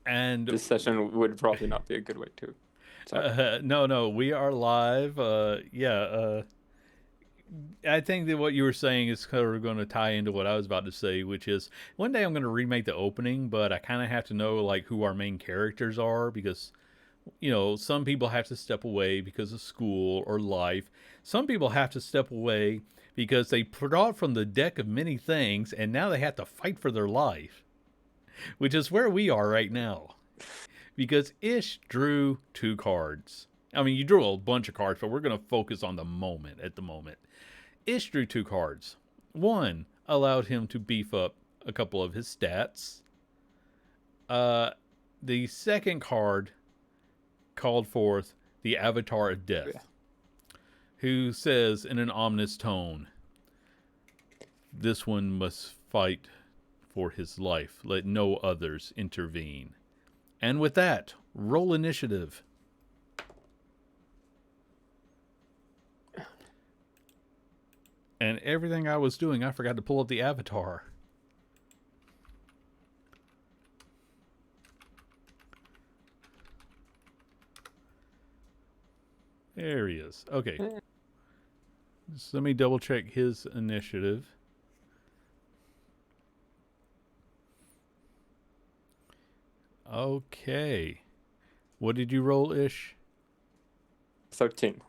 And this session would probably not be a good way to. Sorry. no, we are live. I think that what you were saying is kind of going to tie into what I was about to say, which is one day I'm going to remake the opening, but I kind of have to know like who our main characters are because some people have to step away because of school or life. Some people have to step away because they brought from the deck of many things and now they have to fight for their life, which is where we are right now. Because Ish drew two cards. I mean, you drew a bunch of cards, but we're going to focus on the moment at the moment. Ish drew two cards. One allowed him to beef up a couple of his stats. Uh, the second card called forth the Avatar of Yeah. Death, who says in an ominous tone, "This one must fight for his life. Let no others intervene." And with that, roll initiative. And everything I was doing, I forgot to pull up the avatar. There he is. Okay. So let me double check his initiative. Okay. What did you roll, Ish? 13.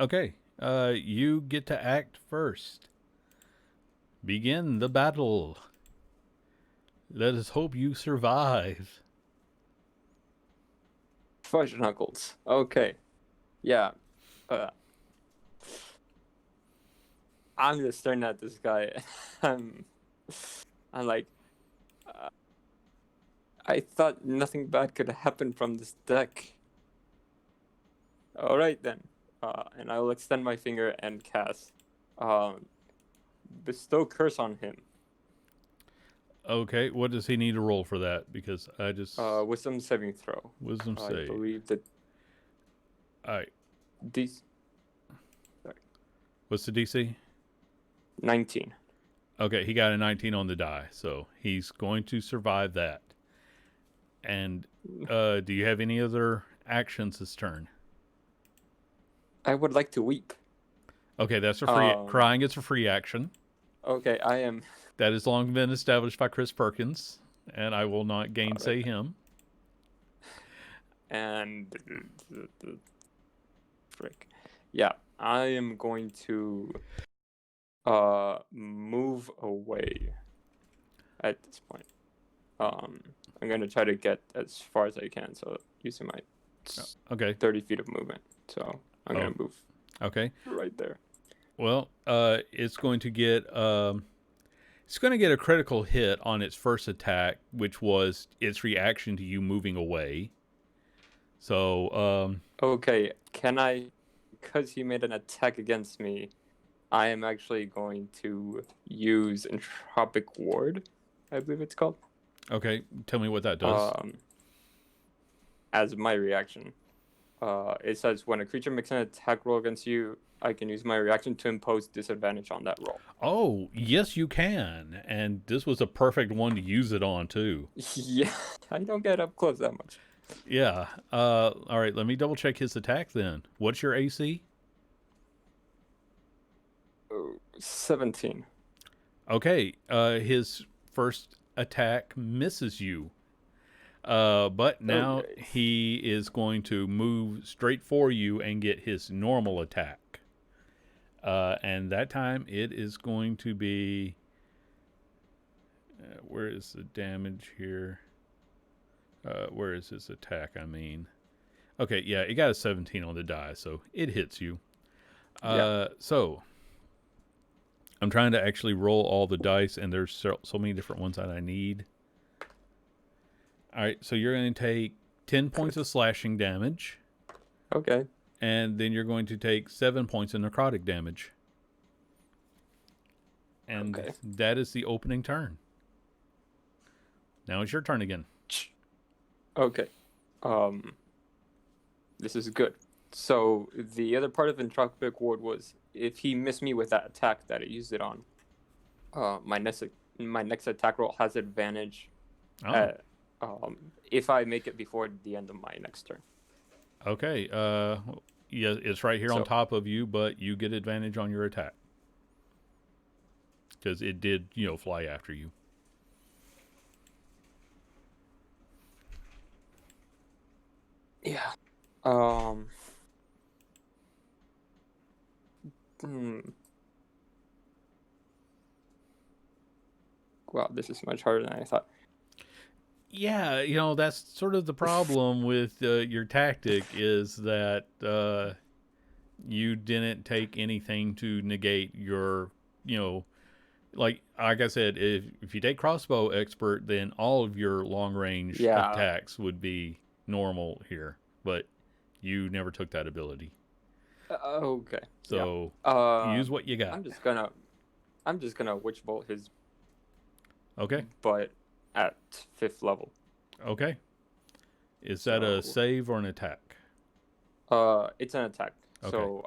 Okay. You get to act first. Begin the battle. Let us hope you survive. Fudge knuckles. Okay. Yeah. Uh, I'm just staring at this guy. I'm, I'm like, uh, I thought nothing bad could happen from this deck. All right then. And I will extend my finger and cast bestow curse on him. Okay. What does he need to roll for that? Because I just. Wisdom saving throw. Wisdom I save. believe that Alright. these. Sorry. What's the DC? 19. Okay, he got a 19 on the die, so he's going to survive that. And do you have any other actions this turn? I would like to weep. Okay, that's a free. Crying is a free action. Okay, I am. That has long been established by Chris Perkins, and I will not gainsay him. And frick, yeah, I am going to move away at this point. I'm gonna try to get as far as I can, so using my Okay. 30 feet of movement. So I'm gonna move. Okay. Right there. Well, it's going to get a critical hit on its first attack, which was its reaction to you moving away. So, okay, can I? Because he made an attack against me, I am actually going to use Entropic Ward, I believe it's called. Okay, tell me what that does. As my reaction. It says when a creature makes an attack roll against you, I can use my reaction to impose disadvantage on that roll. Oh, yes, you can. And this was a perfect one to use it on, too. Yeah, I don't get up close that much. Yeah. All right, let me double check his attack then. What's your AC? 17. Okay, his first attack misses you. But now he is going to move straight for you and get his normal attack. And that time it is going to be. Where is the damage here? Where is his attack? I mean. Okay, yeah, it got a 17 on the die, so it hits you. So I'm trying to actually roll all the dice, and there's so many different ones that I need. All right, so you're going to take 10 points of slashing damage. Okay. And then you're going to take 7 points of necrotic damage. And that is the opening turn. Now it's your turn again. Okay. This is good. So the other part of Entropic Ward was if he missed me with that attack that I used it on, my next attack roll has advantage if I make it before the end of my next turn. Okay. Yeah, it's right here on So top of you, but you get advantage on your attack because it did, fly after you. yeah. Hmm. Wow, this is much harder than I thought. Yeah, that's sort of the problem with your tactic is that you didn't take anything to negate your, you know, like I said, if you take crossbow expert, then all of your long range Yeah. attacks would be normal here, but you never took that ability. Okay. Yeah. So Uh, use what you got. I'm just gonna witch bolt his Okay. butt at 5th level. Okay. Is that a So save or an attack? it's an attack. Okay. So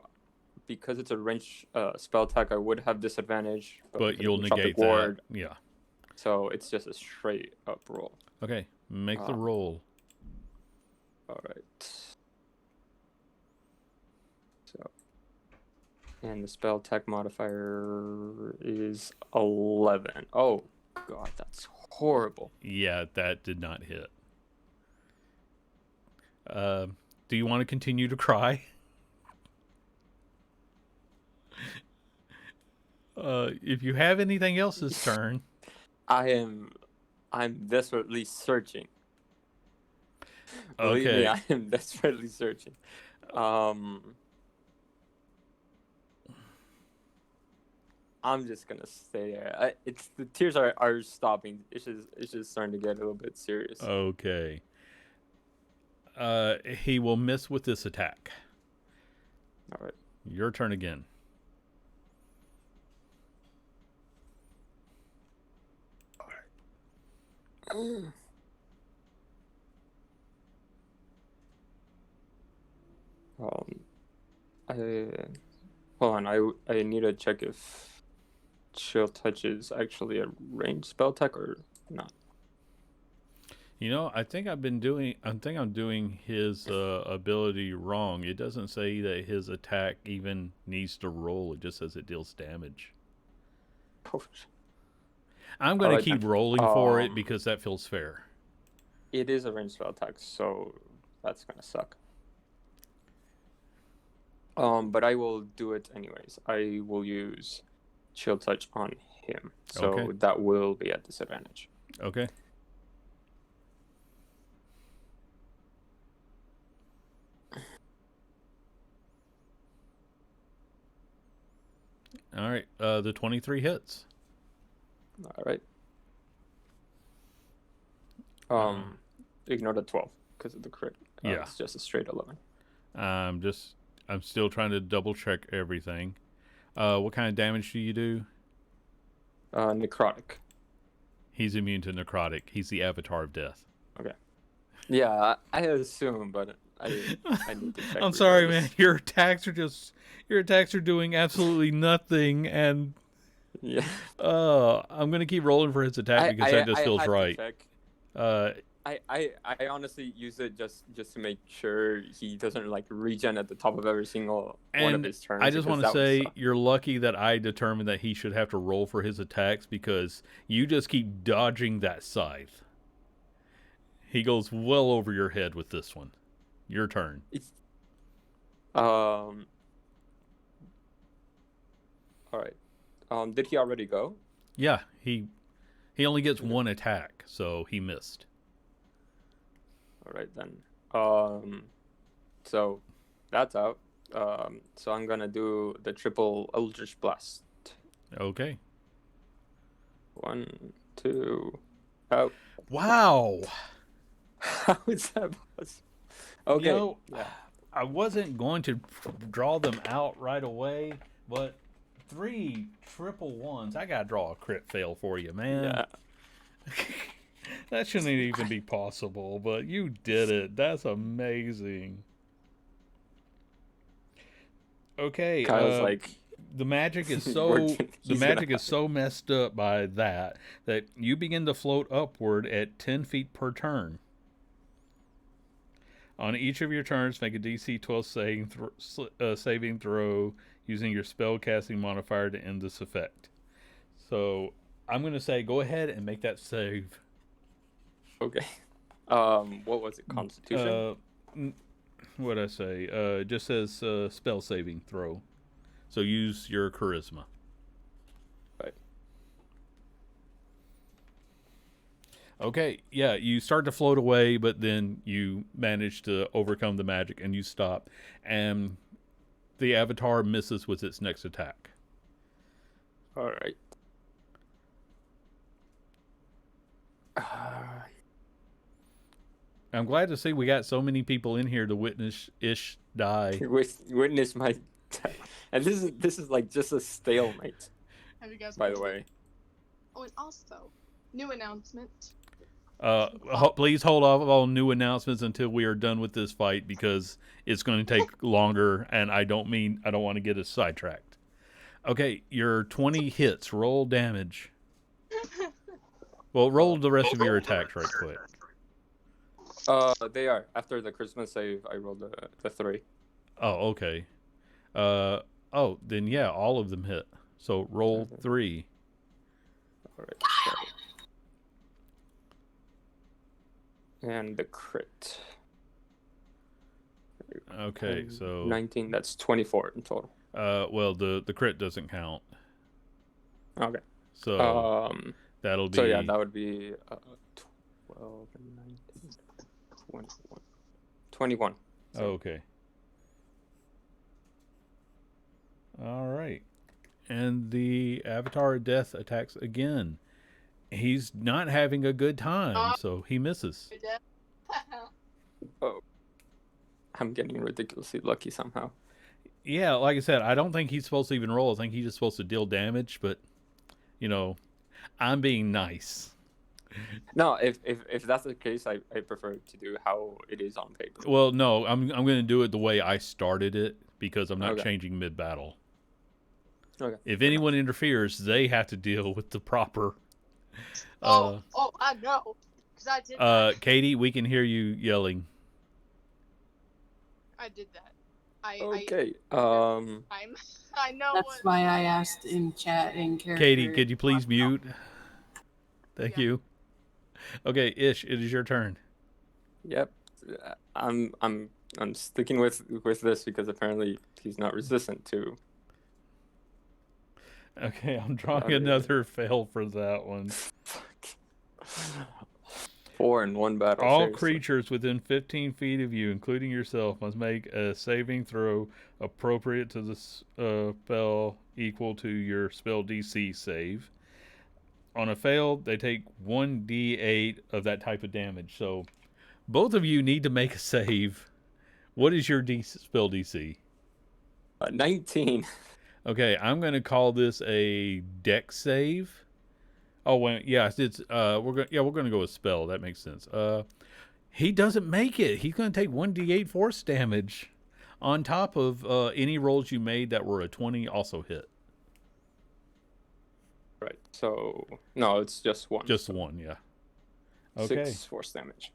because it's a range spell attack, I would have disadvantage, but But because of you'll the Tropic negate that. Ward, Yeah. so it's just a straight up roll. Okay. Make the Uh, roll. all right. So, and the spell attack modifier is 11. Oh god, that's horrible. Yeah, that did not hit. Do you want to continue to cry? If you have anything else this turn. I'm desperately searching. Believe me, Okay. I am desperately searching. I'm just gonna stay there. It's the tears are stopping. It's just starting to get a little bit serious. Okay. He will miss with this attack. All right. Your turn again. Um, I hold on. I need to check if Chill Touch is actually a ranged spell attack or not. I think I'm doing his ability wrong. It doesn't say that his attack even needs to roll. It just says it deals damage. Oh, I'm all going to right then. keep rolling for it because that feels fair. It is a ranged spell attack, so that's gonna suck. But I will do it anyways. I will use Chill Touch on him, so Okay. that will be at disadvantage. Okay. All right. The 23 hits. All right. Uh, Ignore the 12 because of the crit. yeah. It's just a straight 11. I'm still trying to double check everything. What kind of damage do you do? Necrotic. He's immune to necrotic. He's the avatar of death. Okay. Yeah, I assume, but I need to check. I'm sorry, man. regardless. Your attacks are doing absolutely nothing, and Yeah. I'm gonna keep rolling for his attack because that just I feels had right. to check. Uh, I honestly use it just to make sure he doesn't like regen at the top of every single one of and his turns. I just want to that would say suck. you're lucky that I determined that he should have to roll for his attacks because you just keep dodging that scythe. He goes well over your head with this one. Your turn. It's All right. Did he already go? Yeah, he only gets one attack, so he missed. All right then. So that's out. So I'm gonna do the triple Eldritch Blast. Okay. 1, 2, out. Wow. How is that possible? Okay. Yeah. I wasn't going to draw them out right away, but 3 triple ones. I gotta draw a crit fail for you, man. Yeah. That shouldn't even be possible, but you did it. That's amazing. Okay, Kyle's like, the magic is He's gonna have it. so messed up by that you begin to float upward at 10 feet per turn. On each of your turns, make a DC 12 saving throw using your spell casting modifier to end this effect. So I'm going to say go ahead and make that save. Okay. What was it? Constitution? Uh, what I say? It just says spell saving throw. So use your charisma. Right. Okay, yeah, you start to float away, but then you manage to overcome the magic and you stop. And the avatar misses with its next attack. All right. Uh, I'm glad to see we got so many people in here to witness Ish die. witness my, and this is like just a stalemate. Have you guys By the watched way, it? Oh, and also, new announcement. Please hold off on new announcements until we are done with this fight because it's going to take longer, and I don't want to get us sidetracked. Okay, your 20 hits. Roll damage. Well, roll the rest of your attacks right quick. they are after the Christmas save. I rolled the 3. Oh, okay. Then yeah, all of them hit. So roll 3. All right. And the crit. Okay, so 19. That's 24 in total. well, the crit doesn't count. Okay. So that'll be. So yeah, that would be 12 and 19, 21. 21. So. Okay. All right. And the Avatar of Death attacks again. He's not having a good time, so he misses. Oh. I'm getting ridiculously lucky somehow. Yeah, like I said, I don't think he's supposed to even roll. I think he's just supposed to deal damage, but, I'm being nice. No, if that's the case, I prefer to do how it is on paper. Well, no, I'm going to do it the way I started it because I'm not Okay. changing mid-battle. Okay. If anyone interferes, they have to deal with the proper. I know, because I did that. Katie, we can hear you yelling. I did that. Okay. I know. That's why I asked in chat in character. Katie, could you please mute? Thank Yeah. you. Okay, Ish, it is your turn. Yep. I'm sticking with this because apparently he's not resistant to. Okay, I'm drawing another fail for that one. Fuck. 4 in one battle. All seriously. creatures within 15 feet of you, including yourself, must make a saving throw appropriate to the spell equal to your spell DC save. On a fail, they take 1d8 of that type of damage. So both of you need to make a save. What is your spell DC? 19. Okay, I'm going to call this a dex save. Oh wait, yeah, it's we're gonna go with spell. That makes sense. He doesn't make it. He's gonna take 1d8 force damage on top of any rolls you made that were a 20 also hit. Right. So no, it's just one. Just one, yeah. Okay. 6 force damage.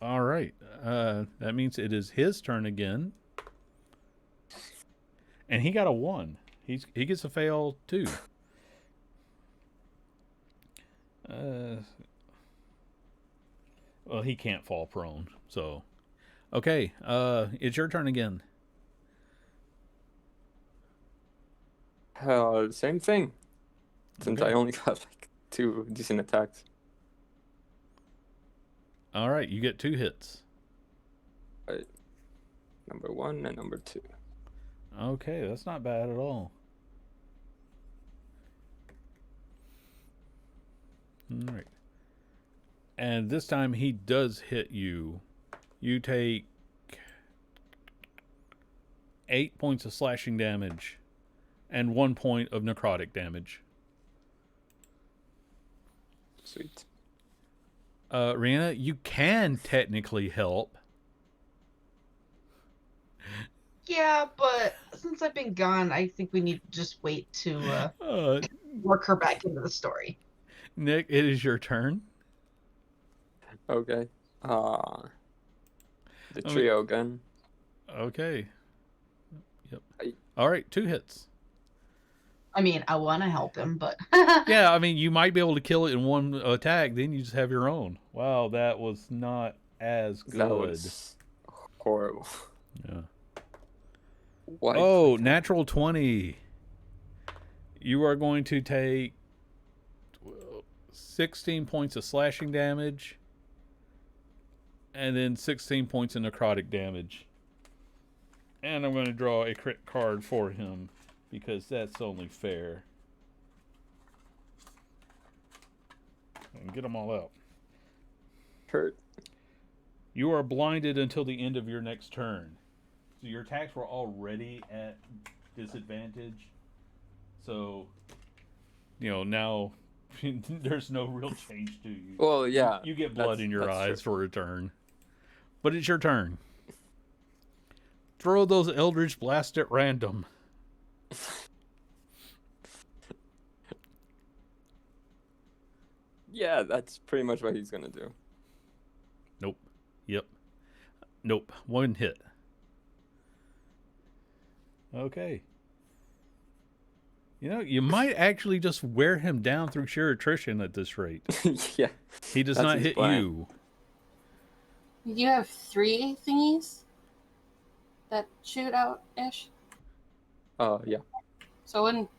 All right. That means it is his turn again, and he got a 1. He gets a fail too. Well, he can't fall prone, so okay. It's your turn again. Same thing. Since Okay. I only got like 2 decent attacks. All right, you get 2 hits. Right. Number 1 and number 2. Okay, that's not bad at all. All right. And this time he does hit you. You take 8 points of slashing damage and 1 point of necrotic damage. Sweet. Rihanna, you can technically help. Yeah, but since I've been gone, I think we need to just wait to Uh, work her back into the story. Nick, it is your turn. Okay. The I mean- trio gun. Okay. Yep. I- All right, 2 hits. I mean, I want to help him, but Yeah, I mean, you might be able to kill it in one attack. Then you just have your own. Wow, that was not as good. That was horrible. Yeah. Why? Oh, natural 20. You are going to take 16 points of slashing damage and then 16 points of necrotic damage. And I'm going to draw a crit card for him because that's only fair. And get them all out. Hurt. You are blinded until the end of your next turn. So your attacks were already at disadvantage. So, now there's no real change to you. Well, yeah. You get blood in your eyes for a turn. But it's your turn. Throw those Eldritch Blast at random. Yeah, that's pretty much what he's gonna do. Nope. Yep. Nope. 1 hit. Okay. You might actually just wear him down through sheer attrition at this rate. Yeah. He does That's not his hit plan. you. You have 3 thingies that shoot out ish. Yeah. So wouldn't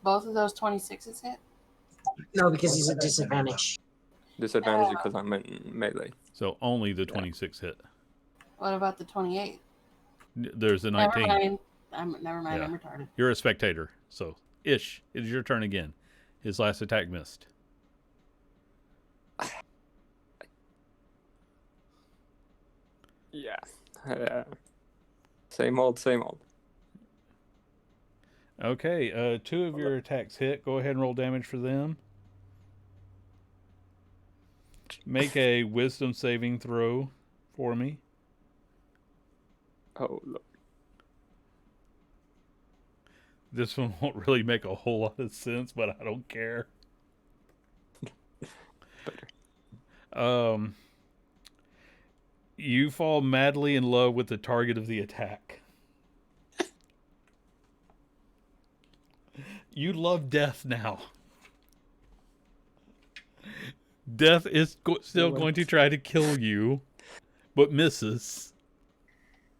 both of those 26s hit? No, because he's at disadvantage. Disadvantage because I'm in melee. So only the 26 hit. What about the 28? There's a Never 19. mind. Never mind. Yeah. I'm retarded. You're a spectator. So, Ish, it is your turn again. His last attack missed. Yeah. Same old, same old. Okay, 2 of your attacks hit. Go ahead and roll damage for them. Make a wisdom saving throw for me. Oh, look. This one won't really make a whole lot of sense, but I don't care. You fall madly in love with the target of the attack. You love death now. Death is still going to try to kill you, but misses.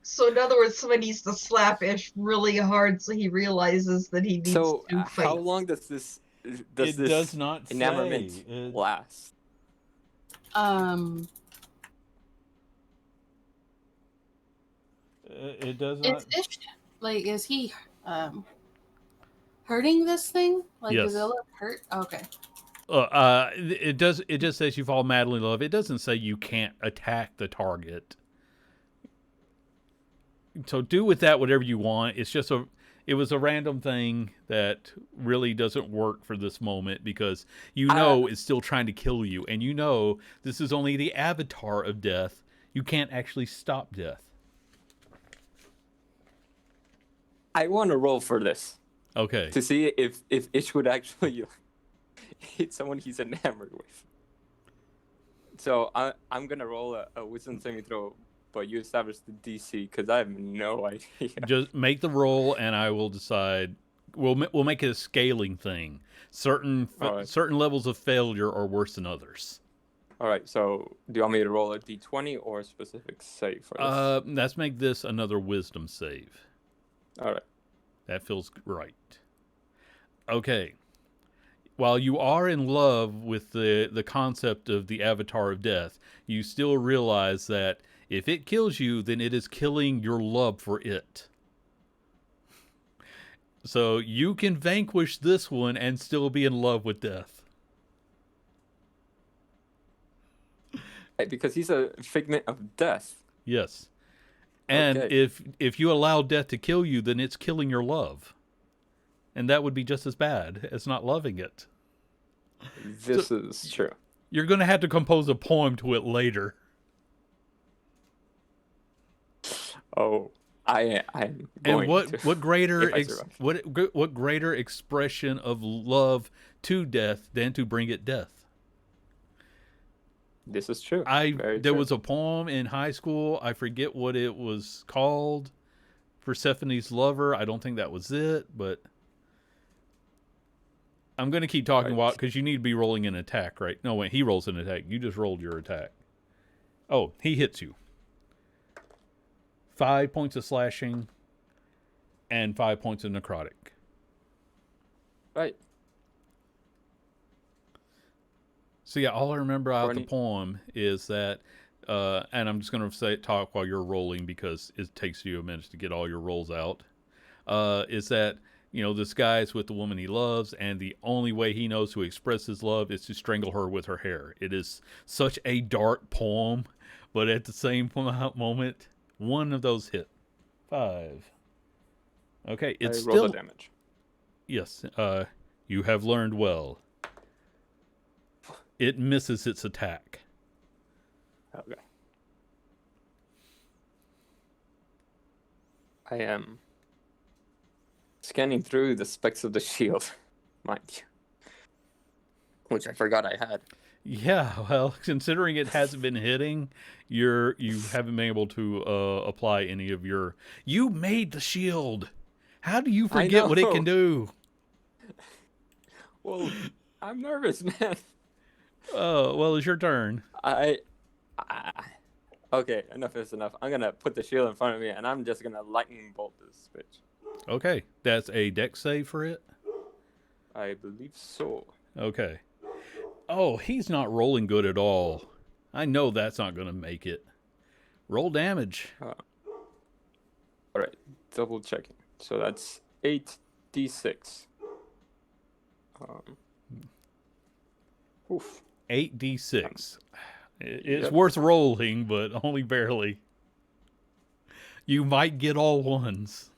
so in other words, somebody needs to slap Ish really hard so he realizes that he needs So, to fight. how long does this Does not enamorment say. last? It does not. Is he hurting this thing? Like, Yes. does it look hurt? Okay. It does. It just says you fall madly in love. It doesn't say you can't attack the target. So do with that whatever you want. It was a random thing that really doesn't work for this moment because it's still trying to kill you, and this is only the avatar of death. You can't actually stop death. I want to roll for this Okay. to see if Ish would actually hit someone he's enamored with. So I'm gonna roll a wisdom saving throw, but you establish the DC because I have no idea. Just make the roll, and I will decide. We'll make it a scaling thing. Certain levels of failure are worse than others. All right. So do you want me to roll a D20 or a specific save for this? Let's make this another wisdom save. All right. That feels right. Okay. While you are in love with the concept of the avatar of death, you still realize that if it kills you, then it is killing your love for it. So you can vanquish this one and still be in love with death. Because he's a figment of death. Yes. And Okay. if you allow death to kill you, then it's killing your love. And that would be just as bad as not loving it. This is true. You're going to have to compose a poem to it later. Oh, I'm And going what to. what greater if I survive. what greater expression of love to death than to bring it death? This is true. Very There true. was a poem in high school. I forget what it was called. Persephone's lover. I don't think that was it, but I'm going to keep talking Right. because you need to be rolling an attack, right? No, wait, he rolls an attack. You just rolled your attack. Oh, he hits you. 5 points of slashing and 5 points of necrotic. Right. So yeah, all I remember out of the Corny. poem is that, and I'm just going to talk while you're rolling because it takes you a minute to get all your rolls out. Is that this guy's with the woman he loves, and the only way he knows to express his love is to strangle her with her hair. It is such a dark poem, but at the same moment, one of those hit. 5. Okay, it's I roll the still damage. yes. You have learned well. It misses its attack. Okay. I am scanning through the specs of the shield, mind you, which I forgot I had. Yeah, well, considering it hasn't been hitting, you haven't been able to apply any of your. You made the shield. How do you forget what it can do? Well, I'm nervous, man. Oh, well, it's your turn. Okay, enough is enough. I'm gonna put the shield in front of me, and I'm just gonna lightning bolt this bitch. Okay, that's a dex save for it. I believe so. Okay. Oh, he's not rolling good at all. I know that's not going to make it. Roll damage. All right, double checking. So that's 8d6. Oof. 8d6. It's Yep. worth rolling, but only barely. You might get all ones.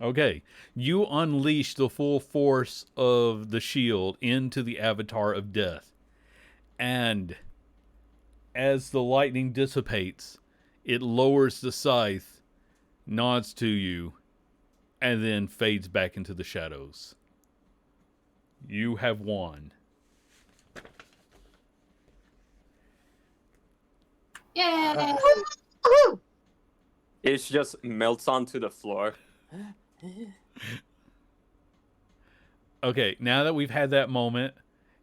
Okay. You unleash the full force of the shield into the avatar of death. And as the lightning dissipates, it lowers the scythe, nods to you, and then fades back into the shadows. You have won. Yay! Woohoo! It just melts onto the floor. Okay, now that we've had that moment,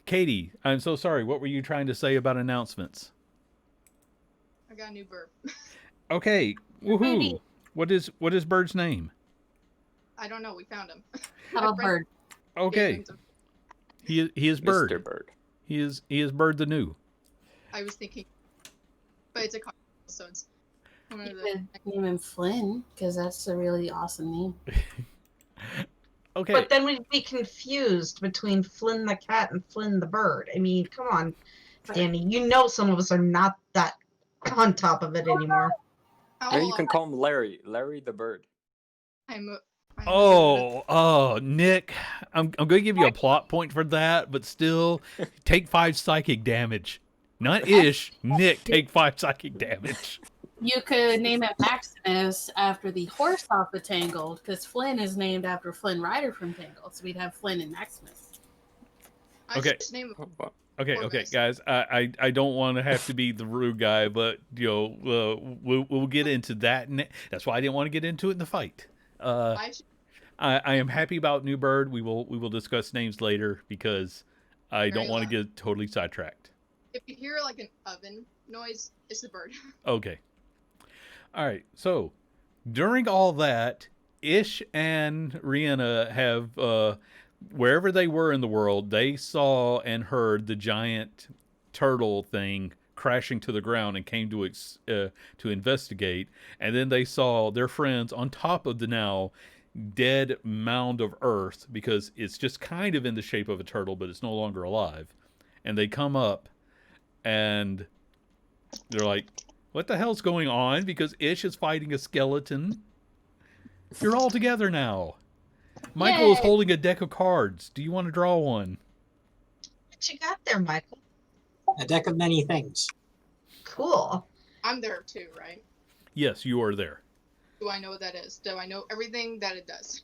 Katie, I'm so sorry. What were you trying to say about announcements? I got a new burp. Okay, woohoo! Baby. What is Bird's name? I don't know. We found him. How about bird? Okay, he is Bird. Mr. Bird. He is Bird the New. I was thinking, but it's a cocktail, so it's one You of the. could name him Flynn because that's a really awesome name. Okay, But then we'd be confused between Flynn the cat and Flynn the bird. I mean, come on, Danny. You know some of us are not that on top of it anymore. Maybe you can call him Larry. Larry the Bird. I'm Nick, I'm going to give you a plot point for that, but still, take 5 psychic damage. Not Ish, Nick, take 5 psychic damage. You could name it Maximus after the horse off of Tangled because Flynn is named after Flynn Rider from Tangled, so we'd have Flynn and Maximus. Okay. Just name him. Okay, Poor okay, guys. guys. I don't want to have to be the rude guy, but we'll get into that. That's why I didn't want to get into it in the fight. I am happy about New Bird. We will discuss names later because I don't Very want to loud. get totally sidetracked. If you hear like an oven noise, it's the bird. Okay. All right. So during all that, Ish and Rihanna have wherever they were in the world, they saw and heard the giant turtle thing crashing to the ground and came to investigate. And then they saw their friends on top of the now dead mound of earth because it's just kind of in the shape of a turtle, but it's no longer alive. And they come up and they're like, what the hell's going on? Because Ish is fighting a skeleton. You're all together now. Michael is Yay. holding a deck of cards. Do you want to draw one? What you got there, Michael? A deck of many things. Cool. I'm there too, right? Yes, you are there. do I know what that is? Do I know everything that it does?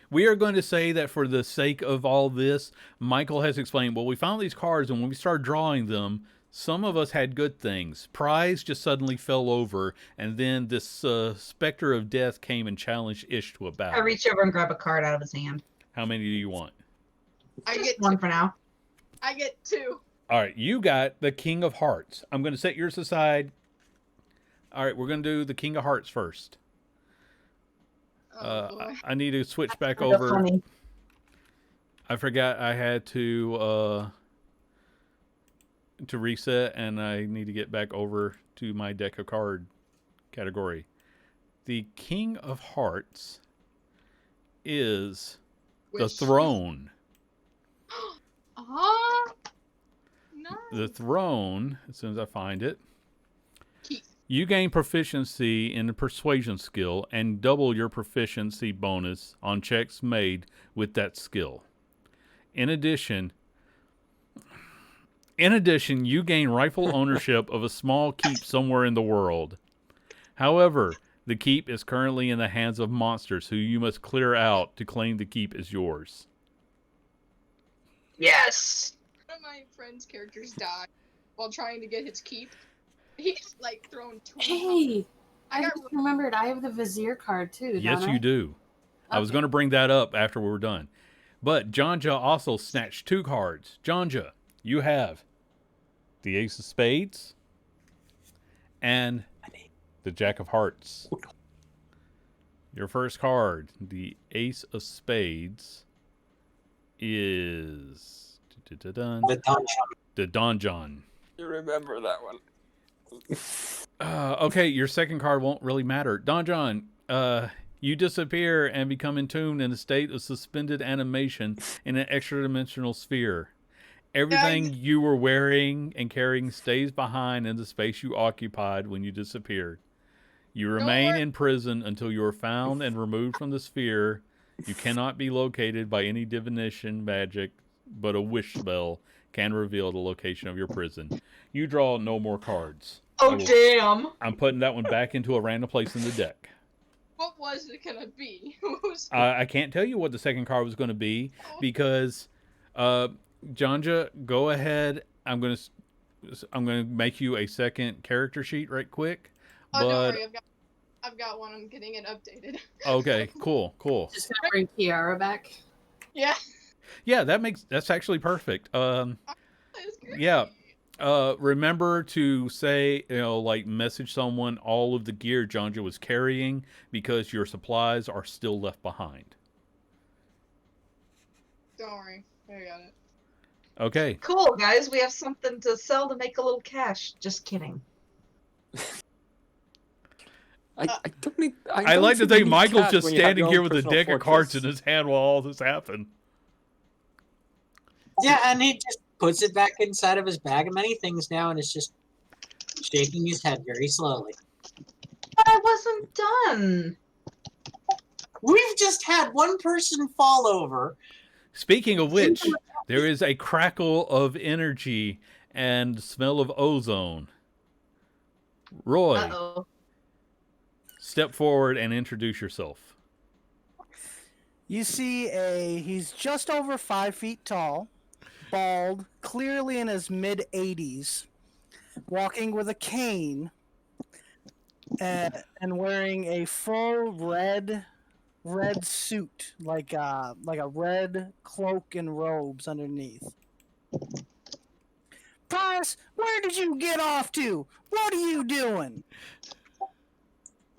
We are going to say that for the sake of all this, Michael has explained, well, we found these cards, and when we started drawing them, some of us had good things. Prize just suddenly fell over, and then this specter of death came and challenged Ish to a I battle. reach over and grab a card out of his hand. How many do you want? I Just get one two. for now. I get 2. All right, you got the King of Hearts. I'm going to set yours aside. All right, we're going to do the King of Hearts first. Oh boy. I need to switch back Kinda over. funny. I forgot I had to reset, and I need to get back over to my deck of card category. The King of Hearts is the Which- Throne. No. The Throne, as soon as I find it, Keith. you gain proficiency in the Persuasion skill and double your proficiency bonus on checks made with that skill. In addition, you gain rightful ownership of a small keep somewhere in the world. However, the keep is currently in the hands of monsters who you must clear out to claim the keep as yours. Yes. One of my friend's characters died while trying to get his keep. He's like thrown 20. Hey, I got just remembered I have the Vizier card too. Yes, don't you I? do. I was Okay. going to bring that up after we were done. But Jonja also snatched 2 cards. Jonja, you have the Ace of Spades and the Jack of Hearts. Your first card, the Ace of Spades, is The dungeon. the Donjon. You remember that one? Okay, your second card won't really matter. Donjon, you disappear and become entombed in a state of suspended animation in an extra-dimensional sphere. Everything you were wearing and carrying stays behind in the space you occupied when you disappeared. You remain in prison until you are found and removed from the sphere. You cannot be located by any divination magic, but a wish spell can reveal the location of your prison. You draw no more cards. Oh, damn. I'm putting that one back into a random place in the deck. What was it gonna be? Who's I can't tell you what the second card was going to be because, Jonja, go ahead. I'm gonna make you a second character sheet right quick. Oh, don't But worry, I've got one. I'm getting it updated. okay, cool. Just gonna bring Kiara back. Yeah. Yeah, that's actually perfect. That's great. Yeah. Remember to say, like message someone all of the gear Jonja was carrying because your supplies are still left behind. Don't worry, I got it. Okay. Cool, guys. We have something to sell to make a little cash. Just kidding. I don't need. I don't like to you think need Michael's cash just when you have standing your here own with a personal deck of cards in fortress. his hand while all this happened. Yeah, and he just puts it back inside of his bag of many things now and is just shaking his head very slowly. But I wasn't done. We've just had one person fall over. Speaking of which, there is a crackle of energy and smell of ozone. Roy, Uh-oh. step forward and introduce yourself. You see he's just over 5 feet tall, bald, clearly in his mid-80s, walking with a cane, and wearing a full red suit, like a red cloak and robes underneath. Price, where did you get off to? What are you doing?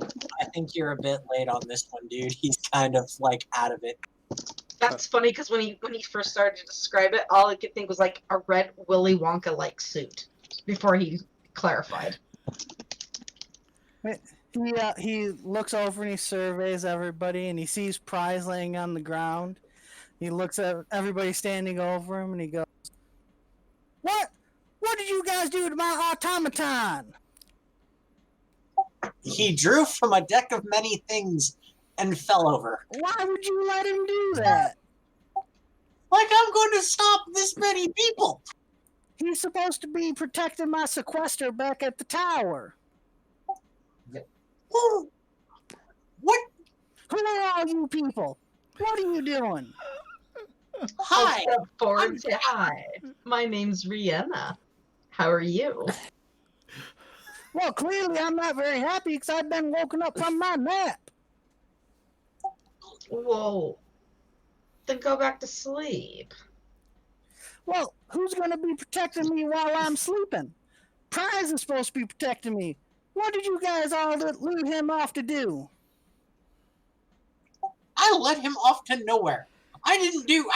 I think you're a bit late on this one, dude. He's kind of like out of it. That's funny because when he first started to describe it, all I could think was like a red Willy Wonka-like suit before he clarified. He looks over and he surveys everybody, and he sees Prize laying on the ground. He looks at everybody standing over him, and he goes, What did you guys do to my automaton?" He drew from a deck of many things and fell over. Why would you let him do that? Like I'm going to stop this many people. He's supposed to be protecting my sequester back at the tower. Who are all you people? What are you doing? Hi. I'll step forward and say, hi, my name's Rihanna. How are you? Well, clearly I'm not very happy because I've been woken up from my nap. Whoa. Then go back to sleep. Well, who's going to be protecting me while I'm sleeping? Prize is supposed to be protecting me. What did you guys all leave him off to do? I let him off to nowhere. I didn't do.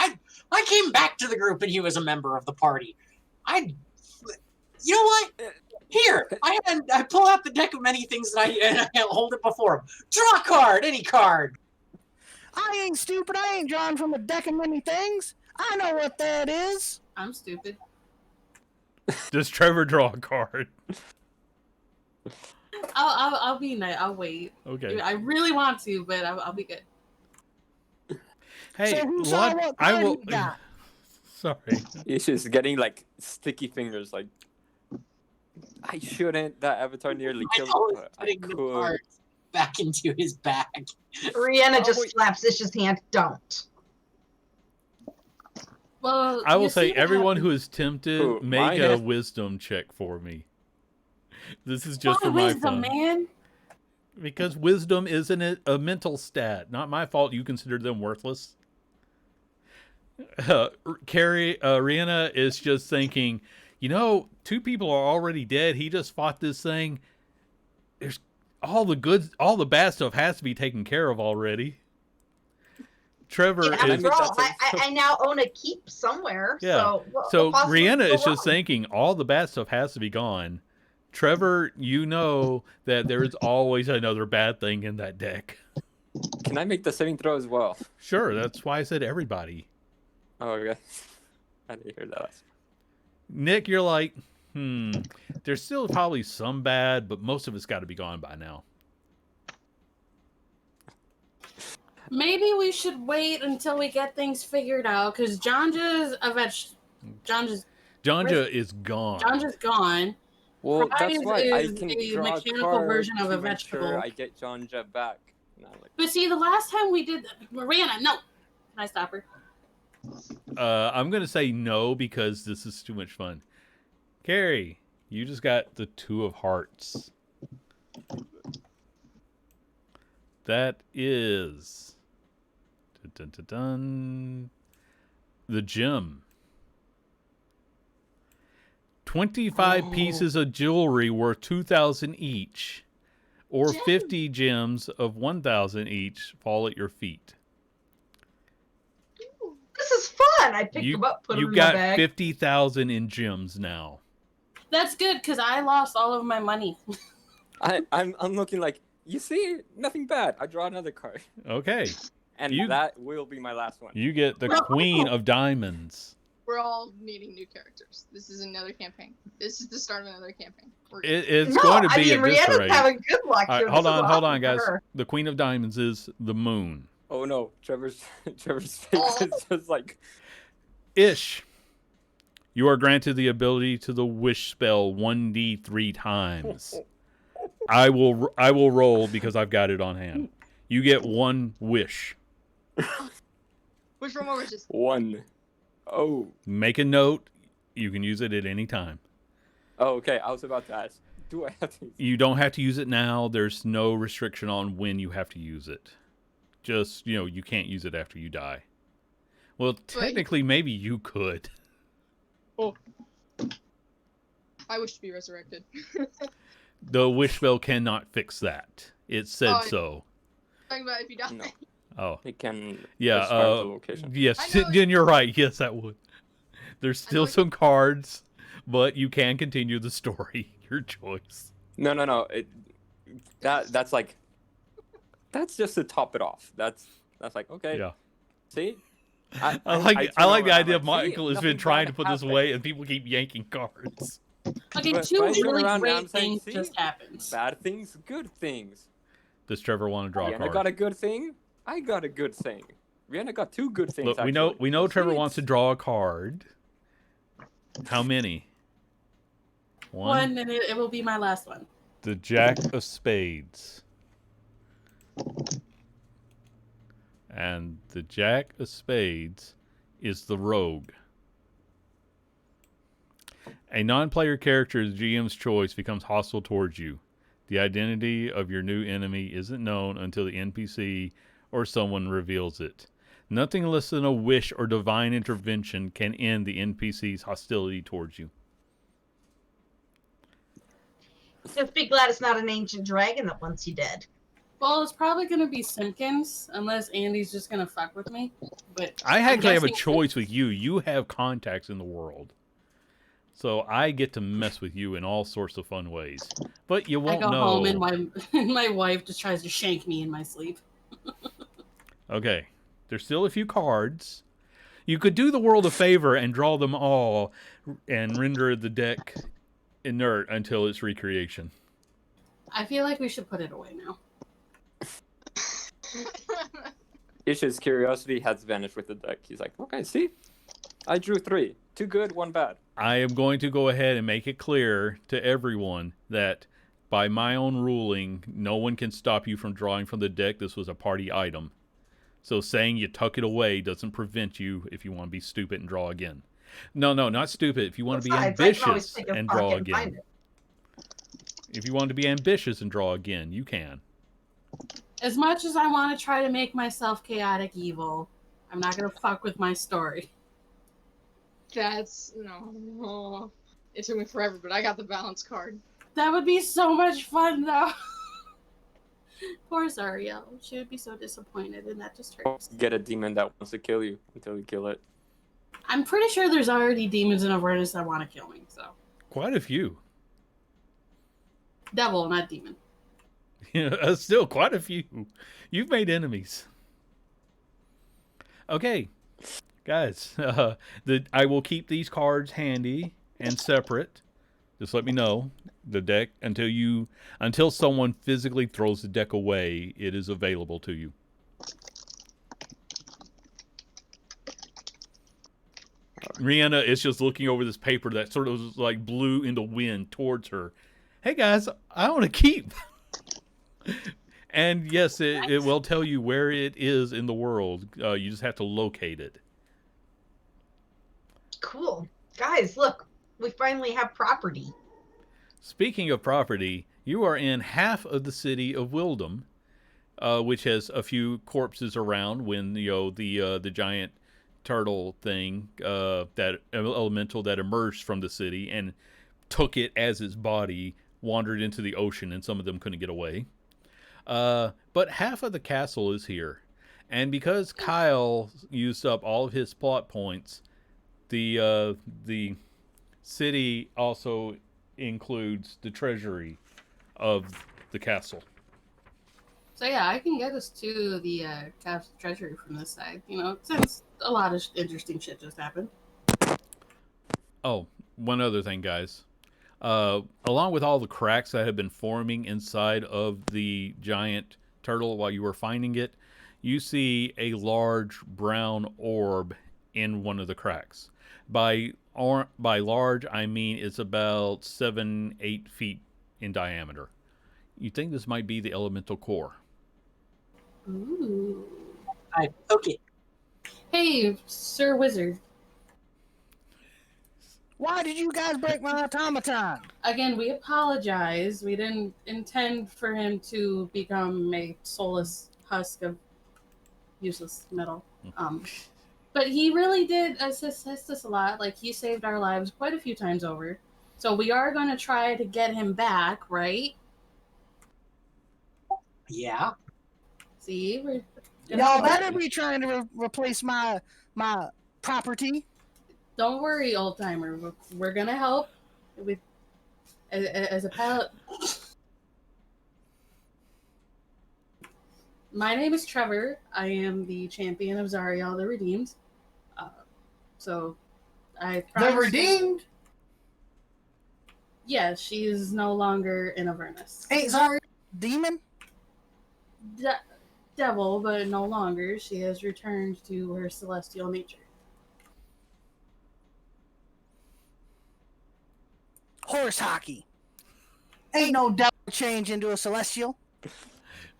I came back to the group and he was a member of the party. You know what? Here, I pull out the deck of many things and I hold it before him. Draw a card, any card. I ain't stupid. I ain't drawn from a deck of many things. I know what that is. I'm stupid. Does Trevor draw a card? I'll be nice. I'll wait. Okay. I really want to, but I'll be good. Hey, So who saw what I card will. you got? Sorry. It's just getting like sticky fingers. Like I shouldn't. That avatar nearly I killed always me. I putting the could. cards back into his bag. Rihanna Oh, just wait. slaps Ish's hand. Don't. Well, I will you say, see what everyone happens- who is tempted, Who, make my a hand? wisdom check for me. This is just Why for my wisdom, fun. man. Because wisdom isn't it a mental stat? Not my fault. You consider them worthless. Rihanna is just thinking, two people are already dead. He just fought this thing. There's all the bad stuff has to be taken care of already. Trevor Yeah, is after all, I now own a keep somewhere. Yeah. So, So what possibly Rihanna could go is just wrong? thinking all the bad stuff has to be gone. Trevor, you know that there is always another bad thing in that deck. Can I make the saving throw as well? Sure, that's why I said everybody. Oh, okay. I didn't hear that. Nick, you're like, there's still probably some bad, but most of it's got to be gone by now. Maybe we should wait until we get things figured out, because Jonja's a Jonja is gone. Jonja's gone. Well, Prize that's why I is can a draw mechanical a card version of to a make sure vegetable. I get Jonja back. Not like But see, the last time we did Rihanna, no. Can I stop her? I'm going to say no because this is too much fun. Carrie, you just got the 2 of hearts. That is... Dun, dun, dun, the gem. 25 pieces of jewelry worth 2,000 each, or 50 gems of 1,000 each fall at your feet. This is fun. I picked them up, put them You in my got bag. 50,000 in gems now. That's good, because I lost all of my money. I'm looking like, you see, nothing bad. I draw another card. Okay. And You- that will be my last one. You get the Queen of Diamonds. We're all needing new characters. This is another campaign. This is the start of another campaign. It's No, going to I be mean, at this Rihanna's rate. having good luck All here. right, hold This is on, awesome for guys. her. The Queen of Diamonds is the moon. Oh no, Trevor's face is just like Ish. You are granted the ability to the wish spell 1d3 times. I will roll because I've got it on hand. You get 1 wish. Which one more wishes? one. Oh. Make a note. You can use it at any time. Oh, okay. I was about to ask. Do I have to? You don't have to use it now. There's no restriction on when you have to use it. Just, you can't use it after you die. Well, technically, maybe you could. Oh. I wish to be resurrected. The wish spell cannot fix that. It said Oh, so. Talking about if you die. No. Oh, It can. yeah. describe the location. Yes, I know- then you're right. Yes, that would. There's I still know- some cards, but you can continue the story. Your choice. No. That's like. That's just to top it off. That's like okay. Yeah. See. I turn like the over and I'm idea of like, see, Michael has nothing been trying bad to put this happened. away, and people keep yanking cards. Okay, But 2 I turn really around and great I'm saying, things see? just happened. Bad things, good things. Does Trevor want to draw a Rihanna card? got a good thing. I got a good thing. Rihanna got 2 good things. Look, we actually. know See, Trevor wants to it's- draw a card. How many? One, and it will be my last one. The Jack of Spades. And the Jack of Spades is the rogue. A non-player character's GM's choice becomes hostile towards you. The identity of your new enemy isn't known until the NPC or someone reveals it. Nothing less than a wish or divine intervention can end the NPC's hostility towards you. Just be glad it's not an ancient dragon that wants you dead. Well, it's probably going to be Simpkins, unless Andy's just going to fuck with me. But I I'm actually have a guessing- choice with you. You have contacts in the world. So I get to mess with you in all sorts of fun ways. But you I won't go know. home and my wife just tries to shank me in my sleep. Okay. There's still a few cards. You could do the world a favor and draw them all and render the deck inert until its recreation. I feel like we should put it away now. Ish's curiosity has vanished with the deck. He's like, okay, see? I drew 3. 2 good, 1 bad. I am going to go ahead and make it clear to everyone that by my own ruling, no one can stop you from drawing from the deck. This was a party item. So saying you tuck it away doesn't prevent you if you want to be stupid and draw again. No, not stupid. If you want to be Besides, I can always ambitious pick a and pocket draw and find again. it. If you want to be ambitious and draw again, you can. As much as I want to try to make myself chaotic evil, I'm not going to fuck with my story. That's no. It took me forever, but I got the balance card. That would be so much fun, though. Poor Zariel. She would be so disappointed, and that just hurts. Get a demon that wants to kill you until you kill it. I'm pretty sure there's already demons in Avernus that want to kill me, so. Quite a few. Devil, not demon. Still quite a few. You've made enemies. Okay, guys. I will keep these cards handy and separate. Just let me know the deck until someone physically throws the deck away. It is available to you. Rihanna is just looking over this paper that sort of like blew in the wind towards her. Hey guys, I want to keep. And yes, it will tell you where it is in the world. You just have to locate it. Cool. Guys, look. We finally have property. Speaking of property, you are in half of the city of Wildam, which has a few corpses around when the giant turtle thing, that elemental that emerged from the city and took it as its body, wandered into the ocean, and some of them couldn't get away. But half of the castle is here, and because Kyle used up all of his plot points, the city also includes the treasury of the castle. So yeah, I can get us to the castle treasury from this side. Since a lot of interesting shit just happened. Oh, one other thing, guys. Along with all the cracks that have been forming inside of the giant turtle while you were finding it, you see a large brown orb in one of the cracks. By large, I mean it's about 7-8 feet in diameter. You think this might be the elemental core? Ooh. I poke it. Hey, Sir Wizard. Why did you guys break my automaton? Again, we apologize. We didn't intend for him to become a soulless husk of useless metal. But he really did assist us a lot. Like, he saved our lives quite a few times over. So we are going to try to get him back, right? Yeah. See? Y'all better be trying to replace my property. Don't worry, old timer. We're going to help with as a pilot. My name is Trevor. I am the champion of Zariel the Redeemed. So I The promise- redeemed? Yes, she is no longer in Avernus. Ain't sorry, demon. Devil, but no longer. She has returned to her celestial nature. Horse hockey. Ain't no devil change into a celestial.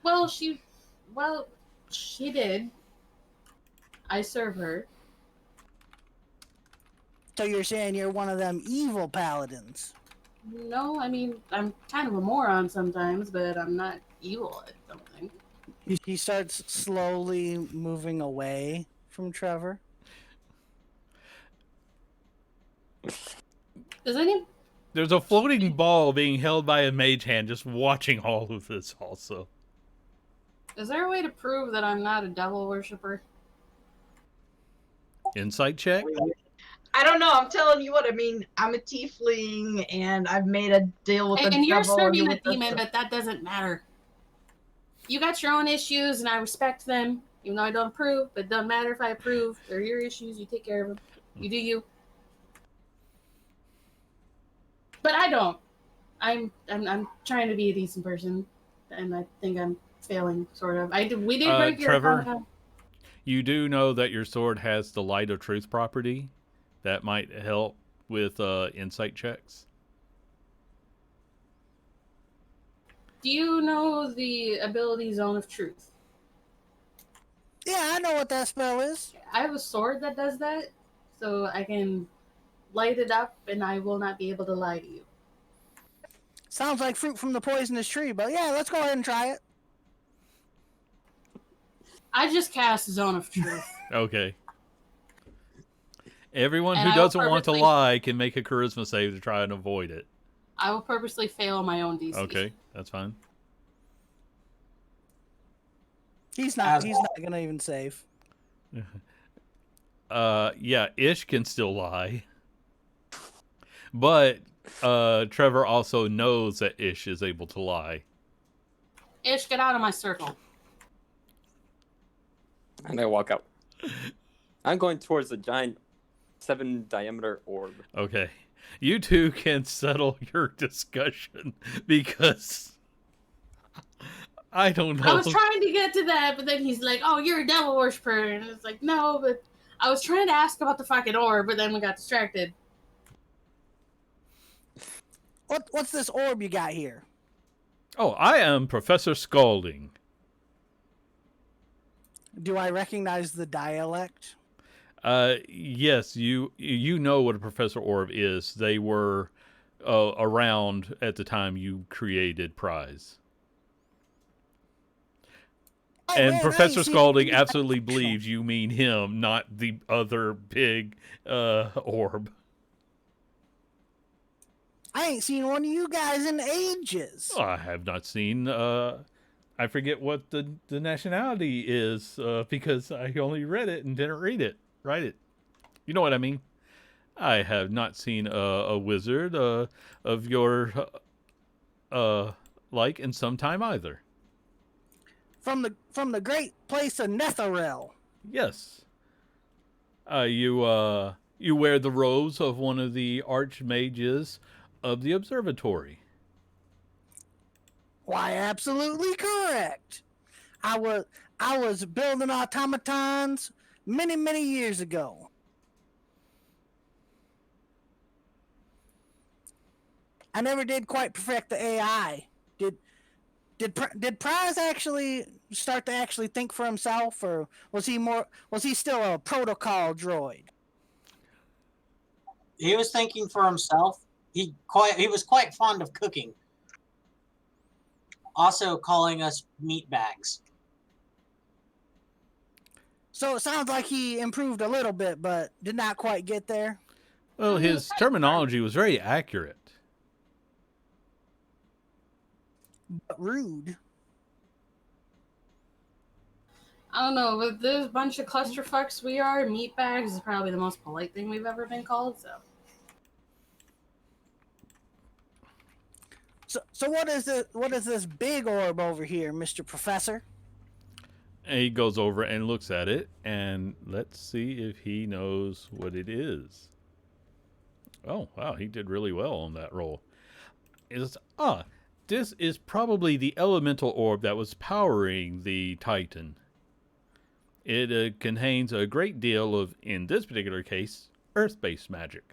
Well, she did. I serve her. So you're saying you're one of them evil paladins? No, I mean, I'm kind of a moron sometimes, but I'm not evil, I don't think. He starts slowly moving away from Trevor. Does any There's a floating ball being held by a mage hand just watching all of this also. Is there a way to prove that I'm not a devil worshiper? Insight check? I don't know. I'm telling you what. I mean, I'm a tiefling, and I've made a deal with the And you're devil. serving a with the- demon, but that doesn't matter. You got your own issues, and I respect them, even though I don't approve. But it doesn't matter if I approve. They're your issues. You take care of them. You do you. But I don't. I'm trying to be a decent person, and I think I'm failing, sort of. We did break your Trevor? contract. You do know that your sword has the light of truth property. That might help with insight checks. Do you know the ability Zone of Truth? Yeah, I know what that spell is. I have a sword that does that, so I can light it up, and I will not be able to lie to you. Sounds like fruit from the poisonous tree, but yeah, let's go ahead and try it. I just cast Zone of Truth. Okay. Everyone And who I will doesn't want to purposely- lie can make a charisma save to try and avoid it. I will purposely fail my own DC. Okay, that's fine. He's not gonna even save. Yeah, Ish can still lie. But Trevor also knows that Ish is able to lie. Ish, get out of my circle. And I walk out. I'm going towards the giant 7 diameter orb. Okay. You two can settle your discussion because I don't know. I was trying to get to that, but then he's like, "Oh, you're a devil worshiper," and it's like, "No," but I was trying to ask about the fucking orb, but then we got distracted. What's this orb you got here? Oh, I am Professor Scalding. Do I recognize the dialect? Yes, you know what a Professor Orb is. They were around at the time you created Prize. Oh, And man, I Professor ain't seen Scalding any absolutely action. believes you mean him, not the other big orb. I ain't seen one of you guys in ages. I have not seen. I forget what the nationality is because I only read it and didn't write it. You know what I mean? I have not seen a wizard of your like in some time either. From the great place of Netheril. Yes. You wear the robes of one of the archmages of the observatory. Why, absolutely correct. I was building automatons many years ago. I never did quite perfect the AI. Did Prize actually start to actually think for himself, or was he still a protocol droid? He was thinking for himself. He was quite fond of cooking. Also calling us meat bags. So it sounds like he improved a little bit, but did not quite get there. Well, his terminology was very accurate. But rude. I don't know, with this bunch of clusterfucks we are, meatbags is probably the most polite thing we've ever been called, so. So what is this big orb over here, Mr. Professor? And he goes over and looks at it, and let's see if he knows what it is. Oh, wow, he did really well on that roll. This is probably the elemental orb that was powering the Titan. It contains a great deal of, in this particular case, earth-based magic.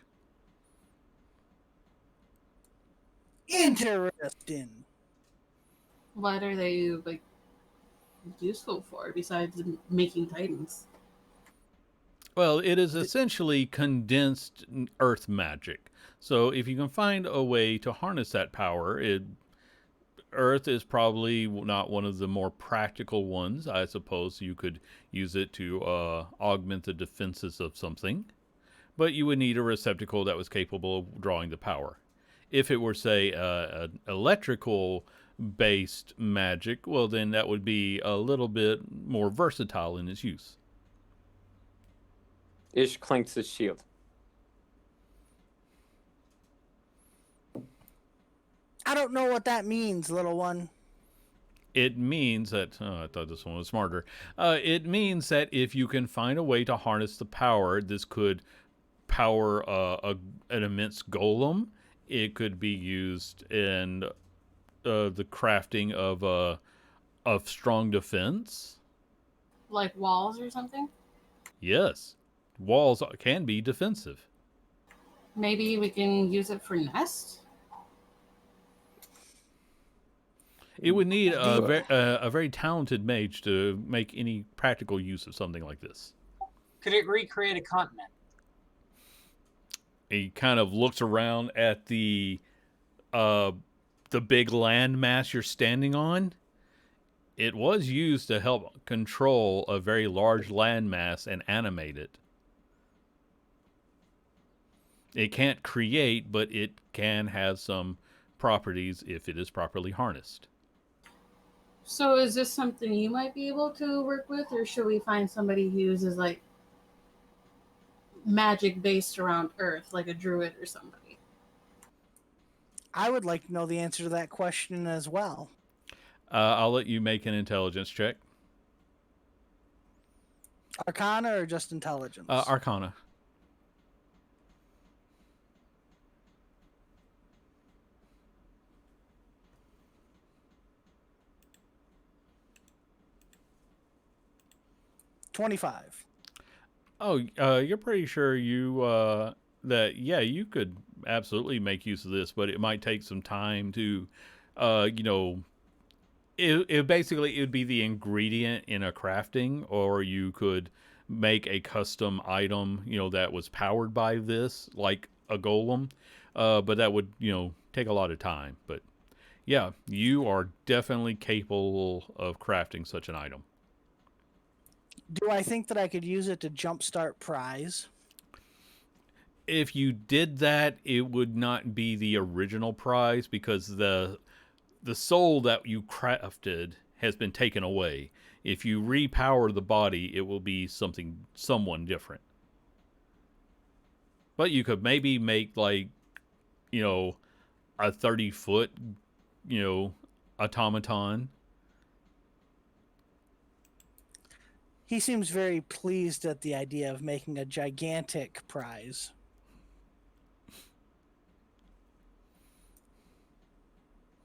Interesting. What are they, like, useful for besides making titans? Well, it is essentially condensed earth magic. So if you can find a way to harness that power, earth is probably not one of the more practical ones. I suppose you could use it to augment the defenses of something, but you would need a receptacle that was capable of drawing the power. If it were, say, an electrical based magic, well, then that would be a little bit more versatile in its use. Ish clinks his shield. I don't know what that means, little one. It means that, I thought this one was smarter. It means that if you can find a way to harness the power, this could power an immense golem. It could be used in the crafting of strong defense. Like walls or something? Yes, walls can be defensive. Maybe we can use it for nest? It would need The- a very talented mage to make any practical use of something like this. Could it recreate a continent? He kind of looks around at the big land mass you're standing on. It was used to help control a very large land mass and animate it. It can't create, but it can have some properties if it is properly harnessed. So is this something you might be able to work with, or should we find somebody who uses like magic based around Earth, like a druid or somebody? I would like to know the answer to that question as well. I'll let you make an intelligence check. Arcana or just intelligence? Arcana. $25. Oh, you're pretty sure that you could absolutely make use of this, but it might take some time to, you know, it basically it would be the ingredient in a crafting, or you could make a custom item, you know, that was powered by this, like a golem, but that would, you know, take a lot of time. But yeah, you are definitely capable of crafting such an item. Do I think that I could use it to jumpstart prize? If you did that, it would not be the original prize because the soul that you crafted has been taken away. If you repower the body, it will be someone different. But you could maybe make, like, you know, a 30-foot, you know, automaton. He seems very pleased at the idea of making a gigantic prize.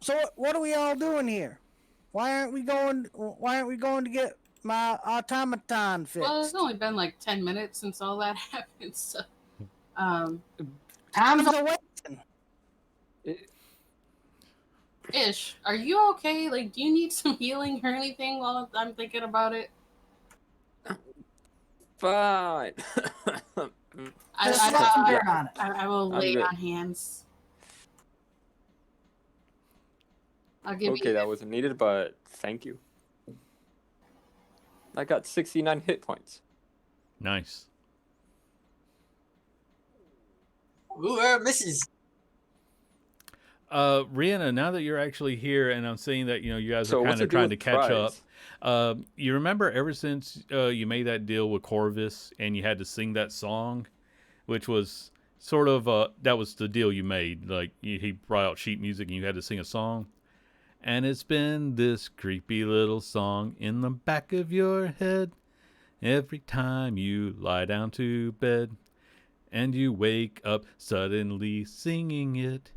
So what are we all doing here? Why aren't we going to get my automaton fixed? Well, it's only been like 10 minutes since all that happened, so Time's a wasting. Ish, are you okay? Like, do you need some healing or anything while I'm thinking about it? Fine. Just let him dirt on it. I will I'm lay good. on hands. I'll give Okay, you. that wasn't needed, but thank you. I got 69 hit points. Nice. Ooh, misses. Rihanna, now that you're actually here and I'm seeing that, you know, you guys So are what's kind the of deal trying to with catch up. prize? You remember ever since you made that deal with Corvus and you had to sing that song, which was sort of that was the deal you made. Like he brought out sheet music and you had to sing a song. And it's been this creepy little song in the back of your head every time you lie down to bed. And you wake up suddenly singing it.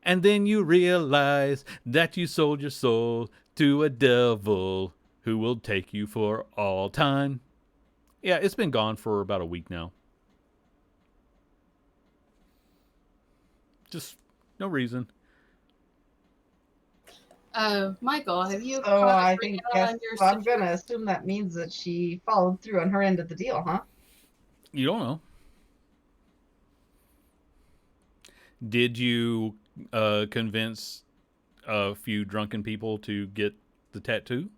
And then you realize that you sold your soul to a devil who will take you for all time. Yeah, it's been gone for about a week now. Just no reason. Michael, have you? So caught I Brianna think on your I'm situation? gonna assume that means that she followed through on her end of the deal, huh? You don't know. Did you convince a few drunken people to get the tattoo?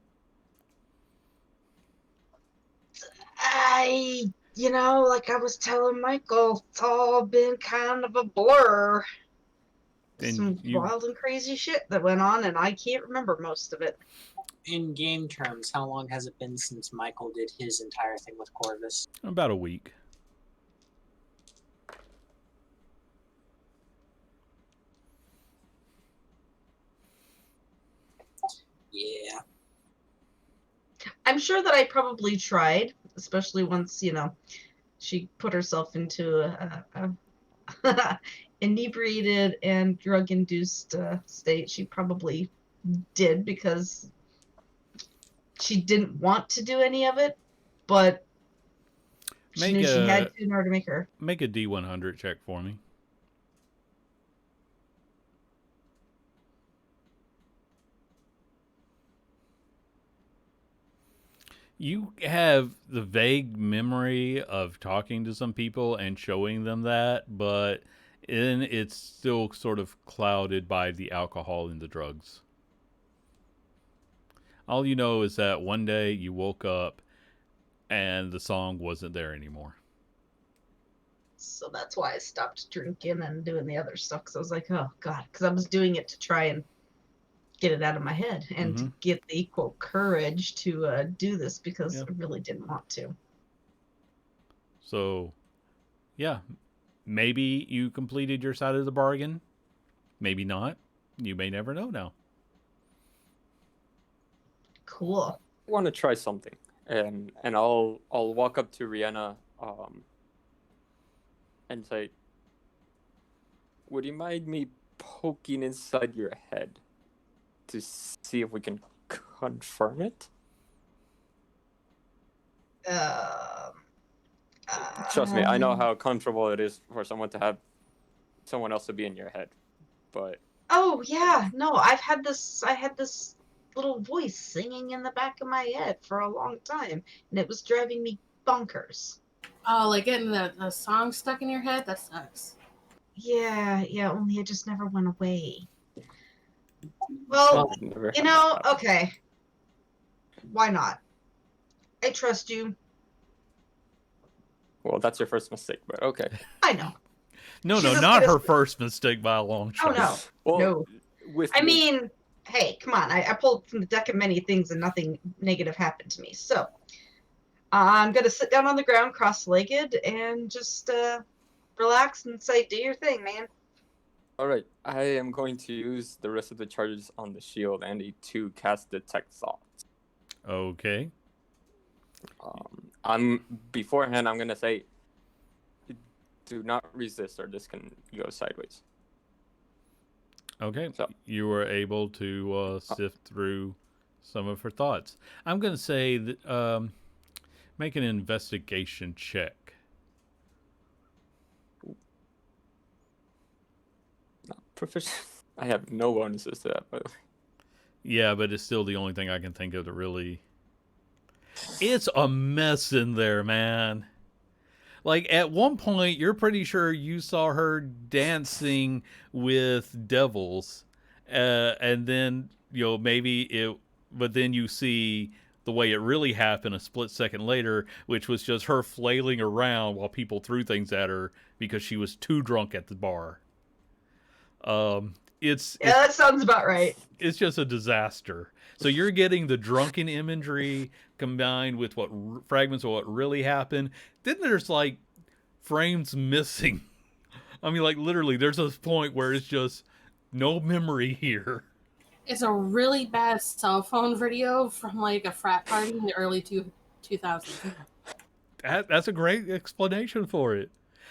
Like I was telling Michael, it's all been kind of a blur. Then Some wild and crazy shit that went on, and I can't remember most of it. In game terms, how long has it been since Michael did his entire thing with Corvus? About a week. Yeah. I'm sure that I probably tried, especially once, she put herself into a inebriated and drug-induced state. She probably did because she didn't want to do any of it, but she knew she had to in order to make her. Make a D100 check for me. You have the vague memory of talking to some people and showing them that, but it's still sort of clouded by the alcohol and the drugs. All you know is that one day you woke up and the song wasn't there anymore. So that's why I stopped drinking and doing the other stuff, because I was like, oh, God, because I was doing it to try and get it out of my head and to get the equal courage to do this, because I really didn't want to. So, yeah, maybe you completed your side of the bargain. Maybe not. You may never know now. Cool. I want to try something, and I'll walk up to Rihanna, and say, "Would you mind me poking inside your head to see if we can confirm it?" Trust me, I know how comfortable it is for someone to have someone else to be in your head, but oh yeah, no, I had this little voice singing in the back of my head for a long time, and it was driving me bonkers. Oh, like getting the song stuck in your head? That sucks. Yeah, only it just never went away. Well, okay. Why not? I trust you. Well, that's your first mistake, but okay. I know. No, not her first mistake by a long shot. Oh, no. Well, no. I mean, hey, come on. I pulled from the deck of many things and nothing negative happened to me. So, I'm going to sit down on the ground cross-legged and just relax and say, do your thing, man. All right. I am going to use the rest of the charges on the shield, Andy, to cast Detect Thoughts. Okay. Beforehand, I'm going to say, do not resist or this can go sideways. Okay. So, you were able to sift through some of her thoughts. I'm going to say that make an investigation check. Not proficient. I have no bonuses to that, by the way. Yeah, but it's still the only thing I can think of to really... It's a mess in there, man. Like, at one point, you're pretty sure you saw her dancing with devils. And then, maybe it... But then you see the way it really happened a split second later, which was just her flailing around while people threw things at her because she was too drunk at the bar. That sounds about right. It's just a disaster. So you're getting the drunken imagery combined with what fragments of what really happened. Then there's like frames missing. I mean, like literally, there's a point where it's just no memory here. It's a really bad cell phone video from like a frat party in the early 2000s. That's a great explanation for it.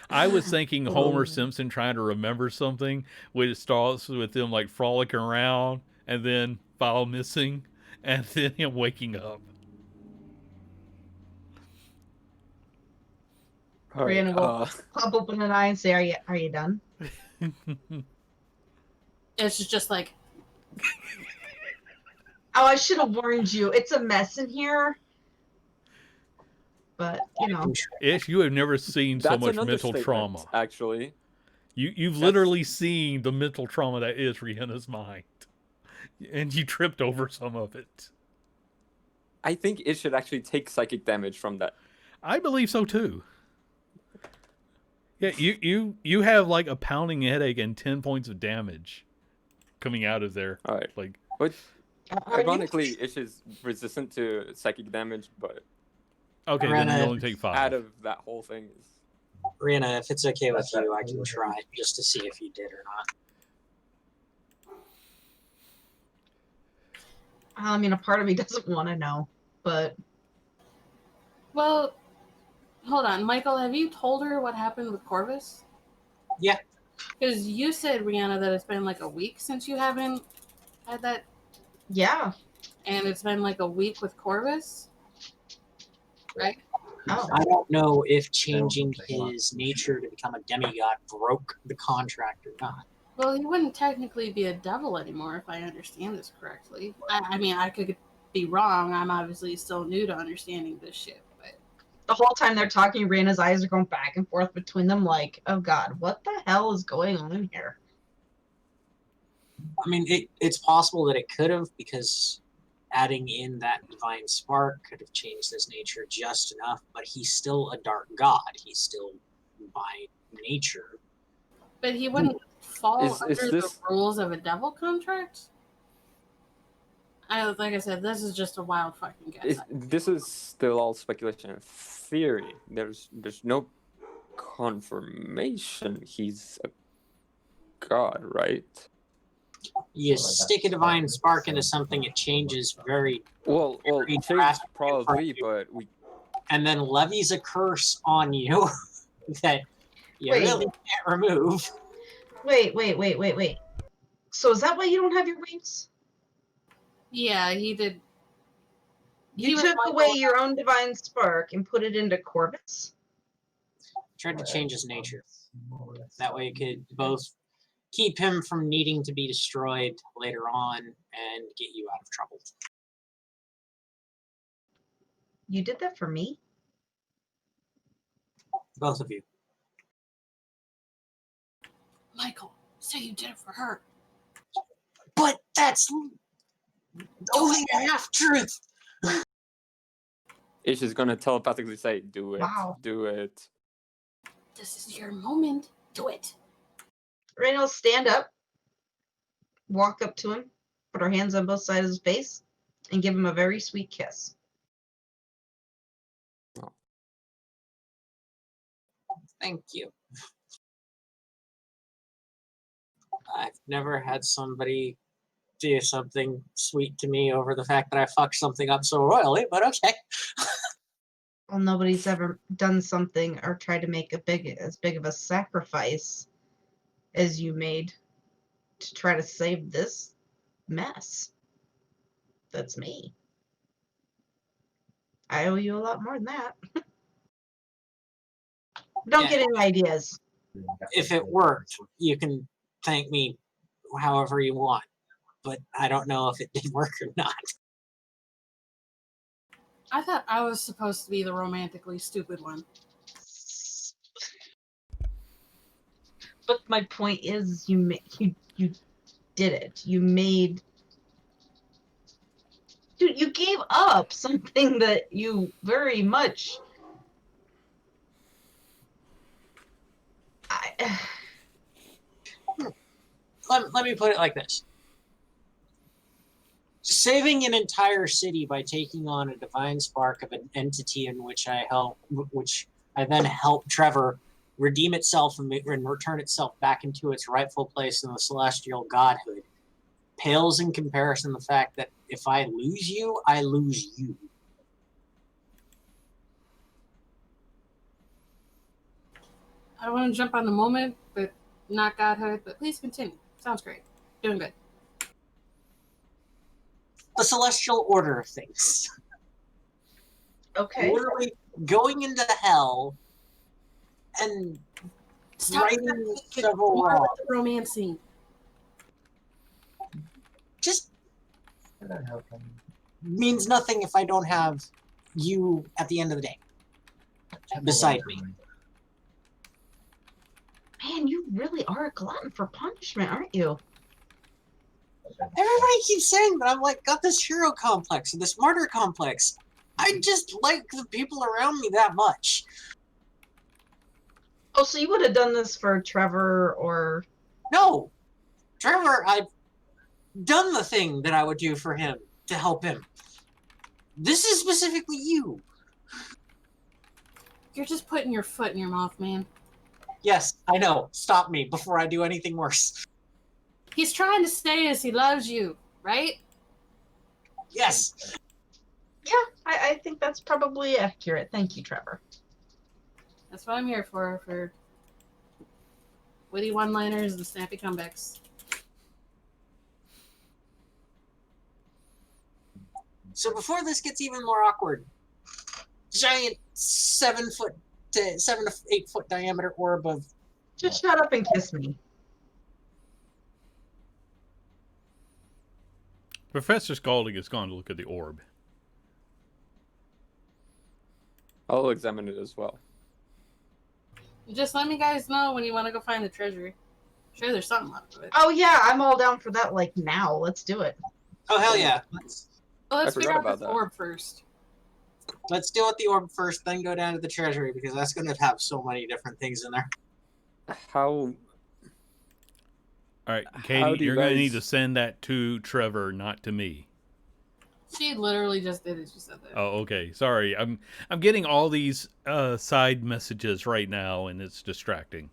I was thinking Homer Simpson trying to remember something, which starts with them like frolicking around and then file missing and then him waking up. Brianna will pop open an eye and say, "Are you done?" It's just like, oh, I should have warned you. It's a mess in here. but you know. Ish, you have never seen so That's much an mental understatement, trauma. actually. You've literally seen the mental trauma that is Rihanna's mind, and you tripped over some of it. I think it should actually take psychic damage from that. I believe so too. Yeah, you have like a pounding headache and 10 points of damage coming out of there. All right. Like, But Are ironically, Ish is resistant to psychic damage, but okay, then you Rihanna, only take 5. out of that whole thing is... Rihanna, if it's okay with you, I can try just to see if you did or not. I mean, a part of me doesn't want to know, but Well, hold on, Michael. Have you told her what happened with Corvus? Yeah. Because you said, Rihanna, that it's been like a week since you haven't had that, yeah. and it's been like a week with Corvus, right? Oh, I don't know if changing his nature to become a demigod broke the contract or not. Well, he wouldn't technically be a devil anymore, if I understand this correctly. I mean, I could be wrong. I'm obviously still new to understanding this shit, but the whole time they're talking, Raina's eyes are going back and forth between them, like, oh god, what the hell is going on here? I mean, it's possible that it could have, because adding in that divine spark could have changed his nature just enough, but he's still a dark god. He's still by nature. But he wouldn't fall Is under the this- rules of a devil contract? Like I said, this is just a wild fucking guess. This is still all speculation and theory. There's no confirmation he's a god, right? You stick a divine spark into something, it changes very, Well, Very change drastic probably, but we... and then levies a curse on you that you Wait. really can't remove. Wait. So is that why you don't have your wings? Yeah, he did. You was took Michael- away your own divine spark and put it into Corvus? Tried to change his nature. That way it could both keep him from needing to be destroyed later on and get you out of trouble. You did that for me? Both of you. Michael, say you did it for her. But that's only a half truth. Ish is gonna telepathically say, do it, Wow. do it. This is your moment. Do it. Raina will stand up, walk up to him, put her hands on both sides of his face, and give him a very sweet kiss. Thank you. I've never had somebody do something sweet to me over the fact that I fucked something up so royally, but okay. Well, nobody's ever done something or tried to make as big of a sacrifice as you made to try to save this mess. That's me. I owe you a lot more than that. Don't Yeah. get any ideas. If it worked, you can thank me however you want, but I don't know if it did work or not. I thought I was supposed to be the romantically stupid one. But my point is, you did it. You made. Dude, you gave up something that you very much. Let me put it like this. Saving an entire city by taking on a divine spark of an entity in which I then help Trevor redeem itself and return itself back into its rightful place in the celestial godhood pales in comparison to the fact that if I lose you, I lose you. I don't want to jump on the moment, but not godhood. But please continue. Sounds great. Doing good. The celestial order of things. Okay. Literally going into hell and Stop writing get several more laws. with the romance scene. Just means nothing if I don't have you at the end of the day. beside me. Man, you really are a glutton for punishment, aren't you? Everybody keeps saying that I'm like got this hero complex and this martyr complex. I just like the people around me that much. Oh, so you would have done this for Trevor or... No, Trevor, I've done the thing that I would do for him to help him. This is specifically you. You're just putting your foot in your mouth, man. Yes, I know. Stop me before I do anything worse. He's trying to say as he loves you, right? Yes. Yeah, I think that's probably accurate. Thank you, Trevor. That's what I'm here for witty one-liners and snappy comebacks. So before this gets even more awkward, giant 7 to 8 foot diameter orb of... Just shut up and kiss me. Professor Scalding has gone to look at the orb. I'll examine it as well. Just let me guys know when you want to go find the treasury. Sure, there's something left of it. Oh yeah, I'm all down for that. Like now, let's do it. Oh, hell yeah. Well, let's I figure forgot out about the that. orb first. Let's deal with the orb first, then go down to the treasury, because that's going to have so many different things in there. How? All right, How Katie, do you you're going to need to guys- send that to Trevor, not to me. She literally just did it. She said that. Oh, okay. Sorry, I'm getting all these side messages right now, and it's distracting.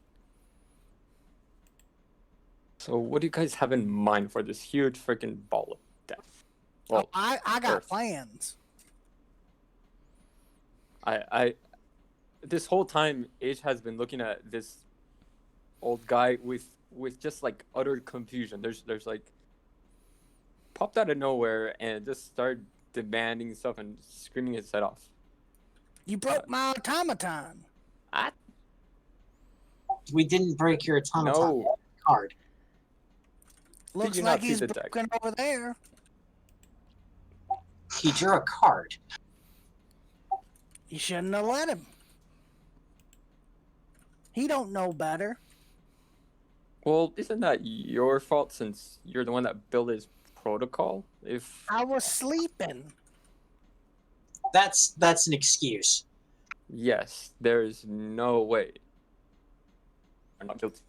So what do you guys have in mind for this huge freaking ball of death? Well, I got Earth. plans. I this whole time Age has been looking at this old guy with just like utter confusion. There's like popped out of nowhere and just started demanding stuff and screaming his head off. You broke my automaton. We didn't break your automaton No, card. Looks you like not see he's the deck? broken over there. He drew a card. You shouldn't have let him. He don't know better. well, isn't that your fault since you're the one that built his protocol? If I was sleeping. That's an excuse. yes, there is no way. I'm not guilty.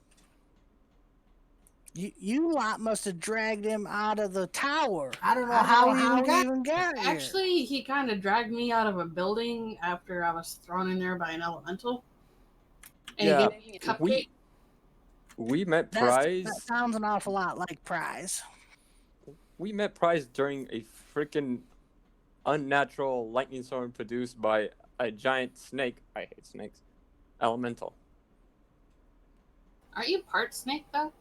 You lot must have dragged him out of the tower. I don't know How how he he even got here. Actually, he kind of dragged me out of a building after I was thrown in there by an elemental. And Yeah, he gave me a cupcake. we met That Prize. sounds an awful lot like Prize. We met Prize during a freaking unnatural lightning storm produced by a giant snake. I hate snakes. Elemental. Are you part snake though?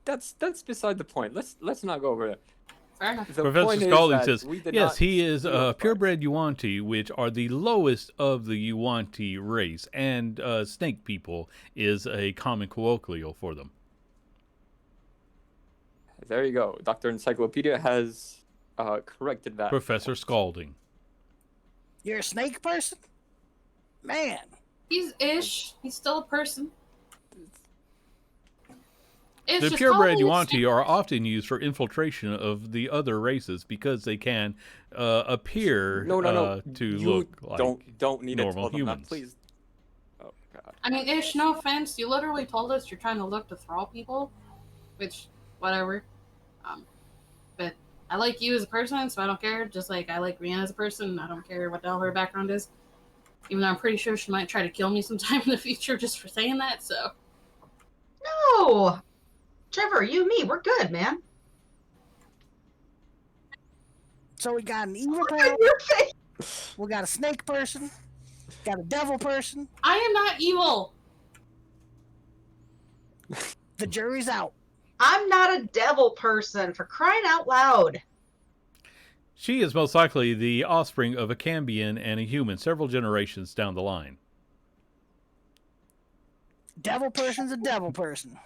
That's beside the point. Let's not go over that. Fair enough. The Professor point is Scalding that says, we did yes, not he is steal Prize. purebred Yuan-Ti, which are the lowest of the Yuan-Ti race, and snake people is a common colloquial for them. There you go. Dr. Encyclopedia has corrected that. Professor Scalding. You're a snake person? Man. He's ish. He's still a person. It's The just purebred calling it Yuan-Ti snake are person. often used for infiltration of the other races because they can appear No. to You look like don't need to normal tell them that, humans. please. Oh god. I mean, ish. No offense. You literally told us you're trying to look to thrall people, which whatever. But I like you as a person, so I don't care. Just like I like Rihanna as a person, I don't care what the hell her background is. Even though I'm pretty sure she might try to kill me sometime in the future just for saying that. So No, Trevor, you and me, we're good, man. So we got an evil Look person, at your face. we got a snake person, got a devil person. I am not evil. The jury's out. I'm not a devil person, for crying out loud. She is most likely the offspring of a Cambion and a human several generations down the line. Devil person's a devil person.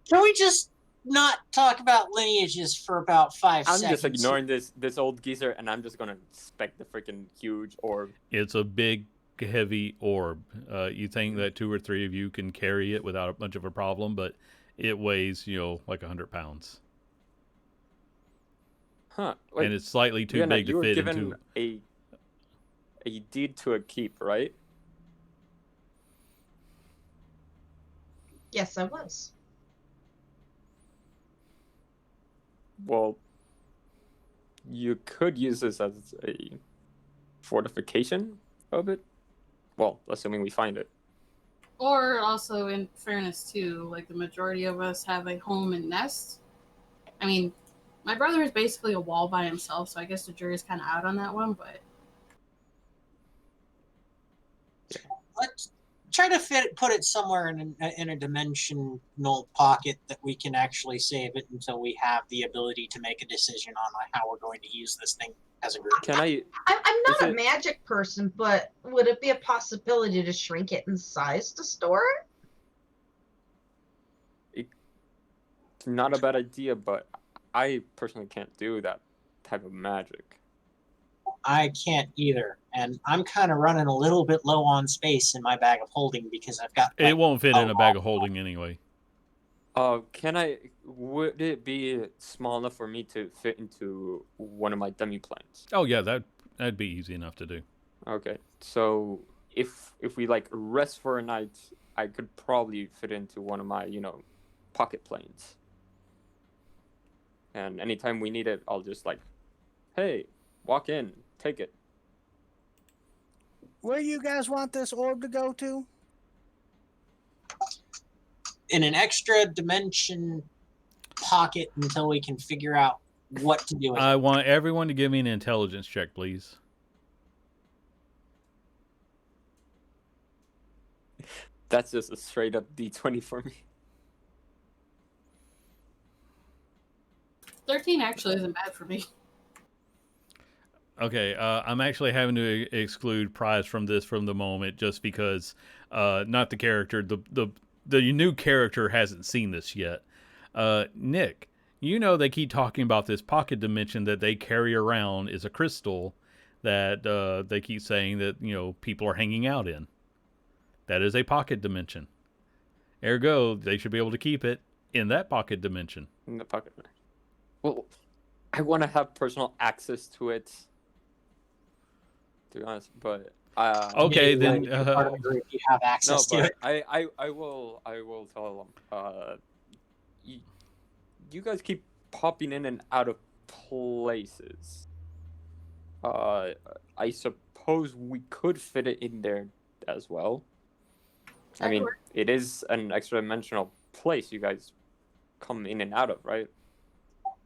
Can we just not talk about lineages for about 5 I'm seconds? just ignoring this old geezer and I'm just gonna inspect the freaking huge orb. It's a big heavy orb. You think that 2 or 3 of you can carry it without much of a problem, but it weighs, like 100 pounds. Huh. Wait, And it's slightly too Vienna, big you to were fit given into. a deed to a keep, right? Yes, I was. Well, you could use this as a fortification of it. Well, assuming we find it. Or also, in fairness too, like the majority of us have a home and nest. I mean, my brother is basically a wall by himself, so I guess the jury's kind of out on that one. But Let's try to put it somewhere in a dimensional pocket that we can actually save it until we have the ability to make a decision on how we're going to use this thing as a group. Can I? I'm not Is a it- magic person, but would it be a possibility to shrink it in size to store it? It's not a bad idea, but I personally can't do that type of magic. I can't either, and I'm kind of running a little bit low on space in my bag of holding because I've got. It won't fit in a bag of holding anyway. Can I? Would it be small enough for me to fit into one of my demi planes? Oh yeah, that'd be easy enough to do. Okay, so if we like rest for a night, I could probably fit into one of my pocket planes. And anytime we need it, I'll just like, hey, walk in, take it. Where you guys want this orb to go to? In an extra dimension pocket until we can figure out what to do with I it. want everyone to give me an intelligence check, please. That's just a straight up D20 for me. 13 actually isn't bad for me. Okay, I'm actually having to exclude Prize from this from the moment, just because, not the character, the new character hasn't seen this yet. Nick, they keep talking about this pocket dimension that they carry around is a crystal that they keep saying that people are hanging out in. That is a pocket dimension. Ergo, they should be able to keep it in that pocket dimension. In the pocket. Well, I want to have personal access to it. To be honest, but Okay, then. If you're part of the group, you have no, access to but it. I will tell them. You guys keep popping in and out of places. I suppose we could fit it in there as well. I mean, it is an extra dimensional place you guys come in and out of, right?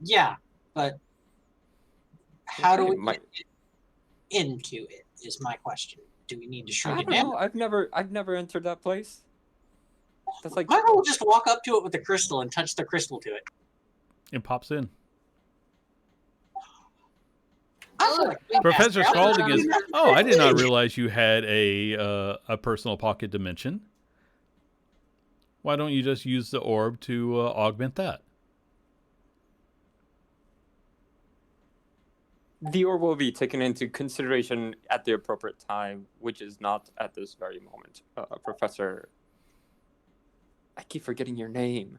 Yeah, but how do Okay, we get into it? Is my question. Do we need to I shrink it don't down? know. I've never entered that place. That's like Might as well just walk up to it with the crystal and touch the crystal to it. It pops in. I feel like Professor Master, Scalding is. Oh, I did not realize you had a personal pocket dimension. Why don't you just use the orb to augment that? the orb will be taken into consideration at the appropriate time, which is not at this very moment. Professor, I keep forgetting your name.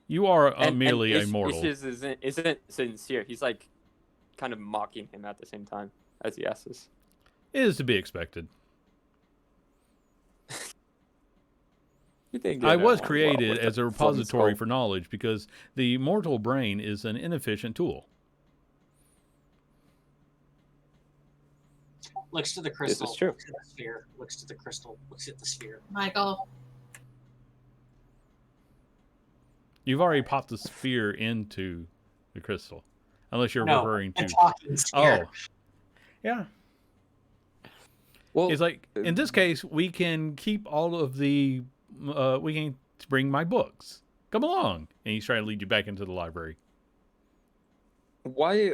You are And merely a mortal. Ishiz isn't sincere. He's like kind of mocking him at the same time as he asks this. It is to be expected. You think I was created as a repository for knowledge because the mortal brain is an inefficient tool. Looks to the crystal. This is true. Looks at the sphere. Looks to the crystal. Looks at the sphere. Michael, You've already popped the sphere into the crystal. Unless you're No, referring a to... talking sphere. Oh. Yeah. Well, It's like, in this case, we can keep all of the... we can bring my books. Come along. And he's trying to lead you back into the library. why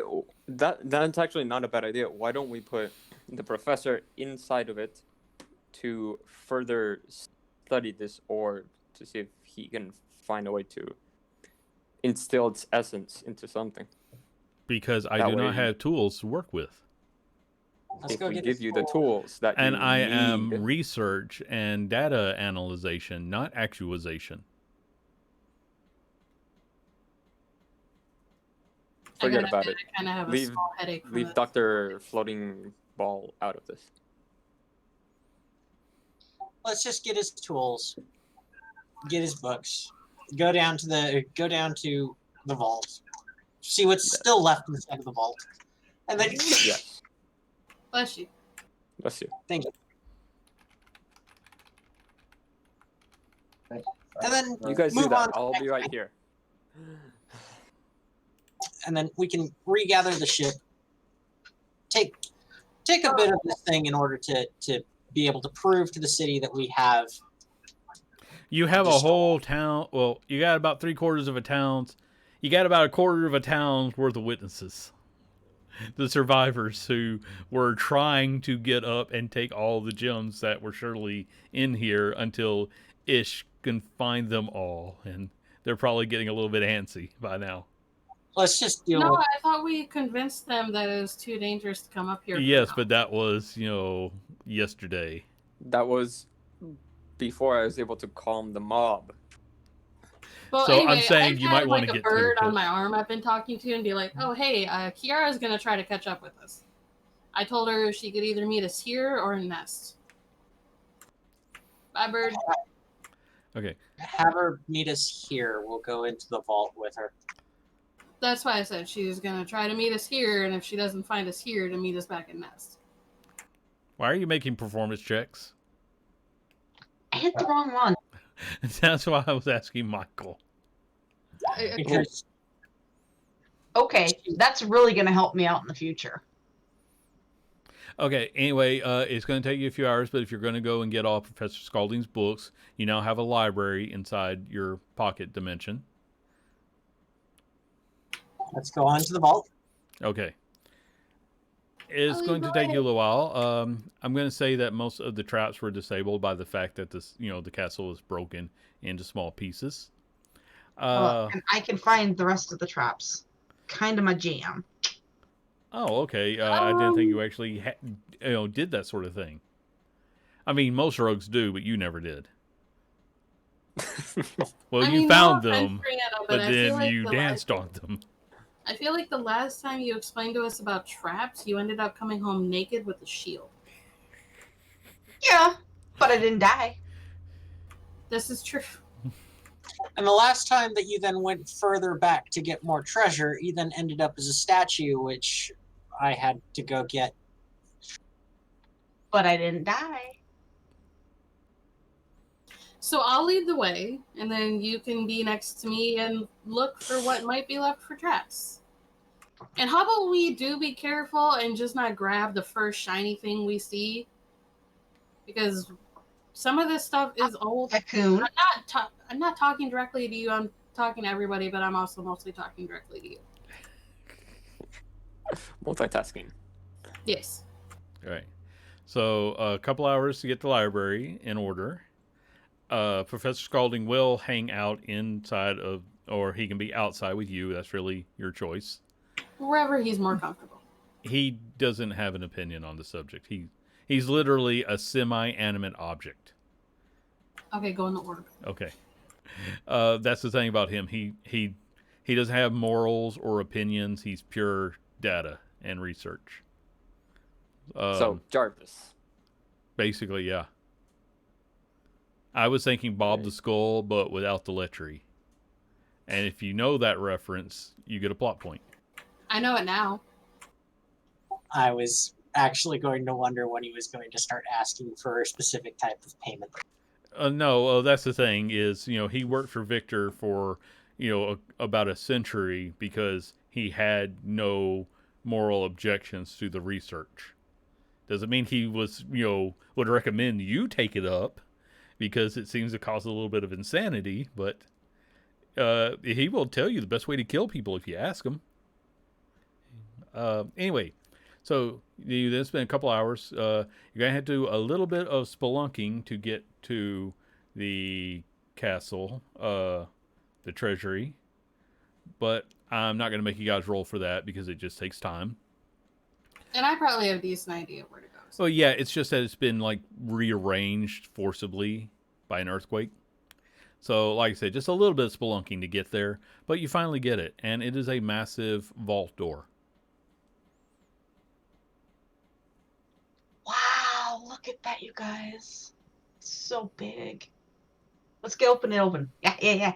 that's actually not a bad idea. Why don't we put the professor inside of it to further study this orb to see if he can find a way to instill its essence into something? Because I That do not way- have tools to work with. Let's if go we get give his you the tools. tools that And you I need. am research and data analyzation, not actualization. Forget about it. I kind of have a Leave small headache from leave this. Dr. Floating Ball out of this. Let's just get his tools, get his books, go down to the vault, see what's still left inside of the vault, and then Yes. Bless you. Bless you. thank you. And then You guys do move on that. to I'll the be next right thing. here. And then we can regather the ship. Take a bit of this thing in order to be able to prove to the city that we have. You have a Destroy. whole town. Well, you got about 3/4 of a town's. You got about 1/4 of a town's worth of witnesses. The survivors who were trying to get up and take all the gems that were surely in here until Ish can find them all. And they're probably getting a little bit antsy by now. Let's just deal No, with. I thought we convinced them that it was too dangerous to come up here. for Yes, now. but that was, yesterday. That was before I was able to calm the mob. Well, So I'm anyway, saying I've you had, might wanna like, a get to bird on it. my arm I've been talking to and be like, oh, hey, Kiara's going to try to catch up with us. I told her she could either meet us here or in Nest. Bye, bird. Okay. Have her meet us here. We'll go into the vault with her. That's why I said she's going to try to meet us here, and if she doesn't find us here, to meet us back in Nest. Why are you making performance checks? I hit the wrong one. That's why I was asking Michael. Because Okay, that's really going to help me out in the future. Okay, anyway, it's going to take you a few hours, but if you're going to go and get all Professor Scalding's books, you now have a library inside your pocket dimension. let's go on to the vault. Okay. It's Oh, going to go take you a ahead. little while. I'm going to say that most of the traps were disabled by the fact that the castle is broken into small pieces. And I can find the rest of the traps. Kind of my jam. Oh, okay. I didn't think you Um, actually did that sort of thing. I mean, most rogues do, but you never did. Well, I you mean, found no offense, them, Brianna, but I feel then like you the danced on them. I feel like the last time you explained to us about traps, you ended up coming home naked with a shield. Yeah, but I didn't die. This is true. And the last time that you then went further back to get more treasure, you then ended up as a statue, which I had to go get. But I didn't die. So I'll lead the way, and then you can be next to me and look for what might be left for traps. And how about we do be careful and just not grab the first shiny thing we see? Because some of this stuff is old. Cocoon. I'm not talking directly to you. I'm talking to everybody, but I'm also mostly talking directly to you. Multitasking. Yes. All right. So a couple hours to get the library in order. Professor Scalding will hang out inside of, or he can be outside with you. That's really your choice. Wherever he's more comfortable. He doesn't have an opinion on the subject. He's literally a semi-animate object. Okay, go in the order. Okay. That's the thing about him. He doesn't have morals or opinions. He's pure data and research. So, Jarvis. Basically, yeah. I was thinking Bob the Skull, but without the lechery. And if you know that reference, you get a plot point. I know it now. I was actually going to wonder when he was going to start asking for a specific type of payment. No, that's the thing is, he worked for Victor for, about a century because he had no moral objections to the research. Doesn't mean he was, would recommend you take it up because it seems to cause a little bit of insanity, but he will tell you the best way to kill people if you ask him. Anyway, so you then spend a couple hours. You're going to have to do a little bit of spelunking to get to the castle, the treasury. But I'm not going to make you guys roll for that because it just takes time. And I probably have a decent idea where to go. So. Well, yeah, it's just that it's been like rearranged forcibly by an earthquake. So, like I said, just a little bit of spelunking to get there, but you finally get it, and it is a massive vault door. Wow, look at that, you guys. It's so big. Let's get open. Yeah.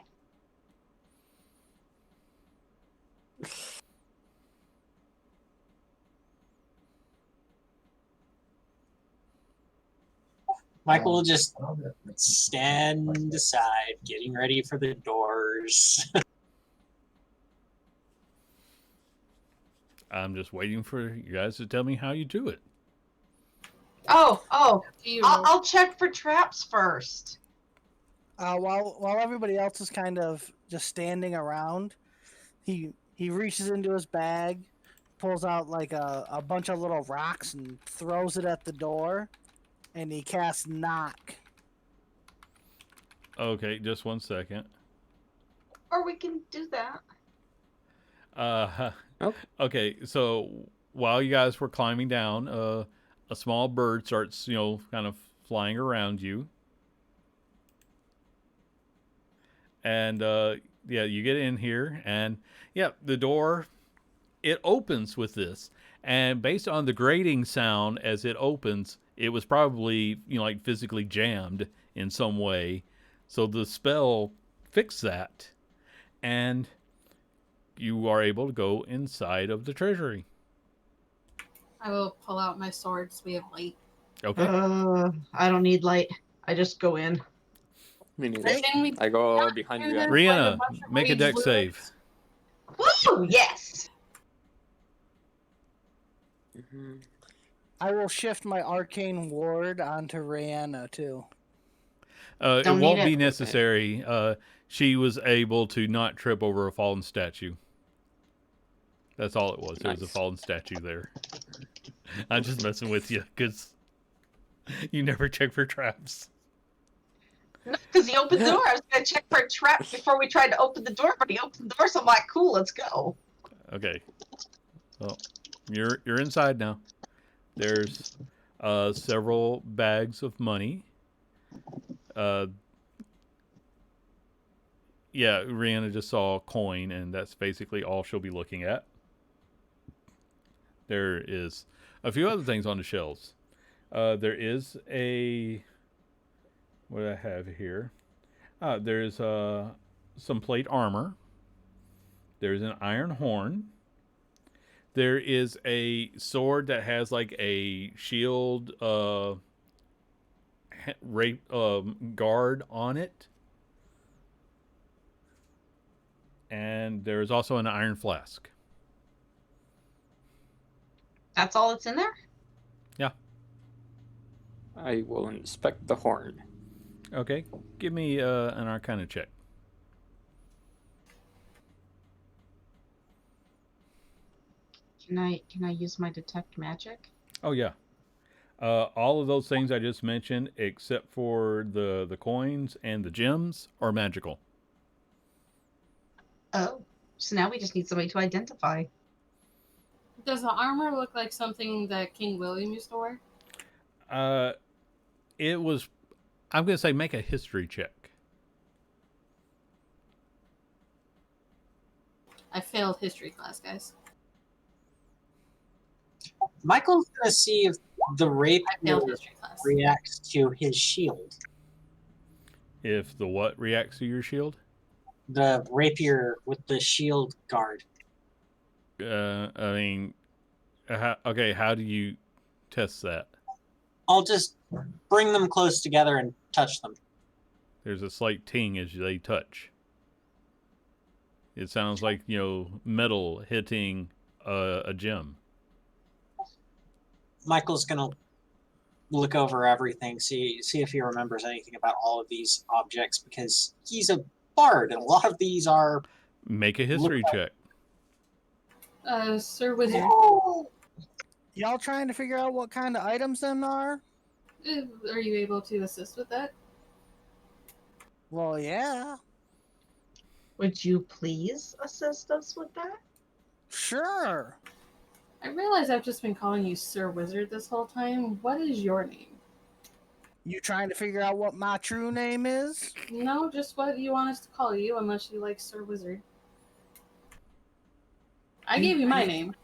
Michael will just stand aside, getting ready for the doors. I'm just waiting for you guys to tell me how you do it. Oh, Do you roll? I'll check for traps first. While everybody else is kind of just standing around, he reaches into his bag, pulls out like a bunch of little rocks and throws it at the door, and he casts knock. Okay, just one second. Or we can do that. Okay, so while you guys were climbing down, a small bird starts, kind of flying around you. And yeah, you get in here, and yeah, the door, it opens with this. And based on the grating sound as it opens, it was probably, like physically jammed in some way. So the spell fixed that. And you are able to go inside of the treasury. I will pull out my swords. We have light. Okay. I don't need light. I just go in. Me neither. Can we I go behind you guys. Rihanna, make a dex save. Woo! Yes. Mhm. I will shift my arcane ward onto Rihanna too. It Don't won't need be it. necessary. She was able to not trip over a fallen statue. That's all it was. There was a Nice. fallen statue there. I'm just messing with you because you never check for traps. Because he opened the door. I was going to check for a trap before we tried to open the door, but he opened the door, so I'm like, cool, let's go. Okay. Well, you're inside now. There's several bags of money. Yeah, Rihanna just saw a coin, and that's basically all she'll be looking at. There is a few other things on the shelves. There is a... What do I have here? There's some plate armor. There's an iron horn. There is a sword that has like a shield guard on it. And there is also an iron flask. That's all that's in there? Yeah. I will inspect the horn. Okay. Give me an Arcana check. Can I use my detect magic? Oh yeah. All of those things I just mentioned, except for the coins and the gems, are magical. Oh, so now we just need somebody to identify. Does the armor look like something that King William used to wear? It was. I'm gonna say make a history check. I failed history class, guys. Michael's gonna see if the rapier I failed history class. reacts to his shield. If the what reacts to your shield? The rapier with the shield guard. I mean, okay. How do you test that? I'll just bring them close together and touch them. There's a slight ting as they touch. It sounds like metal hitting a gem. Michael's gonna look over everything, see if he remembers anything about all of these objects, because he's a bard, and a lot of these are. Make a history check. Sir Wizard, Y'all trying to figure out what kind of items them are? are you able to assist with that? Well, yeah, Would you please assist us with that? sure. I realize I've just been calling you Sir Wizard this whole time. What is your name? You trying to figure out what my true name is? No, just what you want us to call you, unless you like Sir Wizard. I gave you my name.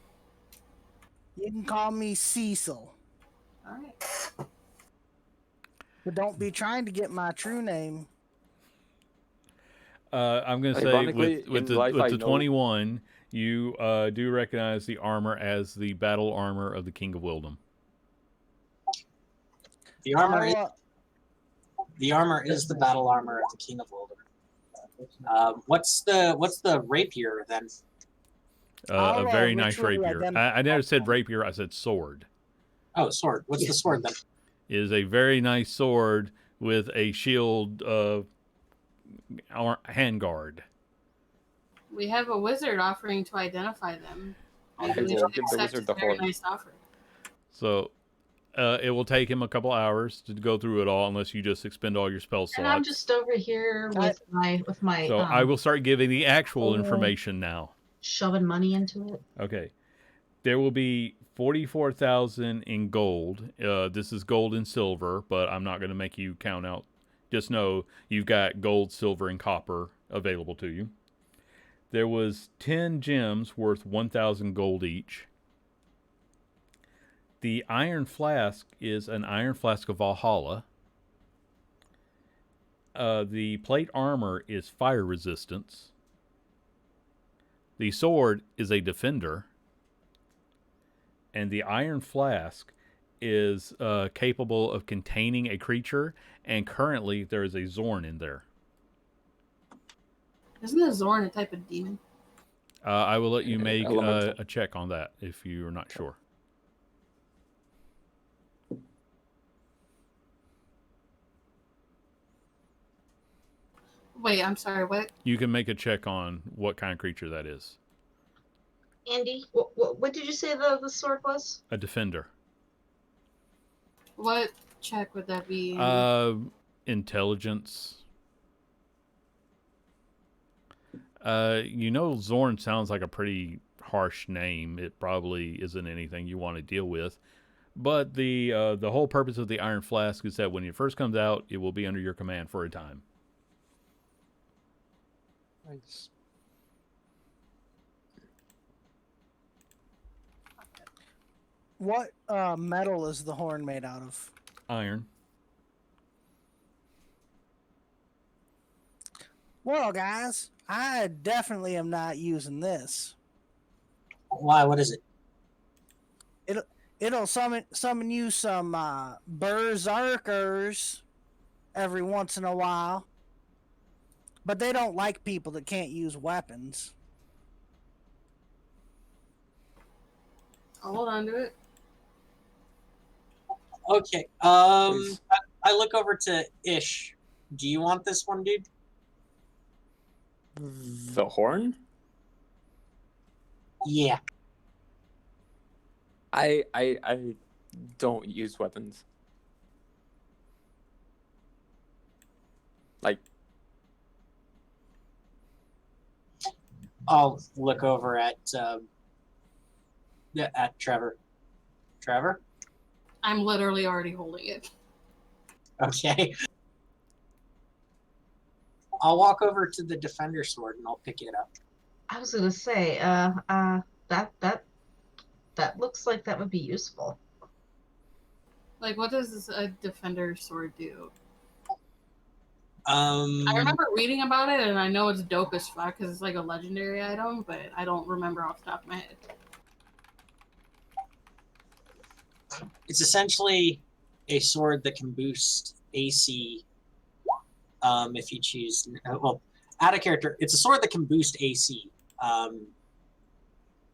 You can call me Cecil. Alright. But don't be trying to get my true name. I'm going to say Ironically, with in life, I the know- 21, you do recognize the armor as the battle armor of the King of Wildem. The armor, I'll, the armor is the battle armor of the King of Wildern. What's the rapier then? A very nice ritually rapier. identify I never said myself. rapier, I said sword. Oh, sword. What's the sword then? It is a very nice sword with a shield handguard. We have a wizard offering to identify them. I Maybe we will should give the accept wizard his the very horn. nice offer. So it will take him a couple hours to go through it all unless you just expend all your spell slots. And I'm just over here with my So I will start giving the actual oh. information now. shoving money into it. Okay. There will be 44,000 in gold. This is gold and silver, but I'm not going to make you count out. Just know you've got gold, silver, and copper available to you. There was 10 gems worth 1,000 gold each. The iron flask is an iron flask of Valhalla. The plate armor is fire resistance. The sword is a defender. And the iron flask is capable of containing a creature, and currently there is a Zorn in there. Isn't a Zorn a type of demon? I will let you make Elemental. a check on that if you're not sure. Wait, I'm sorry, what? You can make a check on what kind of creature that is. Andy, what did you say the sword was? A defender. What check would that be? Intelligence. You know, Zorn sounds like a pretty harsh name. It probably isn't anything you want to deal with. But the whole purpose of the Iron Flask is that when it first comes out, it will be under your command for a time. Nice. What metal is the horn made out of? Iron. Well, guys, I definitely am not using this. Why? What is it? It'll summon you some berserkers every once in a while, but they don't like people that can't use weapons. I'll hold on to it. Okay. Please. I look over to Ish. Do you want this one, dude? The horn? Yeah. I don't use weapons. Like, I'll look over at Trevor. Trevor? I'm literally already holding it. Okay. I'll walk over to the defender sword and I'll pick it up. I was gonna say, that looks like that would be useful. Like, what does a defender sword do? Um, I remember reading about it, and I know it's dope as fuck because it's like a legendary item, but I don't remember off the top of my head. It's essentially a sword that can boost AC if you choose. Well, out of character, it's a sword that can boost AC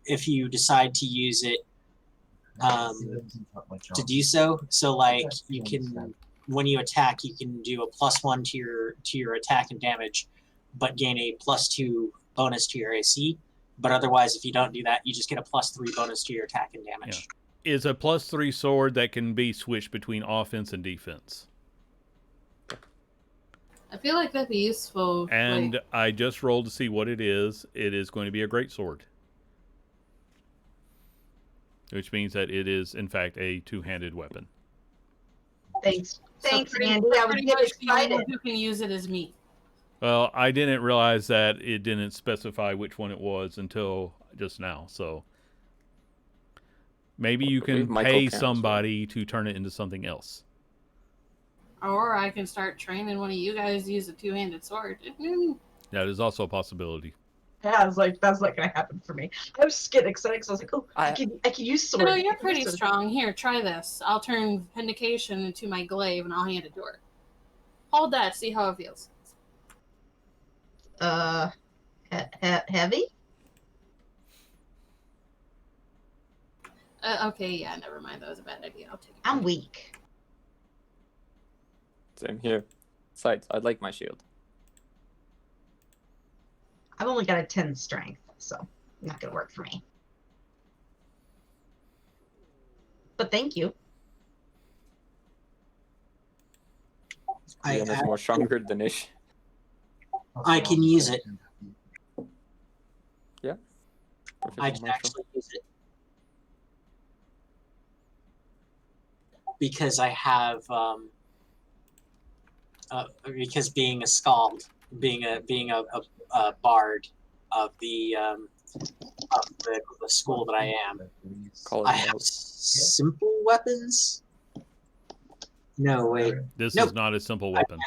if you decide to use it to do so. So, like, you can, when you attack, you can do a +1 to your attack and damage, but gain a +2 bonus to your AC. But otherwise, if you don't do that, you just get a +3 bonus to your attack and damage. Yeah. It's a +3 sword that can be switched between offense and defense. I feel like that'd be useful. And like, I just rolled to see what it is. It is going to be a great sword. which means that it is, in fact, a two-handed weapon. Thanks. So Thanks, pretty, Andy. I was pretty getting much the only one excited. who can use it is me. Well, I didn't realize that it didn't specify which one it was until just now, so maybe you can Michael pay can as well. somebody to turn it into something else. Or I can start training one of you guys to use a two-handed sword. That is also a possibility. Yeah, I was like, that's not gonna happen for me. I was just getting excited because I was like, oh, I can use sword. No, I you're can pretty use sword. strong. Here, try this. I'll turn Vindication into my glaive and I'll hand it to her. Hold that, see how it feels. Heavy? Okay, yeah, never mind. That was a bad idea. I'll take it. I'm weak. Same here. Besides, I like my shield. I've only got a 10 strength, so not gonna work for me. But thank you. Ian is more stronger than Ish. I can use it. Yeah. I can actually use it. Because I have, because being a skald, being a bard of the school that I am, I have simple weapons. No, wait. This Nope. is not a simple weapon.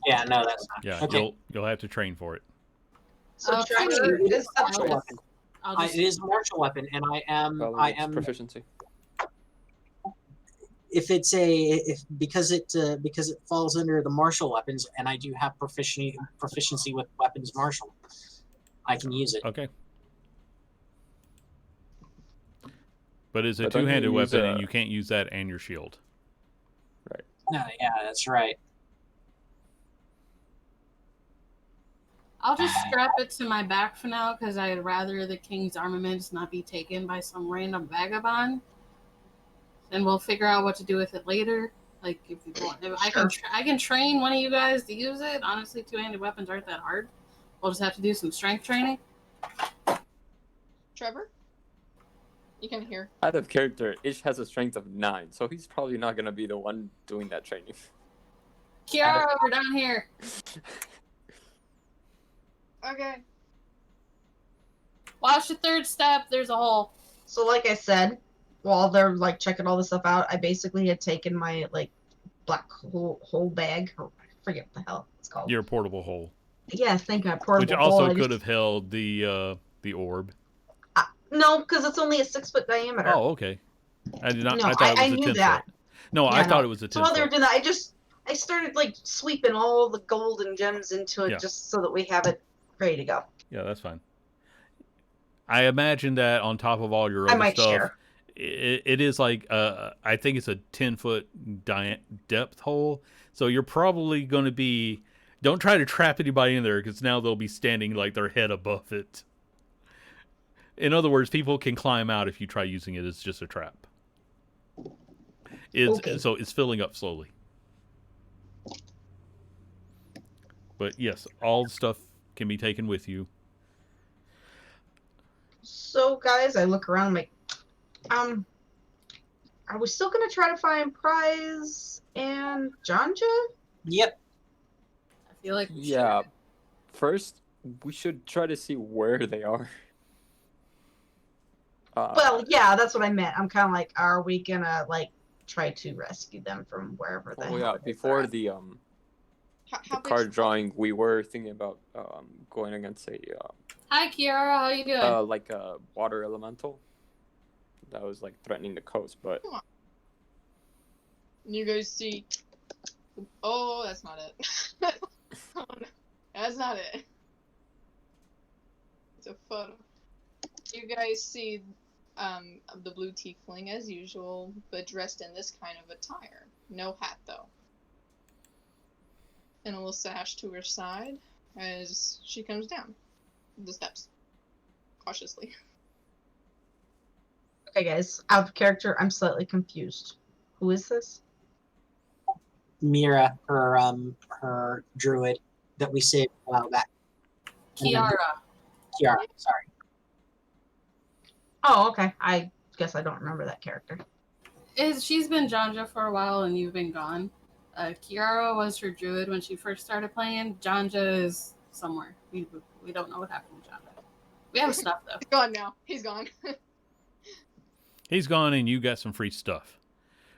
Yeah, no, that's not. Yeah, Okay. you'll have to train for it. So Okay. Trevor is Martial such weapon. It is a martial weapon, and I am proficiency. If it's because it falls under the martial weapons, and I do have proficiency with weapons martial, I can use it. Okay. But it's a But don't you two-handed use weapon, and you can't use that and your shield. Right. No, yeah, that's right. I'll just strap it to my back for now because I'd rather the king's armaments not be taken by some random vagabond. And we'll figure out what to do with it later. Like if you want, I can train one of you guys to use it. Honestly, two-handed weapons aren't that hard. We'll just have to do some strength training. Trevor? You can hear. Out of character, Ish has a strength of 9, so he's probably not gonna be the one doing that training. Kiara, over down here. Okay. Watch the third step. There's a hole. So like I said, while they're like checking all this stuff out, I basically had taken my like black whole bag. Or I forget what the hell it's called. Your portable hole, Yeah, I think I portable which hole. also could have held the orb. No, because it's only a 6-foot diameter. Oh, okay. I did not. No, I thought it I was a knew 10 that. foot. No, Yeah, I thought no. it was a 10 So while they were foot. doing that, I started like sweeping all the gold and gems into it Yeah. just so that we have it ready to go. Yeah, that's fine. I imagine that on top of all your I other might stuff, share. it is like I think it's a 10-foot depth hole. So you're probably going to be. Don't try to trap anybody in there because now they'll be standing like their head above it. In other words, people can climb out if you try using it as just a trap. So it's filling up slowly. But yes, all the stuff can be taken with you. So guys, I look around like, are we still gonna try to find Prize and Janja? Yep. I feel like we Yeah. should. First, we should try to see where they are. Well, yeah, that's what I meant. I'm kind of like, are we gonna like try to rescue them from wherever the Oh hell yeah, it is before they're the How big's card the- drawing, we were thinking about going against a Hi, Kiara. How you doing? like a water elemental that was like threatening the coast, but You guys see. Oh, that's not it. Oh, no. That's not it. It's a photo. You guys see the blue tiefling as usual, but dressed in this kind of attire. No hat though. And a little sash to her side as she comes down the steps. Cautiously. Okay, guys, out of character, I'm slightly confused. Who is this? Mira, her druid that we saved a while back. Kiara. Kiara, sorry. Oh, okay. I guess I don't remember that character. She's been Janja for a while, and you've been gone. Kiara was her druid when she first started playing. Janja is somewhere. We don't know what happened to Janja. We have stuff though. He's gone now. He's gone. He's gone, and you got some free stuff.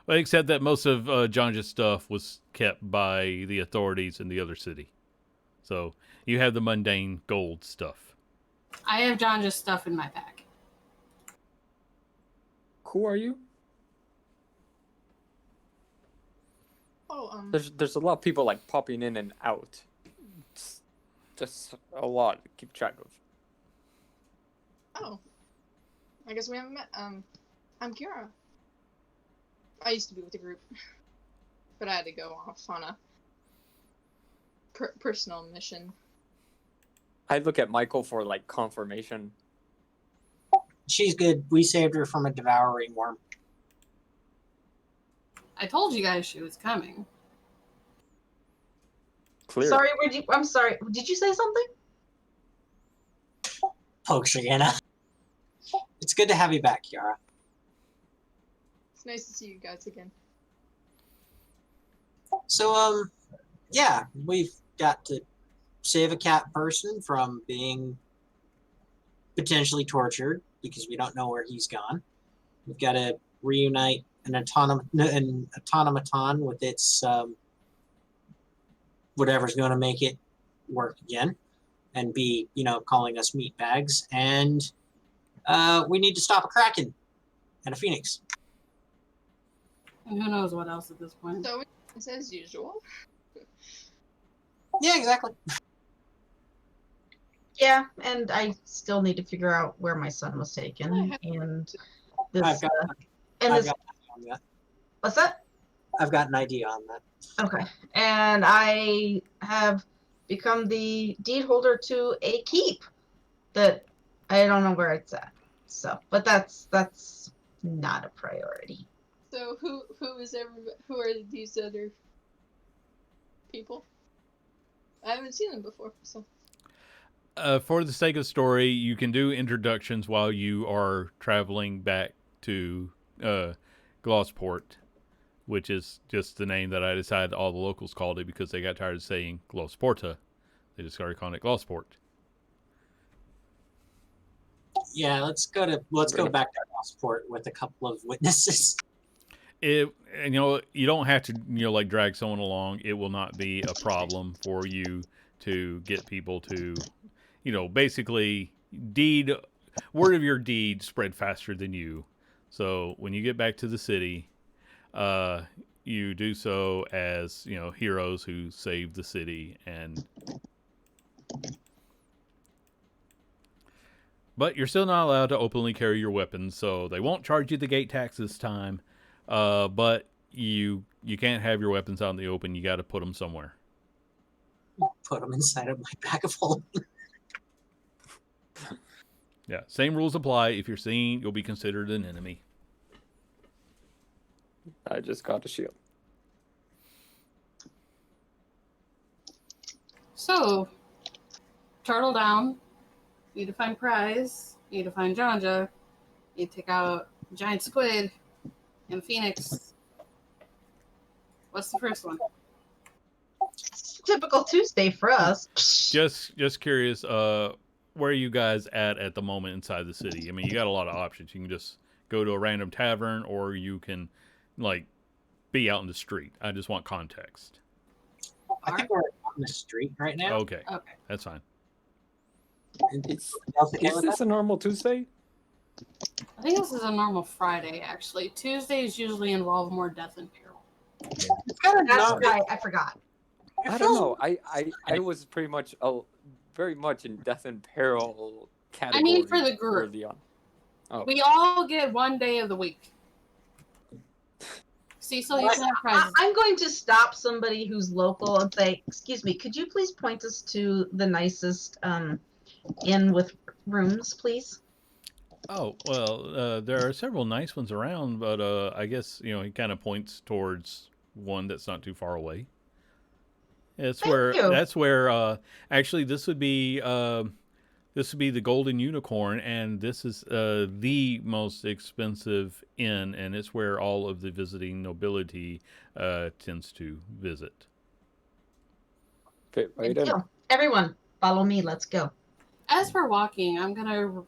Well, except that most of Janja's stuff was kept by the authorities in the other city. So you have the mundane gold stuff. I have Janja's stuff in my pack. Who are you? Oh, There's a lot of people like popping in and out. It's just a lot to keep track of. oh. I guess we haven't met. I'm Kira. I used to be with the group, but I had to go off on a personal mission. I look at Michael for like confirmation. She's good. We saved her from a devouring worm. I told you guys she was coming. Clear. Sorry, I'm sorry. Did you say something? Pokes Rihanna. It's good to have you back, Kiara. It's nice to see you guys again. So, yeah, we've got to save a cat person from being potentially tortured because we don't know where he's gone. We've got to reunite an automaton with its whatever's going to make it work again and be, calling us meat bags. And we need to stop a kraken and a phoenix. And who knows what else at this point. So it's as usual. Yeah, exactly. Yeah, and I still need to figure out where my son was taken. And this. I've got and I've this. got an idea on that. What's that? I've got an idea on that. Okay. And I have become the deed holder to a keep that I don't know where it's at. So, but that's not a priority. So who are these other people? I haven't seen them before, so. For the sake of the story, you can do introductions while you are traveling back to Glossport, which is just the name that I decided all the locals called it because they got tired of saying Glossporta. They just started calling it Glossport. Yeah, let's go back to Passport with a couple of witnesses. You don't have to like drag someone along. It will not be a problem for you to get people to basically word of your deed spread faster than you. So when you get back to the city, you do so as heroes who saved the city, but you're still not allowed to openly carry your weapons, so they won't charge you the gate tax this time. But you can't have your weapons out in the open. You got to put them somewhere. Put them inside of my bag of holding. Yeah, same rules apply. If you're seen, you'll be considered an enemy. I just got a shield. So, turtle down. Need to find prize. Need to find Janja. Need to take out giant squid and phoenix. What's the first one? Typical Tuesday for us. Just curious. Where are you guys at the moment inside the city? I mean, you got a lot of options. You can just go to a random tavern, or you can be out in the street. I just want context. I think we're on the street right now. Okay, that's fine. Is this a normal Tuesday? I think this is a normal Friday, actually. Tuesdays usually involve more death and peril. That's right. I forgot. I don't know. I was pretty much very much in death and peril category. I mean, for the group. early on. Oh. We all get one day of the week. Cecil, you can have prizes. I'm going to stop somebody who's local and say, "Excuse me, could you please point us to the nicest inn with rooms, please?" Oh, well, there are several nice ones around, but I guess, he kind of points towards one that's not too far away. That's Thank you. where actually this would be This would be the Golden Unicorn, and this is the most expensive inn, and it's where all of the visiting nobility tends to visit. Wait, Thank you. Everyone, follow me. Let's go. As for walking, I'm gonna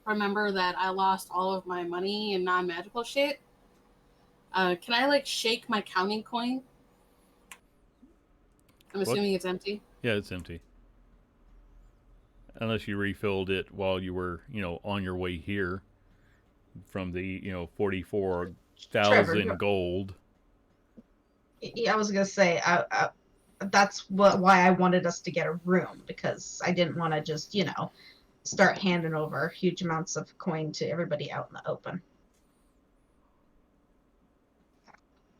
remember that I lost all of my money and non-magical shit. Can I like shake my counting coin? I'm assuming it's empty. Yeah, it's empty. Unless you refilled it while you were, on your way here from the, 44,000 gold. Yeah, I was gonna say, that's why I wanted us to get a room, because I didn't want to just, start handing over huge amounts of coin to everybody out in the open.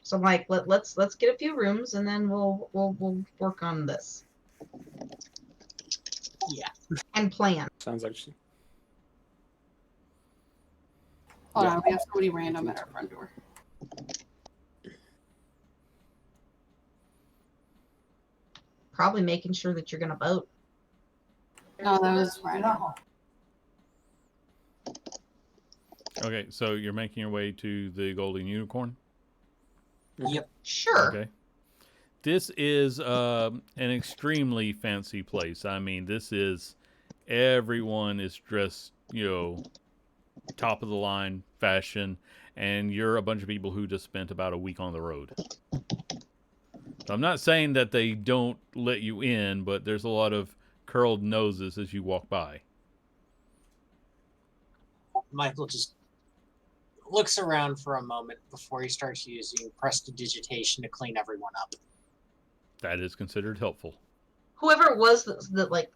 So I'm like, let's get a few rooms, and then we'll work on this. Yeah. And plan. Sounds actually. Hold Yeah. on, we have somebody random at our front door. Probably making sure that you're gonna vote. No, that was random. Okay, so you're making your way to the Golden Unicorn? Yep. Sure. Okay. This is an extremely fancy place. I mean, everyone is dressed, top of the line fashion, and you're a bunch of people who just spent about a week on the road. So I'm not saying that they don't let you in, but there's a lot of curled noses as you walk by. Michael just looks around for a moment before he starts using prestidigitation to clean everyone up. That is considered helpful. Whoever it was that like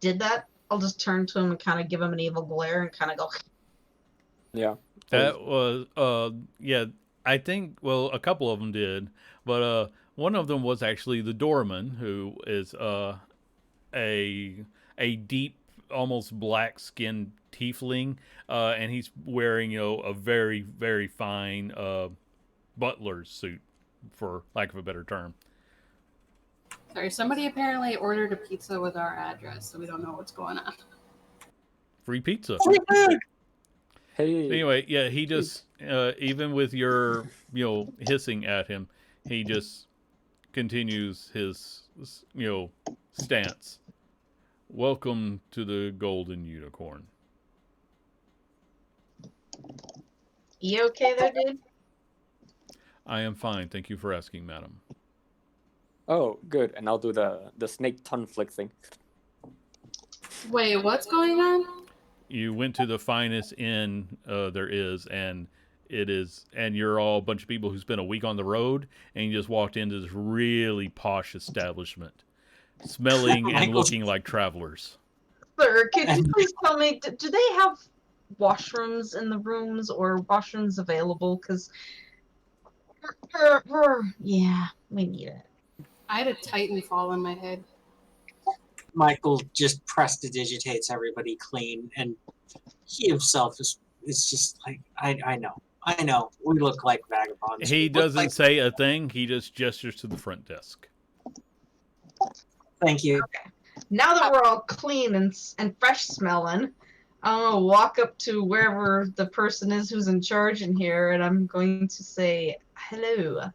did that, I'll just turn to him and kind of give him an evil glare and kind of go. Yeah. That was yeah, I think, well, a couple of them did, but one of them was actually the doorman, who is a deep, almost black skinned tiefling, and he's wearing, a very, very fine butler's suit, for lack of a better term. Sorry, somebody apparently ordered a pizza with our address, so we don't know what's going on. Free pizza. Hey. Anyway, yeah, he just, even with your, hissing at him, he just continues his, stance. Welcome to the Golden Unicorn. You okay there, dude? I am fine. Thank you for asking, madam. Oh, good. And I'll do the snake tongue flick thing. Wait, what's going on? You went to the finest inn there is, and you're all a bunch of people who spent a week on the road, and you just walked into this really posh establishment, smelling and looking like travelers. Sir, can you please tell me, do they have washrooms in the rooms, or washrooms available? Because yeah, we need it. I had a titan fall on my head. Michael just prestidigitates everybody clean, and he himself is just like, I know, we look like vagabonds. He We look doesn't like- say a thing. He just gestures to the front desk. Thank you. Okay. Now that we're all clean and fresh smelling, I'm gonna walk up to wherever the person is who's in charge in here, and I'm going to say, hello.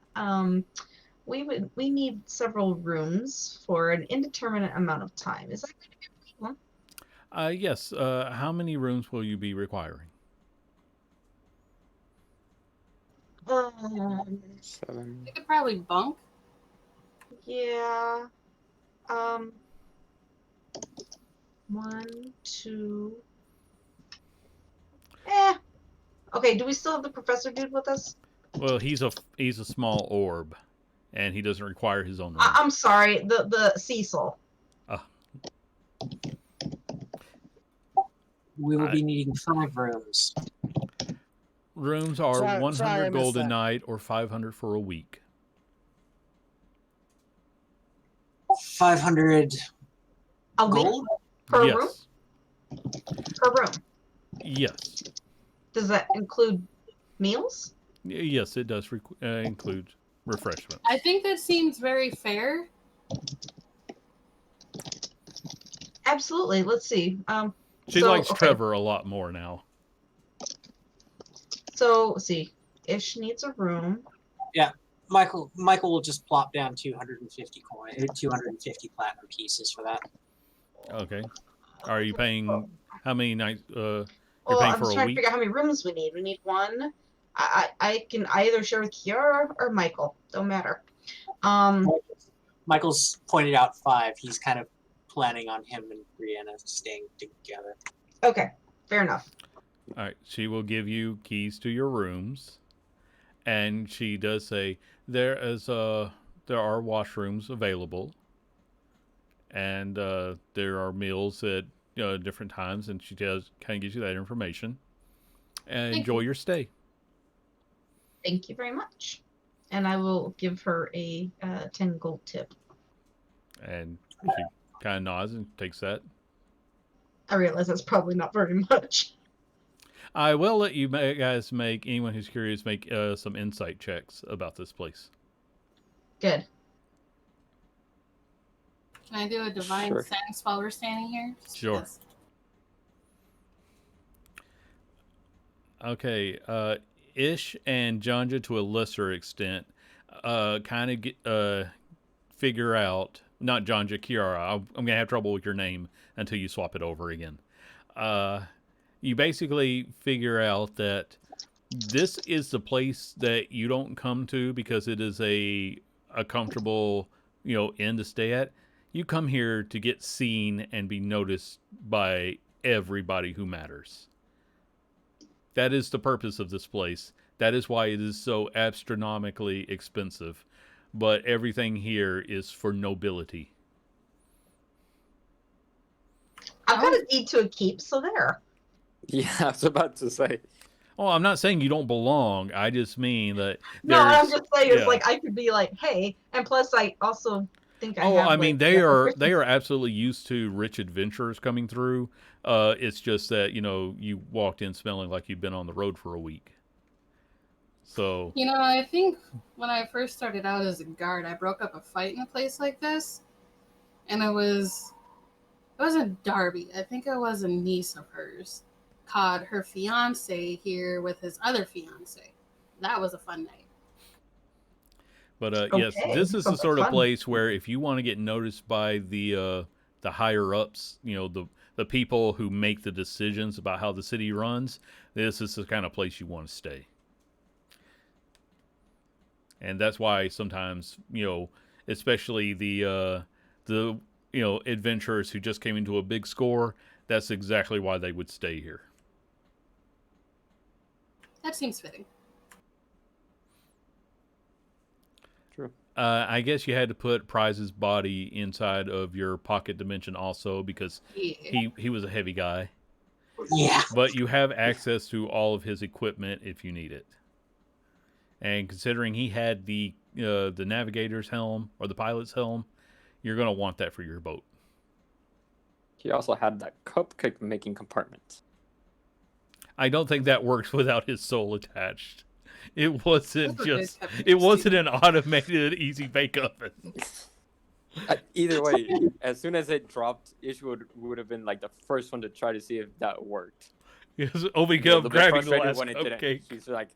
We need several rooms for an indeterminate amount of time. Is that going to be a problem? Yes. How many rooms will you be requiring? 7. We could probably bunk. Yeah. 1, 2. Okay, do we still have the professor dude with us? Well, he's a small orb, and he doesn't require his own room. I'm sorry, the Cecil. We will be needing 5 rooms. Rooms are Sorry, 100 I gold missed a that. night, or 500 for a week. 500 A week gold? per Yes. room? Per room. Yes. Does that include meals? Yes, it does include refreshments. I think that seems very fair. absolutely. Let's see. She so, likes okay. Trevor a lot more now. So let's see. Ish needs a room. Michael will just plop down 250 platinum pieces for that. Okay. Are you paying how many nights? You're Well, paying I'm for just a trying to week? figure out how many rooms we need. We need one. I can either share with Kiara or Michael. Don't matter. Michael's pointed out 5. He's kind of planning on him and Brianna staying together. Okay, fair enough. All right. She will give you keys to your rooms, and she does say there are washrooms available, and there are meals at different times, and she does kind of gives you that information. And Thank enjoy you. your stay. Thank you very much. And I will give her a 10 gold tip. And she kind of nods and takes that. I realize that's probably not very much. I will let you guys make, anyone who's curious, make some insight checks about this place. Good. Can I do a divine Sure. sense while we're standing here? Sure. Yes. Okay, Ish and Janja, to a lesser extent, kind of figure out, not Janja, Kiara, I'm going to have trouble with your name until you swap it over again. You basically figure out that this is the place that you don't come to because it is a comfortable, inn to stay at. You come here to get seen and be noticed by everybody who matters. That is the purpose of this place. That is why it is so astronomically expensive. But everything here is for nobility. I've got a deed to a keep, so there. Yeah, I was about to say. Oh, I'm not saying you don't belong. I just mean that No, I'm there's- just saying it's yeah. like I could be like, hey, and plus I also think I Oh, have. I mean, like, they the are Christmas- absolutely used to rich adventurers coming through. It's just that you walked in smelling like you'd been on the road for a week. So You know, I think when I first started out as a guard, I broke up a fight in a place like this, and it wasn't Darby. I think it was a niece of hers. Caught her fiance here with his other fiance. That was a fun night. But yes, Okay, this is the sounds sort like of fun. place where if you want to get noticed by the higher ups, the people who make the decisions about how the city runs, this is the kind of place you want to stay. And that's why sometimes, especially the adventurers who just came into a big score, that's exactly why they would stay here. That seems fitting. True. I guess you had to put Prize's body inside of your pocket dimension also because Yeah. he was a heavy guy. Yeah. But you have access to all of his equipment if you need it. And considering he had the navigator's helm or the pilot's helm, you're going to want that for your boat. He also had that cupcake making compartment. I don't think that works without his soul attached. It wasn't Those were good just. cupcakes, It wasn't too. an automated easy bake oven. Either way, as soon as it dropped, Ish would have been like the first one to try to see if that worked. It was A Obi little bit grabbing the frustrated last when it didn't. cupcake. He's like,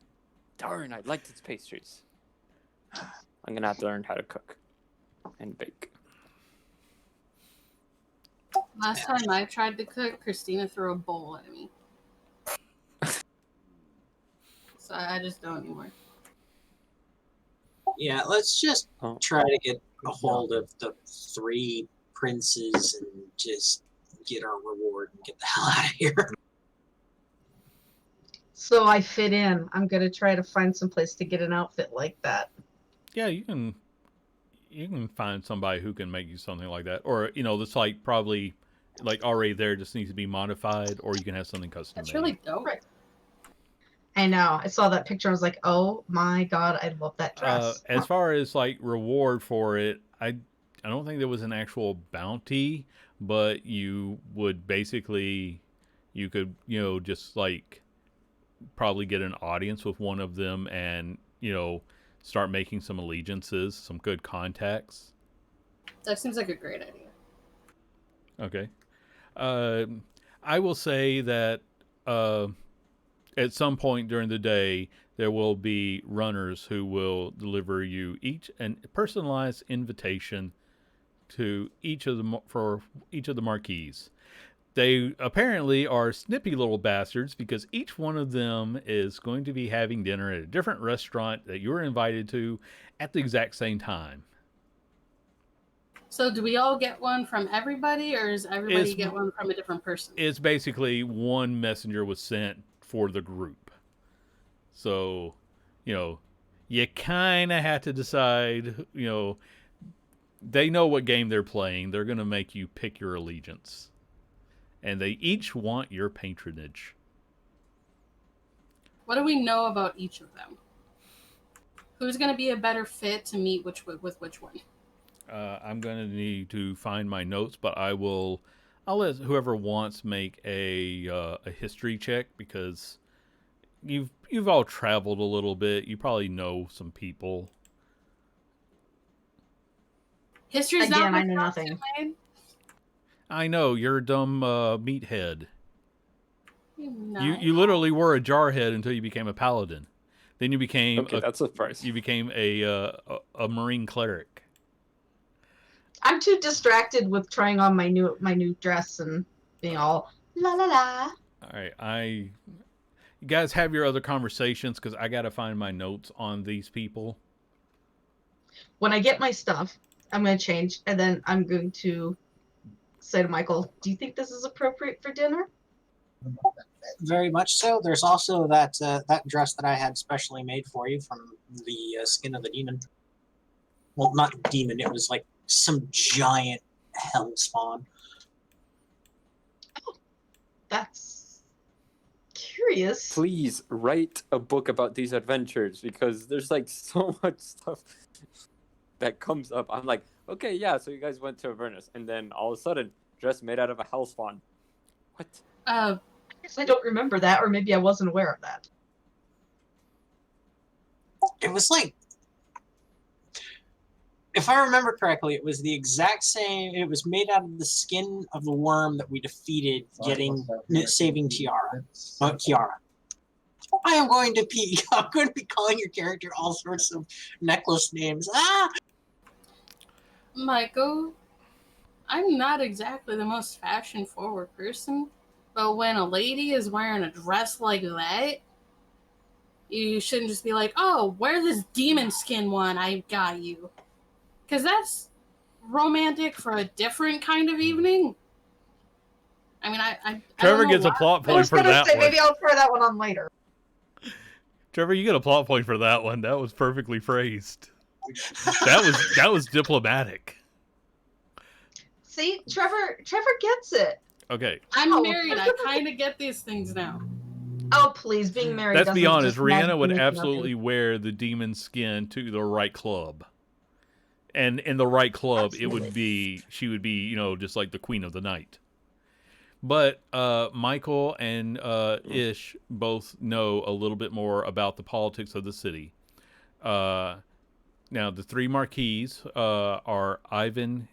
darn, I liked its pastries. I'm gonna have to learn how to cook and bake. Last time I tried to cook, Christina threw a bowl at me. So I just don't anymore. Yeah, let's just Oh. try to get a hold of the 3 princes and just get our reward and get the hell out of here. So I fit in. I'm gonna try to find some place to get an outfit like that. Yeah, you can find somebody who can make you something like that, or that's like probably like already there, just needs to be modified, or you can have something custom That's made. really dope. Right. I know. I saw that picture. I was like, oh my god, I love that dress. As far as like reward for it, I don't think there was an actual bounty, but you would basically, you could just like probably get an audience with one of them and start making some allegiances, some good contacts. That seems like a great idea. Okay. Uh, I will say that uh, at some point during the day, there will be runners who will deliver you each a personalized invitation to for each of the marquees. They apparently are snippy little bastards because each one of them is going to be having dinner at a different restaurant that you're invited to at the exact same time. So do we all get one from everybody, or does everybody It's get one from a different person? it's basically one messenger was sent for the group. So, you know, you kind of have to decide, they know what game they're playing. They're going to make you pick your allegiance. And they each want your patronage. What do we know about each of them? Who's going to be a better fit to meet with which one? I'm going to need to find my notes, but I'll let whoever wants make a history check because you've all traveled a little bit. You probably know some people. History's Again, not my I know strong nothing. suit, Wayne. I know you're a dumb meathead. Nice. You literally were a jarhead until you became a paladin. Then you became Okay, that's a surprise. you became a marine cleric. I'm too distracted with trying on my new dress and being all la la la. All right, you guys have your other conversations because I got to find my notes on these people. When I get my stuff, I'm going to change, and then I'm going to say to Michael, "Do you think this is appropriate for dinner?" Very much so. There's also that that dress that I had specially made for you from the skin of the demon. Well, not demon. It was like some giant hell spawn. Oh, that's curious. Please write a book about these adventures because there's like so much stuff that comes up. I'm like, okay, yeah, so you guys went to Avernus, and then all of a sudden, dress made out of a hellspawn. What? I guess I don't remember that, or maybe I wasn't aware of that. It was like, if I remember correctly, it was the exact same. It was made out of the skin of the worm that we defeated, saving Tiara. Kiara. I am going to be. I'm going to be calling your character all sorts of necklace names. Ah. Michael, I'm not exactly the most fashion-forward person, but when a lady is wearing a dress like that, you shouldn't just be like, "Oh, wear this demon skin one. I got you," because that's romantic for a different kind of evening. I mean, I Trevor don't know gets a why. plot I point was for gonna that say one. maybe I'll try that one on later. Trevor, you get a plot point for that one. That was perfectly phrased. That was diplomatic. See, Trevor gets it. Okay, I'm Oh. married. I kind of get these things now. Oh please, being married. let's be doesn't honest. just Rihanna would magically make you absolutely wear the demon skin to the right club, and in the right club, she would be, just like the queen of the night. But Michael and Ish both know a little bit more about the politics of the city. Now, the three marquises are Ivan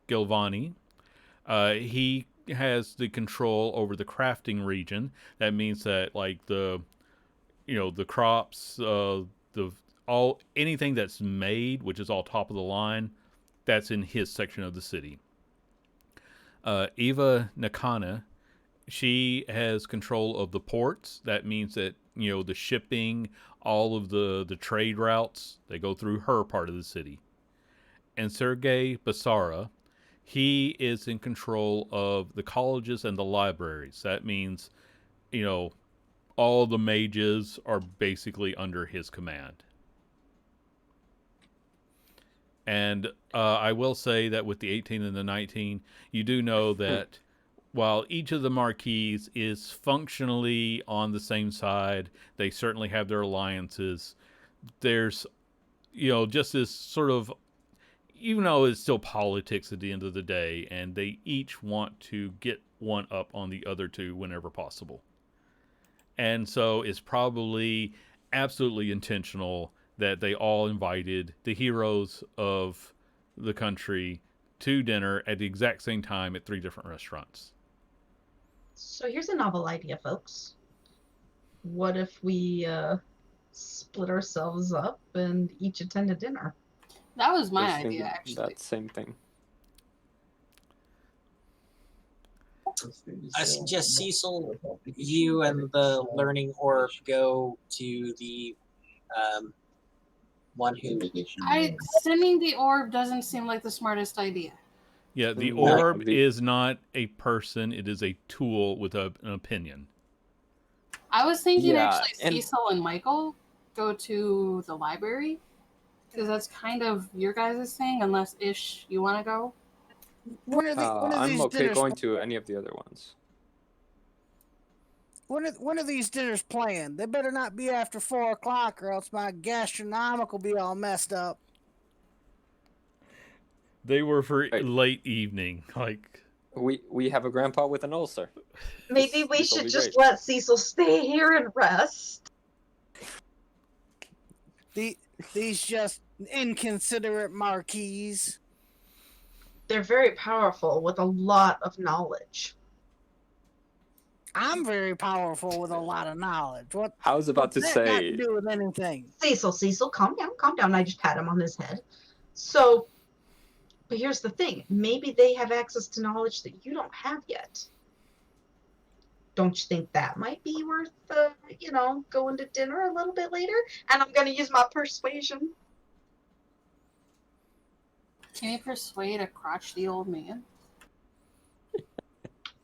Gilvani. He has the control over the crafting region. That means that, like, the crops, anything that's made, which is all top of the line, that's in his section of the city. Eva Nakana, she has control of the ports. That means that, the shipping, all of the trade routes, they go through her part of the city. And Sergei Basara, he is in control of the colleges and the libraries. That means, all the mages are basically under his command. And I will say that with the 18 and the 19, you do know that while each of the marquises is functionally on the same side, they certainly have their alliances. There's, just this sort of, even though it's still politics at the end of the day, and they each want to get one up on the other two whenever possible. And so it's probably absolutely intentional that they all invited the heroes of the country to dinner at the exact same time at 3 different restaurants. So here's a novel idea, folks. What if we split ourselves up and each attend a dinner? That was my Just idea, thinking actually. that same thing. I suggest Cecil, you and the learning orb go to the one who. Sending the orb doesn't seem like the smartest idea. Yeah, the No, orb the- is not a person; it is a tool with an opinion. I was thinking Yeah, actually and- Cecil and Michael go to the library because that's kind of your guys' thing, unless Ish, you want to go. When are I'm these okay dinners? going to any of the other ones. When are these dinners planned? They better not be after 4 o'clock, or else my gastronomic will be all messed up. They were for Right. late evening, like. We have a grandpa with an ulcer. Maybe we This'll should be just great. let Cecil stay here and rest. These just inconsiderate marquises. They're very powerful with a lot of knowledge. I'm very powerful with a lot of knowledge. I was about to What's that got say, to do with anything? Cecil, calm down. I just pat him on his head. So, but here's the thing. Maybe they have access to knowledge that you don't have yet. Don't you think that might be worth, going to dinner a little bit later? And I'm going to use my persuasion. Can you persuade a crotchety old man?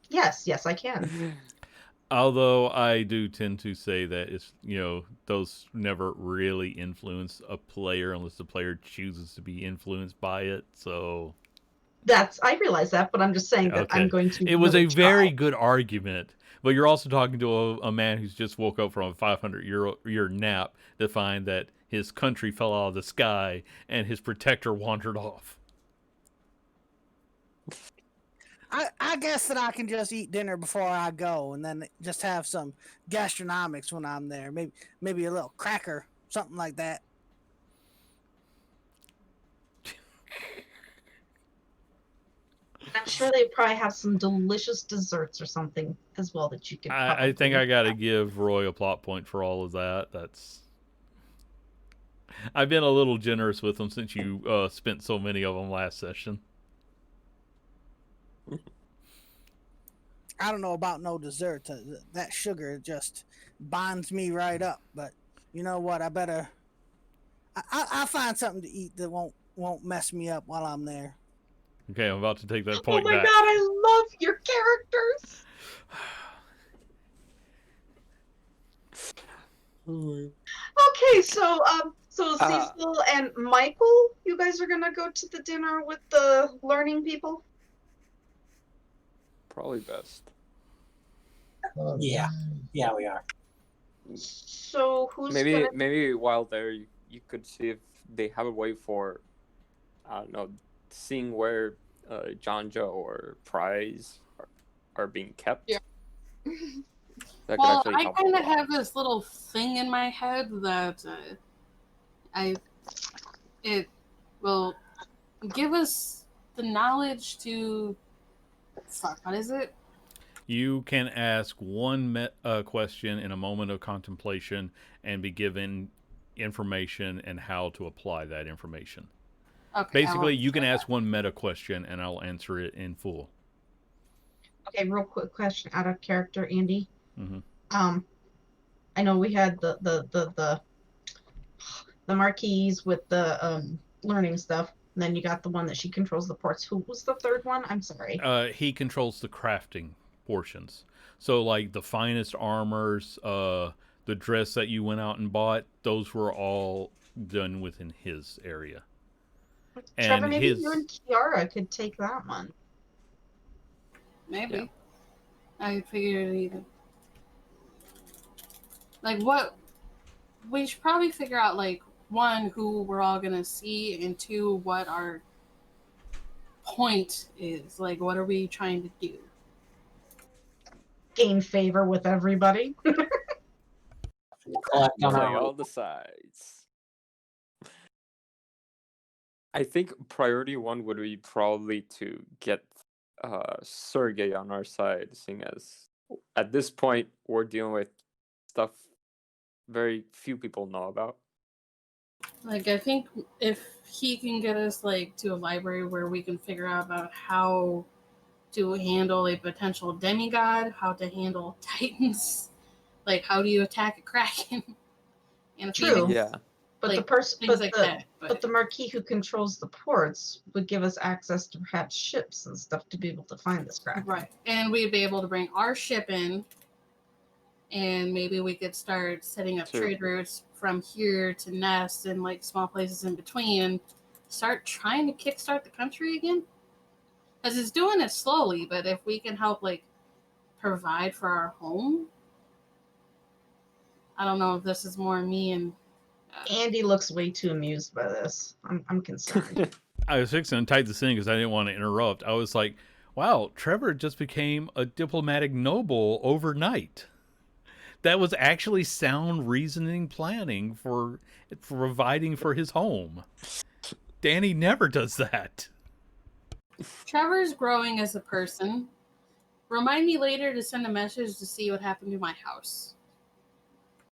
Yes, I can. Although I do tend to say that it's those never really influence a player unless the player chooses to be influenced by it. So I realize that, but I'm just saying that I'm going to. It was really a very try. good argument, but you're also talking to a man who's just woke up from a 500-year nap to find that his country fell out of the sky and his protector wandered off. I guess that I can just eat dinner before I go, and then just have some gastronomics when I'm there. Maybe a little cracker, something like that. I'm sure they probably have some delicious desserts or something as well that you could. I think probably- I got to give Roy a plot point for all of that. I've been a little generous with them since you spent so many of them last session. I don't know about no dessert. That sugar just binds me right up. But you know what? I'll find something to eat that won't mess me up while I'm there. Okay, I'm about to take that Oh point my back. god, I love your characters. Okay, so Cecil and Michael, you guys are gonna go to the dinner with the learning people. probably best. Yeah, we are. So who's gonna? Maybe while there, you could see if they have a way for, I don't know, seeing where John Joe or Prize are being kept. Yeah. That could Well, actually I help a kind of lot. have this little thing in my head that it will give us the knowledge to. Fuck, what is it? You can ask one question in a moment of contemplation and be given information and how to apply that information. Okay. Basically, you can ask one meta question and I'll answer it in full. Okay, real quick question out of character, Andy. Mhm. I know we had the Marquise with the learning stuff. And then you got the one that she controls the ports. Who was the third one? I'm sorry. He controls the crafting portions. So, like the finest armors, the dress that you went out and bought, those were all done within his area. Trevor, And maybe his you and Kiara could take that one. Maybe. Yeah. I figured either. Like what? We should probably figure out like one who we're all gonna see, and two what our point is. Like what are we trying to do? Gain favor with everybody. Collect on Play our all the sides. I think priority one would be probably to get Sergey on our side, seeing as at this point, we're dealing with stuff very few people know about. Like, I think if he can get us like to a library where we can figure out about how to handle a potential demigod, how to handle titans, like how do you attack a kraken and True. phoenix, Yeah. But like, the person, things but like the that. but the Marquis who controls the ports would give us access to perhaps ships and stuff to be able to find this Kraken. Right, and we'd be able to bring our ship in, and maybe we could start setting up True. trade routes from here to Nest and like small places in between, and start trying to kickstart the country again. Because it's doing it slowly, but if we can help like provide for our home, I don't know if this is more me and Andy looks way too amused by this. I'm concerned. I was fixing to type this in because I didn't want to interrupt. I was like, wow, Trevor just became a diplomatic noble overnight. That was actually sound reasoning planning for providing for his home. Danny never does that. Trevor's growing as a person. Remind me later to send a message to see what happened to my house.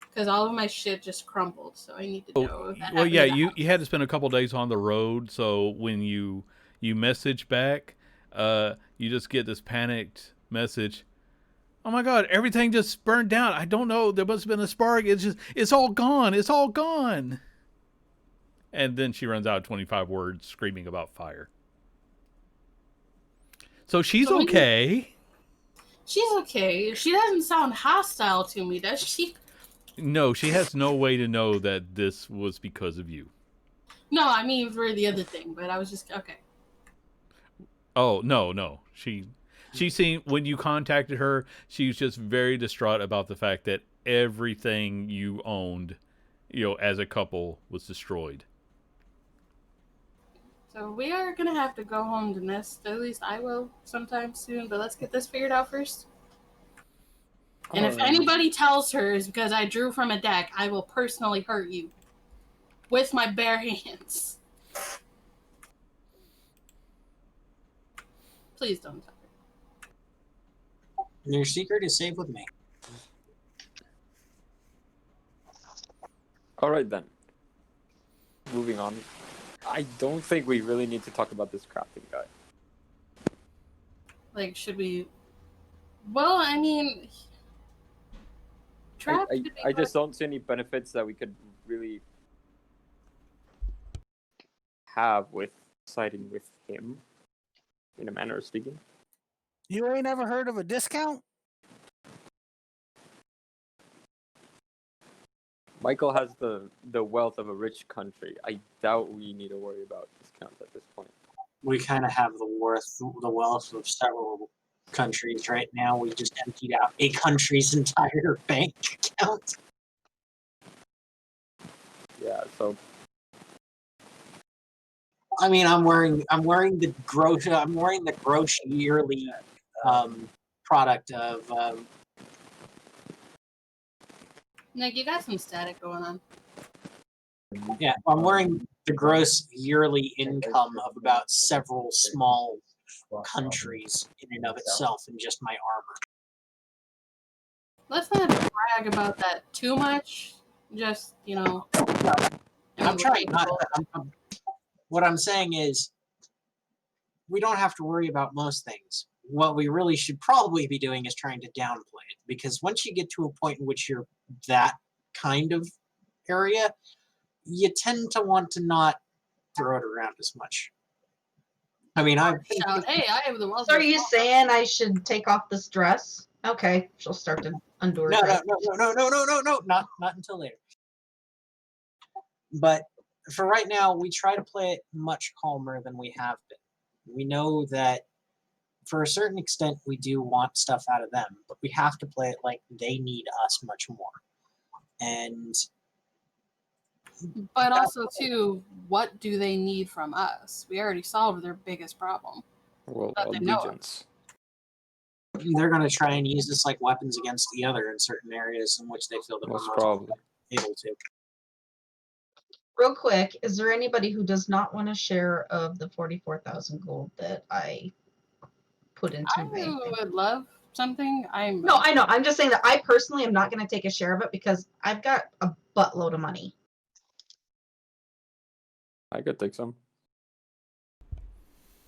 Because all of my shit just crumbled, so I need to know if that Well, happened yeah, to the house. you had to spend a couple days on the road, so when you message back, you just get this panicked message. Oh my God, everything just burned down. I don't know. There must have been a spark. It's all gone. It's all gone. And then she runs out of 25 words screaming about fire. So she's okay. She's okay. She doesn't sound hostile to me, does she? No, she has no way to know that this was because of you. No, I mean for the other thing, but I was just okay. Oh, no. She seemed, when you contacted her, she was just very distraught about the fact that everything you owned, as a couple was destroyed. So we are gonna have to go home to Nest. At least I will sometime soon. But let's get this figured out first. And if anybody tells her it's because I drew from a deck, I will personally hurt you with my bare hands. Please don't tell her. Your secret is safe with me. All right then. Moving on. I don't think we really need to talk about this crafting guy. Like, should we? Well, I mean, Trap. I just don't see any benefits that we could really have with siding with him, in a manner of speaking. You ain't ever heard of a discount? Michael has the wealth of a rich country. I doubt we need to worry about discounts at this point. We kind of have the wealth of several countries right now. We just emptied out a country's entire bank account. Yeah, so I mean, I'm wearing the gross yearly product of. Nick, you got some static going on. Yeah, I'm wearing the gross yearly income of about several small countries in and of itself in just my armor. Let's not brag about that too much. Just, I'm trying not. What I'm saying is, we don't have to worry about most things. What we really should probably be doing is trying to downplay it, because once you get to a point in which you're that kind of area, you tend to want to not throw it around as much. I mean, shout, hey, I have the wealth. So are you saying I should take off this dress? Okay, she'll start to undo her dress. No, not until later. But for right now, we try to play it much calmer than we have been. We know that for a certain extent, we do want stuff out of them, but we have to play it like they need us much more. And but also, too, what do they need from us? We already solved their biggest problem. Well, They know allegiance. they're going to try and use this like weapons against the other in certain areas in which they feel that Most we're probably. able to. Real quick, is there anybody who does not want a share of the 44,000 gold that I put into I my? would love something, I'm No, I know. I'm just saying that I personally am not going to take a share of it because I've got a buttload of money. I could take some.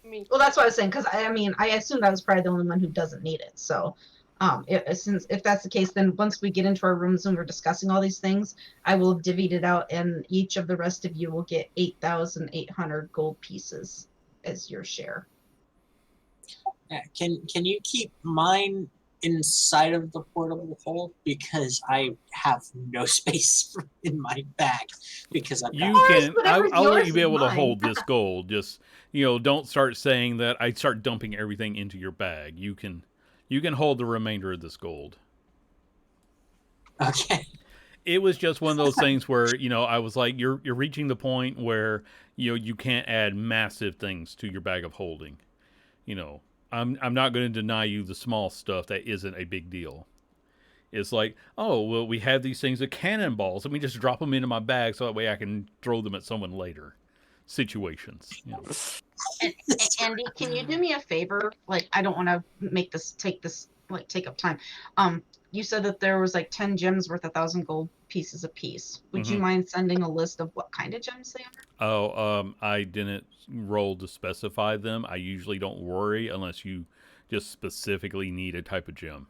Me Well, too. that's what I was saying because I mean I assumed I was probably the only one who doesn't need it. So, if that's the case, then once we get into our rooms and we're discussing all these things, I will have divvied it out, and each of the rest of you will get 8,800 gold pieces as your share. Yeah, can you keep mine inside of the portable hole, because I have no space in my bag because I've got You course, can. whatever's I'll let yours you be is able to mine. hold this gold. Just don't start saying that I start dumping everything into your bag. You can hold the remainder of this gold. okay. It was just one of those things where I was like, you're reaching the point where you can't add massive things to your bag of holding. I'm not going to deny you the small stuff that isn't a big deal. It's like, oh, well, we have these things of cannonballs. Let me just drop them into my bag so that way I can throw them at someone later. Situations. Andy, can you do me a favor? Like, I don't want to take up time. You said that there was like 10 gems worth 1,000 gold pieces a piece. Would you mind sending a list of what kind of gems they are? Oh, I didn't roll to specify them. I usually don't worry unless you just specifically need a type of gem.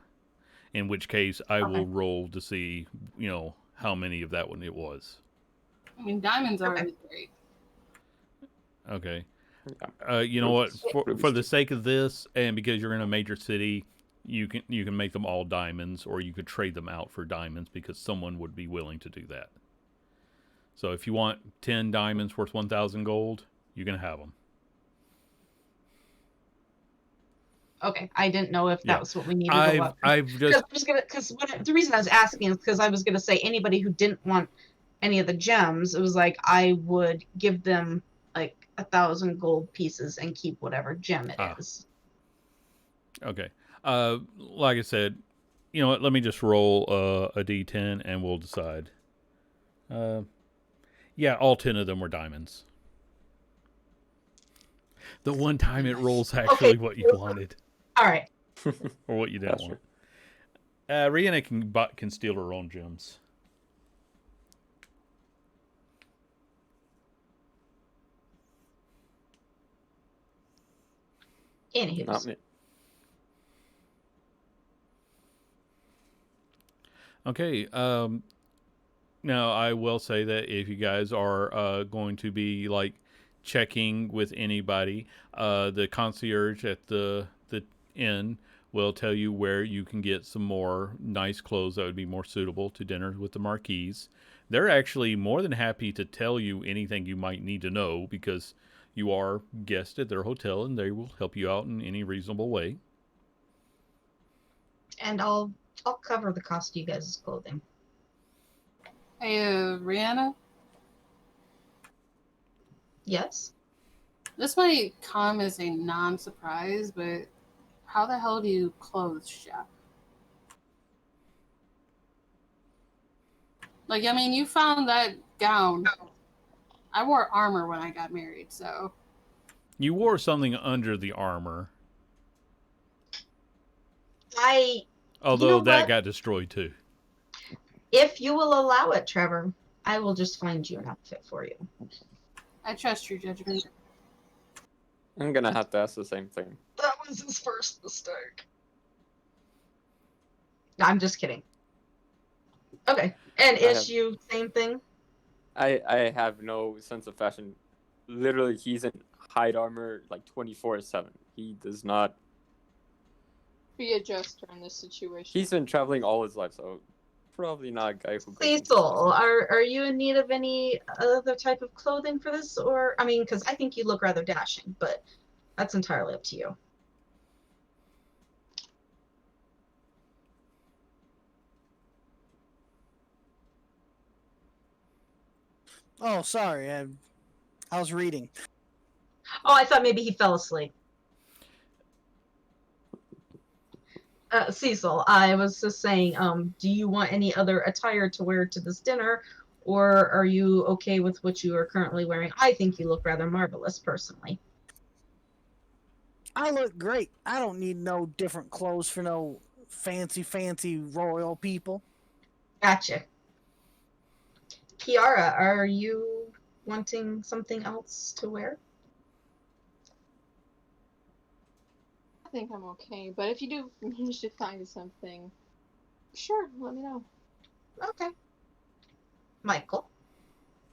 In which case, I will roll to see, how many of that one it was. I mean, diamonds are always great. Okay. Yeah. You know what? Ruby's For the cheap. sake of this, and because you're in a major city, you can make them all diamonds, or you could trade them out for diamonds because someone would be willing to do that. So if you want 10 diamonds worth 1,000 gold, you can have them. Okay, I didn't know if that was what we needed. I've just The reason I was asking is because I was gonna say anybody who didn't want any of the gems, it was like I would give them like 1,000 gold pieces and keep whatever gem it is. Okay. Like I said, you know what? Let me just roll a d10 and we'll decide. Yeah, all 10 of them were diamonds. The one time it rolls actually what you wanted. All right. Or what you didn't That's want. Rihanna can steal her own gems. Anywho. Not me. Okay. Now I will say that if you guys are going to be like checking with anybody, the concierge at the inn will tell you where you can get some more nice clothes that would be more suitable to dinner with the marquise. They're actually more than happy to tell you anything you might need to know because you are guest at their hotel and they will help you out in any reasonable way. And I'll cover the cost of you guys' clothing. Hey, Rihanna, Yes. this might come as a non-surprise, but how the hell do you clothes shop? Like, I mean, you found that gown. I wore armor when I got married, so. You wore something under the armor, although that got destroyed too. If you will allow it, Trevor, I will just find you an outfit for you. I trust your judgment. I'm gonna have to ask the same thing. That was his first mistake. No, I'm just kidding. Okay. And issue, same thing? I have no sense of fashion. Literally, he's in hide armor like 24/7. He does not. Be a jester in this situation. He's been traveling all his life, so probably not a guy who. Cecil, are you in need of any other type of clothing for this? Or, I mean, because I think you look rather dashing, but that's entirely up to you. Oh, sorry. I was reading. Oh, I thought maybe he fell asleep. Cecil, I was just saying, do you want any other attire to wear to this dinner, or are you okay with what you are currently wearing? I think you look rather marvelous, personally. I look great. I don't need no different clothes for no fancy royal people. Gotcha. Kiara, are you wanting something else to wear? I think I'm okay, but if you do manage to find something, sure, let me know. Okay. Michael,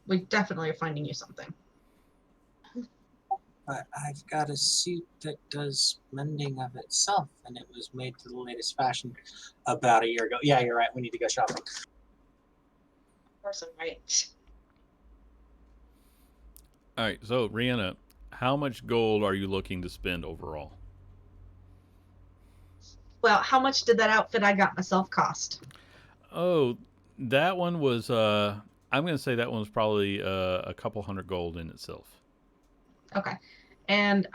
we definitely are finding you something. But I've got a suit that does mending of itself, and it was made to the latest fashion about a year ago. Yeah, you're right. We need to go shopping. Of course I'm right. All right, so Rihanna, how much gold are you looking to spend overall? Well, how much did that outfit I got myself cost? Oh, that one was. I'm gonna say that one was probably a couple hundred gold in itself. Okay. And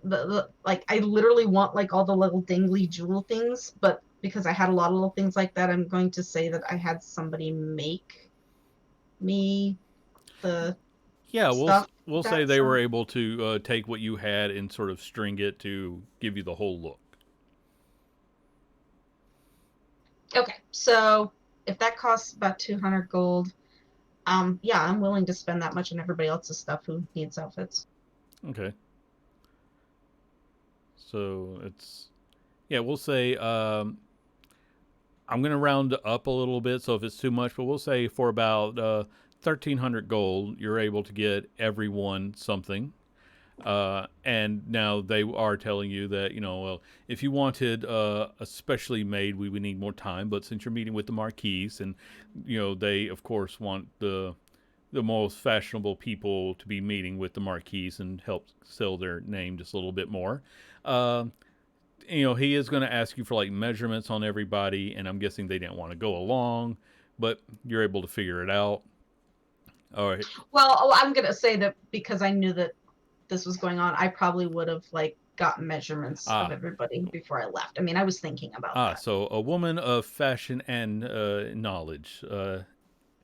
the like I literally want like all the little dangly jewel things, but because I had a lot of little things like that, I'm going to say that I had somebody make me the Yeah, stuff we'll say that they were some able to take what you had and sort of string it to give you the whole look. Okay, so if that costs about 200 gold, yeah, I'm willing to spend that much on everybody else's stuff who needs outfits. Okay. So it's yeah, we'll say I'm gonna round up a little bit, so if it's too much, but we'll say for about 1,300 gold, you're able to get everyone something. And now they are telling you that, well, if you wanted a specially made, we would need more time. But since you're meeting with the Marquise, and they of course want the most fashionable people to be meeting with the Marquise and help sell their name just a little bit more. Uh, he is going to ask you for like measurements on everybody, and I'm guessing they didn't want to go along, but you're able to figure it out. All right. Well, I'm gonna say that because I knew that this was going on, I probably would have like gotten measurements of everybody before I left. I mean, I was thinking about that. So a woman of fashion and knowledge.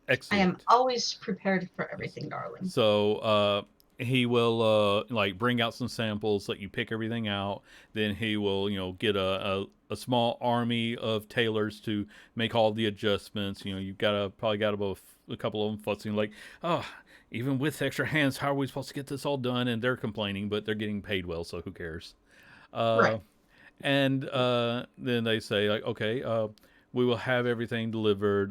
Excellent. I am always prepared for everything, darling. So he will like bring out some samples, let you pick everything out. Then he will get a small army of tailors to make all the adjustments. You've probably got about a couple of them fussing like, oh, even with extra hands, how are we supposed to get this all done? And they're complaining, but they're getting paid well, so who cares? Right. And then they say like, okay, we will have everything delivered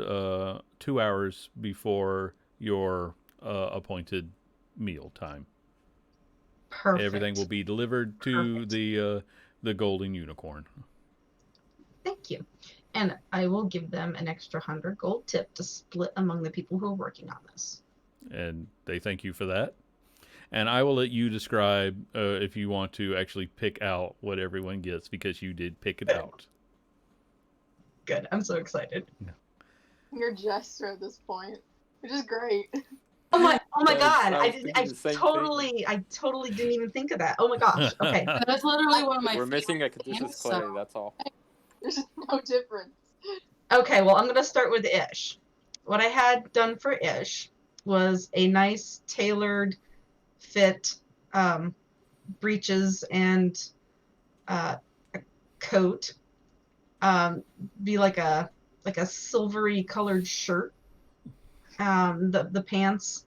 2 hours before your appointed meal time. Perfect. Everything will be delivered to the Golden Unicorn. Thank you. And I will give them an extra 100 gold tip to split among the people who are working on this. And they thank you for that. And I will let you describe if you want to actually pick out what everyone gets, because you did pick it out. Good. I'm so excited. You're a jester at this point, which is great. Oh my Yes, god! I was thinking the same thing. I totally didn't even think of that. Oh my gosh. Okay. That's literally one of my We're missing a favorite caduceus things, clay, that's all. There's no difference. Okay. Well, I'm gonna start with Ish. What I had done for Ish was a nice tailored fit, breeches and a coat. Be like a silvery colored shirt. The pants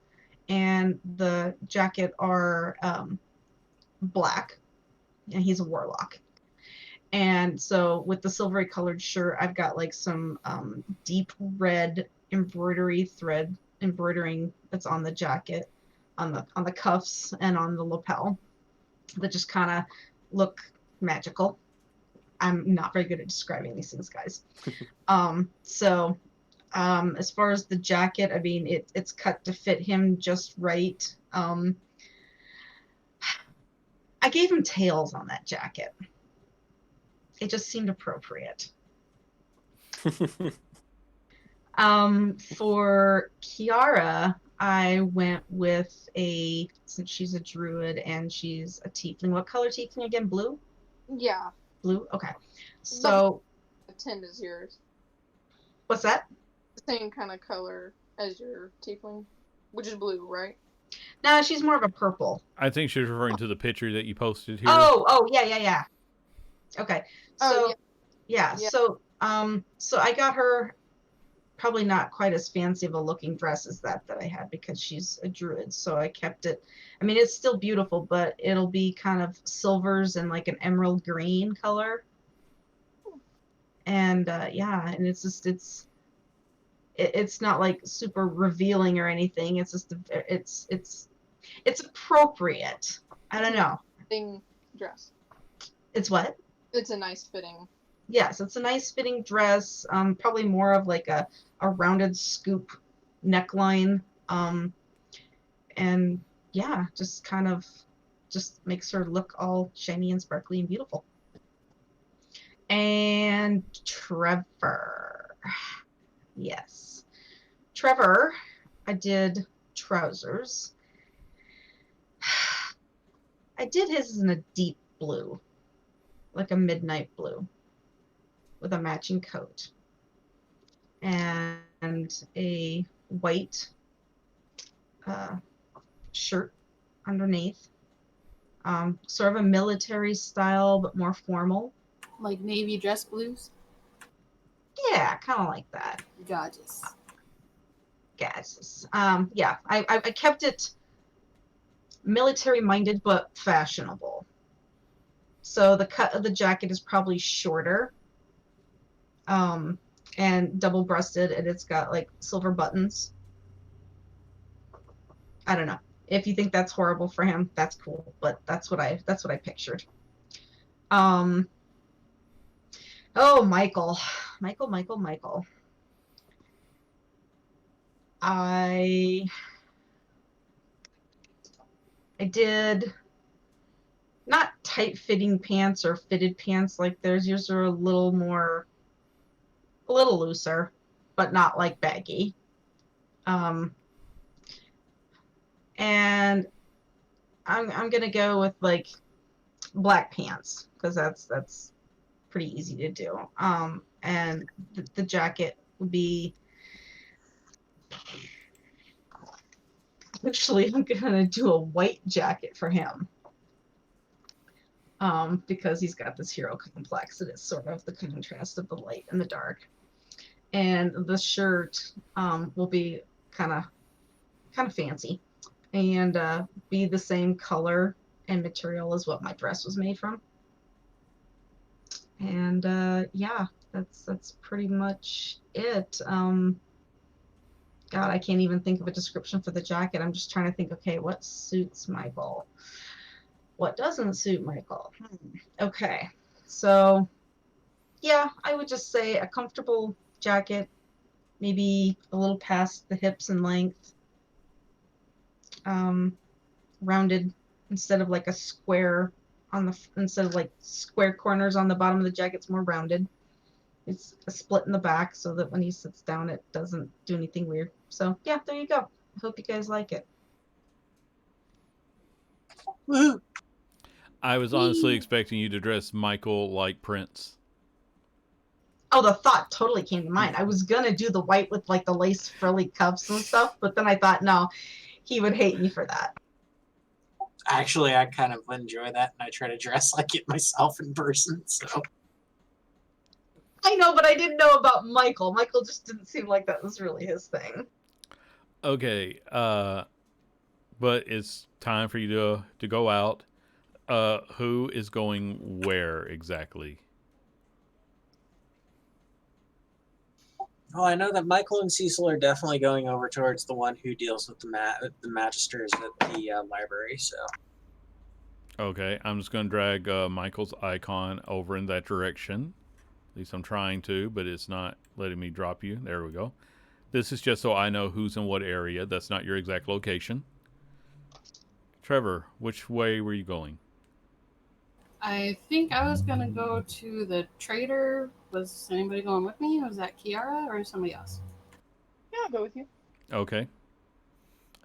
and the jacket are black, and he's a warlock. And so with the silvery colored shirt, I've got like some deep red embroidering that's on the jacket, on the cuffs and on the lapel, that just kind of look magical. I'm not very good at describing these things, guys. As far as the jacket, I mean, it's cut to fit him just right. I gave him tails on that jacket. It just seemed appropriate. For Kiara, I went with since she's a druid and she's a tiefling. What color tiefling again? Blue? Yeah. Blue? Okay. So. The tint is yours. What's that? The same kind of color as your tiefling, which is blue, right? No, she's more of a purple. I think she's referring to the picture that you posted here. Oh, yeah. Okay. So, Yeah, Yeah. so I got her probably not quite as fancy of a looking dress as that I had because she's a druid. So I kept it. I mean, it's still beautiful, but it'll be kind of silvers and like an emerald green color. And yeah, and it's just it's not like super revealing or anything. It's just it's appropriate. I don't know. Fitting dress. It's what? It's a nice fitting. Yes, it's a nice fitting dress. Probably more of like a rounded scoop neckline. And yeah, just kind of just makes her look all shiny and sparkly and beautiful. And Trevor. Yes. Trevor, I did trousers. I did his in a deep blue, like a midnight blue, with a matching coat. And a white shirt underneath. Sort of a military style, but more formal. Like navy dress blues. Yeah, kind of like that. Gorgeous. Guys. Yeah, I kept it military minded but fashionable. So the cut of the jacket is probably shorter, and double breasted, and it's got like silver buttons. I don't know. If you think that's horrible for him, that's cool, but that's what I pictured. Um, oh, Michael. I did not tight fitting pants or fitted pants like theirs. Yours are a little looser, but not like baggy. And I'm gonna go with like black pants because that's pretty easy to do. And the jacket would be. Actually, I'm gonna do a white jacket for him. Because he's got this hero complex. It is sort of the contrast of the light and the dark. And the shirt will be kind of fancy and be the same color and material as what my dress was made from. And yeah, that's pretty much it. God, I can't even think of a description for the jacket. I'm just trying to think, okay, what suits Michael? What doesn't suit Michael? Okay, so yeah, I would just say a comfortable jacket, maybe a little past the hips in length, rounded instead of like a square instead of like square corners on the bottom of the jacket. It's more rounded. It's a split in the back so that when he sits down, it doesn't do anything weird. So yeah, there you go. I hope you guys like it. Woohoo! I was honestly expecting you to dress Michael like Prince. Oh, the thought totally came to mind. I was gonna do the white with like the lace frilly cuffs and stuff, but then I thought, no, he would hate me for that. Actually, I kind of enjoy that, and I try to dress like it myself in person. So I know, but I didn't know about Michael. Michael just didn't seem like that was really his thing. Okay, but it's time for you to go out. Who is going where exactly? well, I know that Michael and Cecil are definitely going over towards the one who deals with the magisters at the library. So Okay, I'm just going to drag Michael's icon over in that direction. At least I'm trying to, but it's not letting me drop you. There we go. This is just so I know who's in what area. That's not your exact location. Trevor, which way were you going? I think I was gonna go to the trader. Was anybody going with me? Was that Kiara or somebody else? Yeah, I'll go with you. Okay.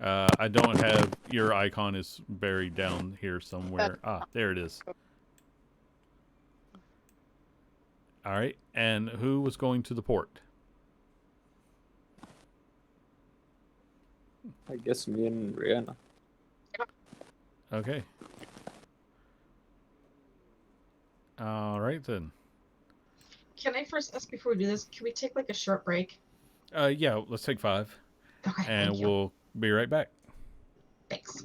I don't have your icon is buried down here somewhere. Ah, there it is. All right. And who was going to the port? I guess me and Rihanna. Okay. All right then. can I first ask before we do this? Can we take like a short break? Yeah, let's take 5, Okay, and thank you. we'll be right back. Thanks.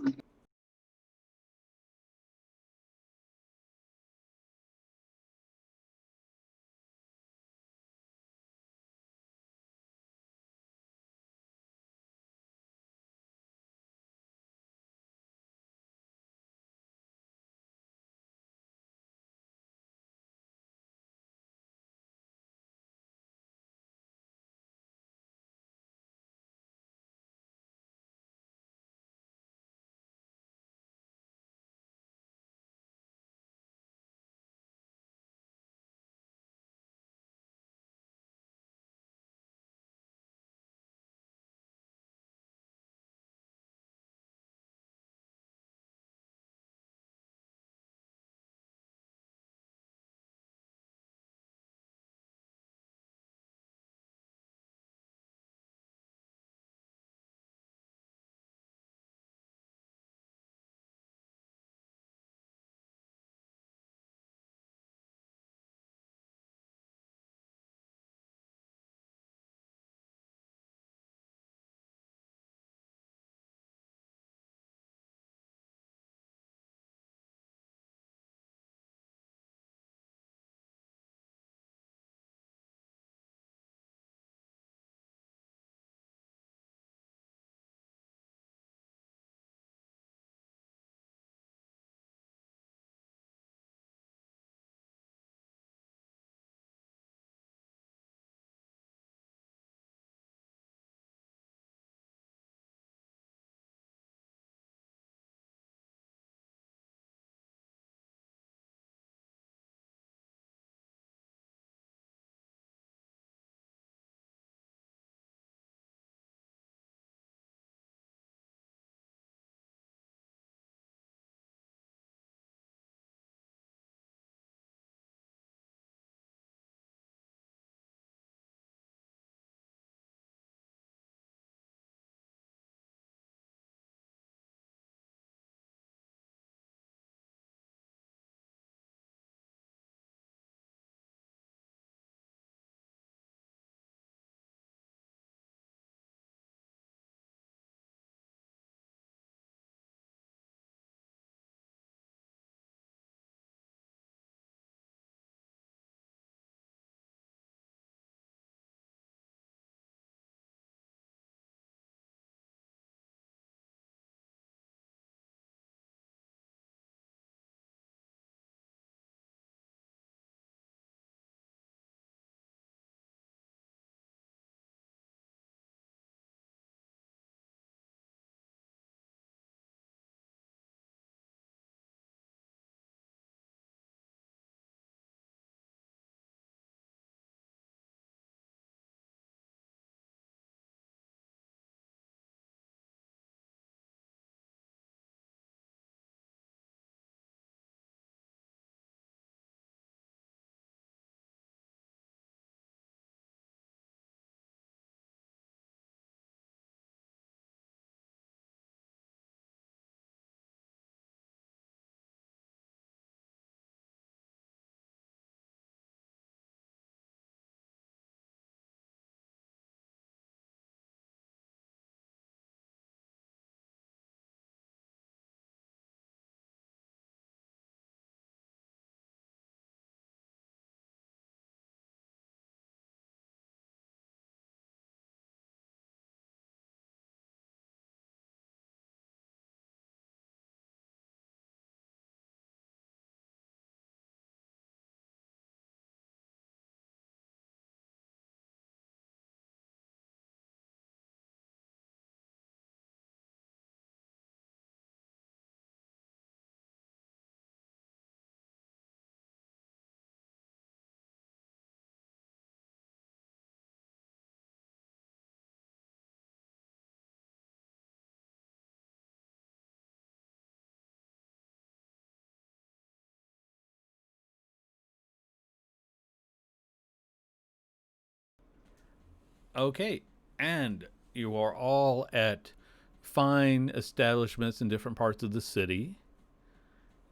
Okay, and you are all at fine establishments in different parts of the city.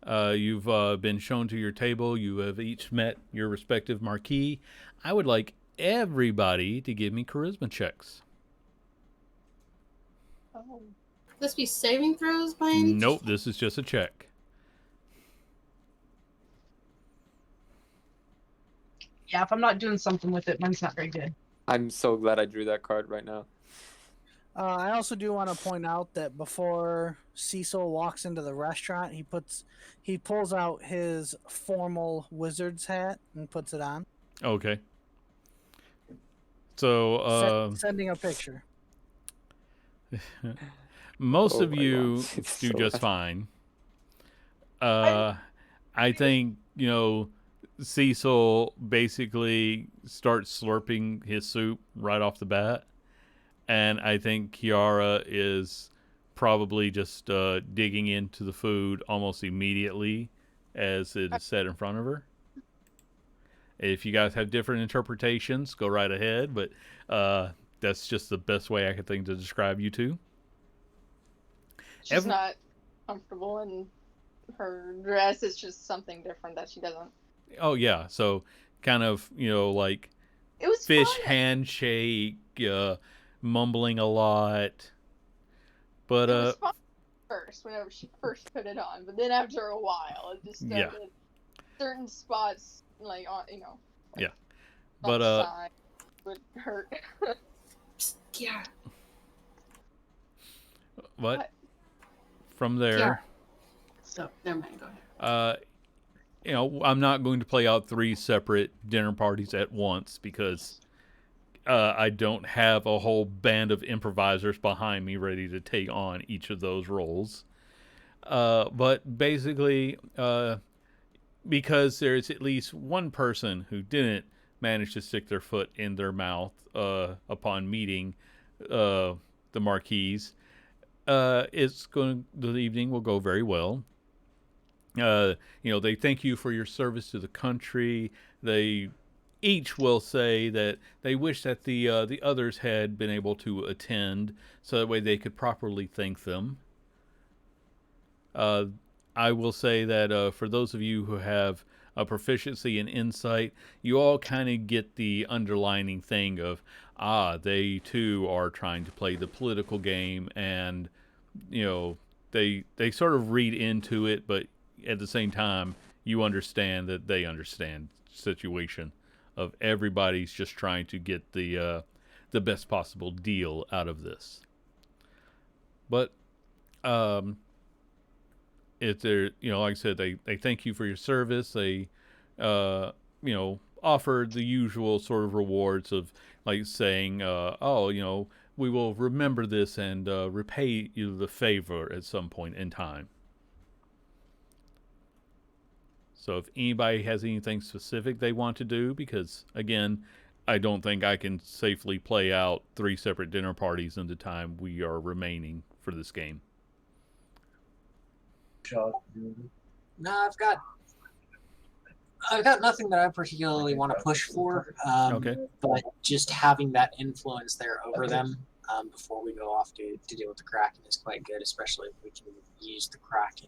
You've been shown to your table. You have each met your respective marquee. I would like everybody to give me charisma checks. Oh. This be saving throws by any Nope, this is just a check. Yeah, if I'm not doing something with it, mine's not very good. I'm so glad I drew that card right now. I also do want to point out that before Cecil walks into the restaurant, he pulls out his formal wizard's hat and puts it on, Okay. So, sending a picture. most Oh of my you God, it's do so just bad. fine. I think, Cecil basically starts slurping his soup right off the bat. And I think Kiara is probably just digging into the food almost immediately as it is set in front of her. If you guys have different interpretations, go right ahead. But that's just the best way I could think to describe you two. She's not comfortable in her dress. It's just something different that she doesn't. Oh, yeah. So kind of, like It was fish fun. handshake, mumbling a lot. But It was fun first, whenever she first put it on, but then after a while, it just started. Yeah. Certain spots, like on, like Yeah. on But the side would hurt. Yeah. what? From there, Yeah. So never mind. Go ahead. I'm not going to play out 3 separate dinner parties at once because I don't have a whole band of improvisers behind me ready to take on each of those roles. But basically, because there's at least one person who didn't manage to stick their foot in their mouth upon meeting the Marquise, the evening will go very well. They thank you for your service to the country. They each will say that they wish that the others had been able to attend, so that way they could properly thank them. I will say that for those of you who have a proficiency in insight, you all kind of get the underlining thing of, they too are trying to play the political game, and they sort of read into it, but at the same time, you understand that they understand the situation of everybody's just trying to get the best possible deal out of this. But if they're, like I said, they thank you for your service. They offer the usual sort of rewards of like saying, we will remember this and repay you the favor at some point in time. So if anybody has anything specific they want to do, because again, I don't think I can safely play out 3 separate dinner parties in the time we are remaining for this game. No, I've got nothing that I particularly want to push for. Okay. But just having that influence there over them before we go off to deal with the Kraken is quite good, especially if we can use the Kraken.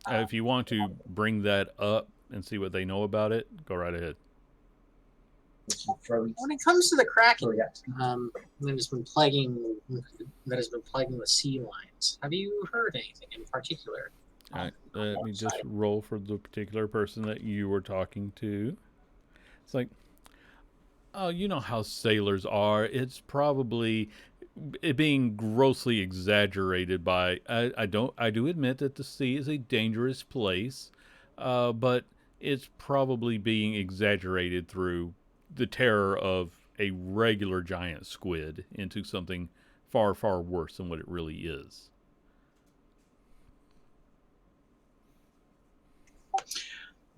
If you want to bring that up and see what they know about it, go right ahead. When it comes to the Kraken, that has been plaguing the sea lions, have you heard anything in particular? All right, let me just roll for the particular person that you were talking to. It's like, oh, you know how sailors are. It's probably being grossly exaggerated by. I do admit that the sea is a dangerous place, but it's probably being exaggerated through the terror of a regular giant squid into something far, far worse than what it really is.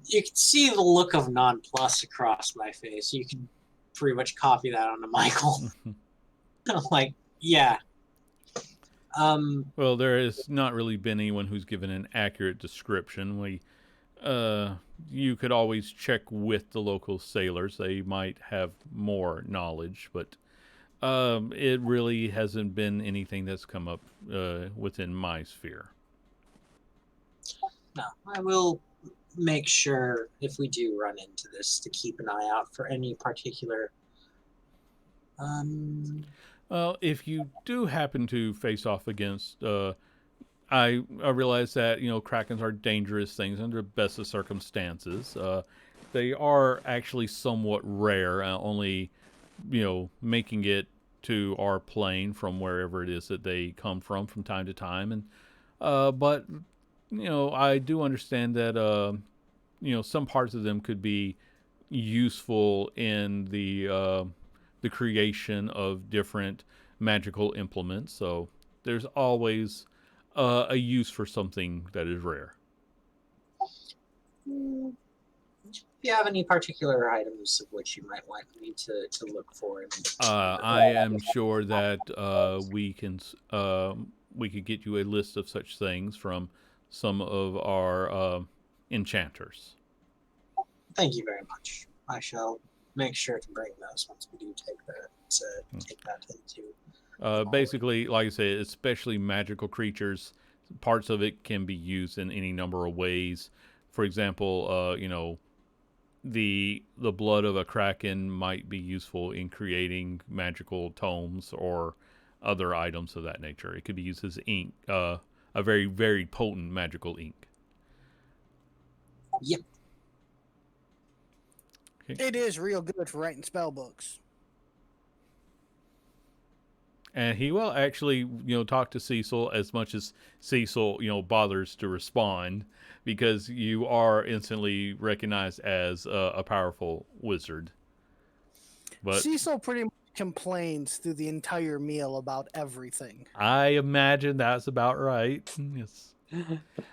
You can see the look of nonplus across my face. You can pretty much copy that onto Michael. I'm like, yeah. Well, there has not really been anyone who's given an accurate description. You could always check with the local sailors. They might have more knowledge, but it really hasn't been anything that's come up within my sphere. No, I will make sure if we do run into this to keep an eye out for any particular. Well, if you do happen to face off against, I realize that krakens are dangerous things under the best of circumstances. They are actually somewhat rare, only making it to our plane from wherever it is that they come from time to time, and but I do understand that some parts of them could be useful in the creation of different magical implements. So there's always a use for something that is rare. If you have any particular items of which you might want me to look for, I am sure that we could get you a list of such things from some of our enchanters. Thank you very much. I shall make sure to bring those once we do take that into. Basically, like I said, especially magical creatures, parts of it can be used in any number of ways. For example, the blood of a kraken might be useful in creating magical tomes or other items of that nature. It could be used as ink, a very, very potent magical ink. Yep. Okay. It is real good for writing spell books. And he will actually, talk to Cecil as much as Cecil, bothers to respond, because you are instantly recognized as a powerful wizard. But Cecil pretty much complains through the entire meal about everything. I imagine that's about right. Yes.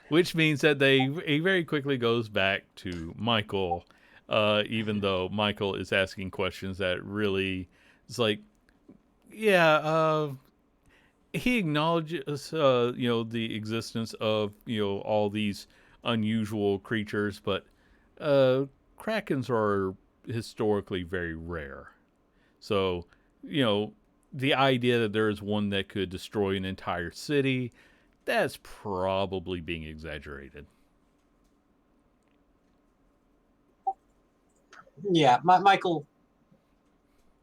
Which means that he very quickly goes back to Michael, even though Michael is asking questions that really, it's like, yeah, he acknowledges, the existence of, all these unusual creatures, but krakens are historically very rare. So, the idea that there is one that could destroy an entire city, that's probably being exaggerated. Yeah, Michael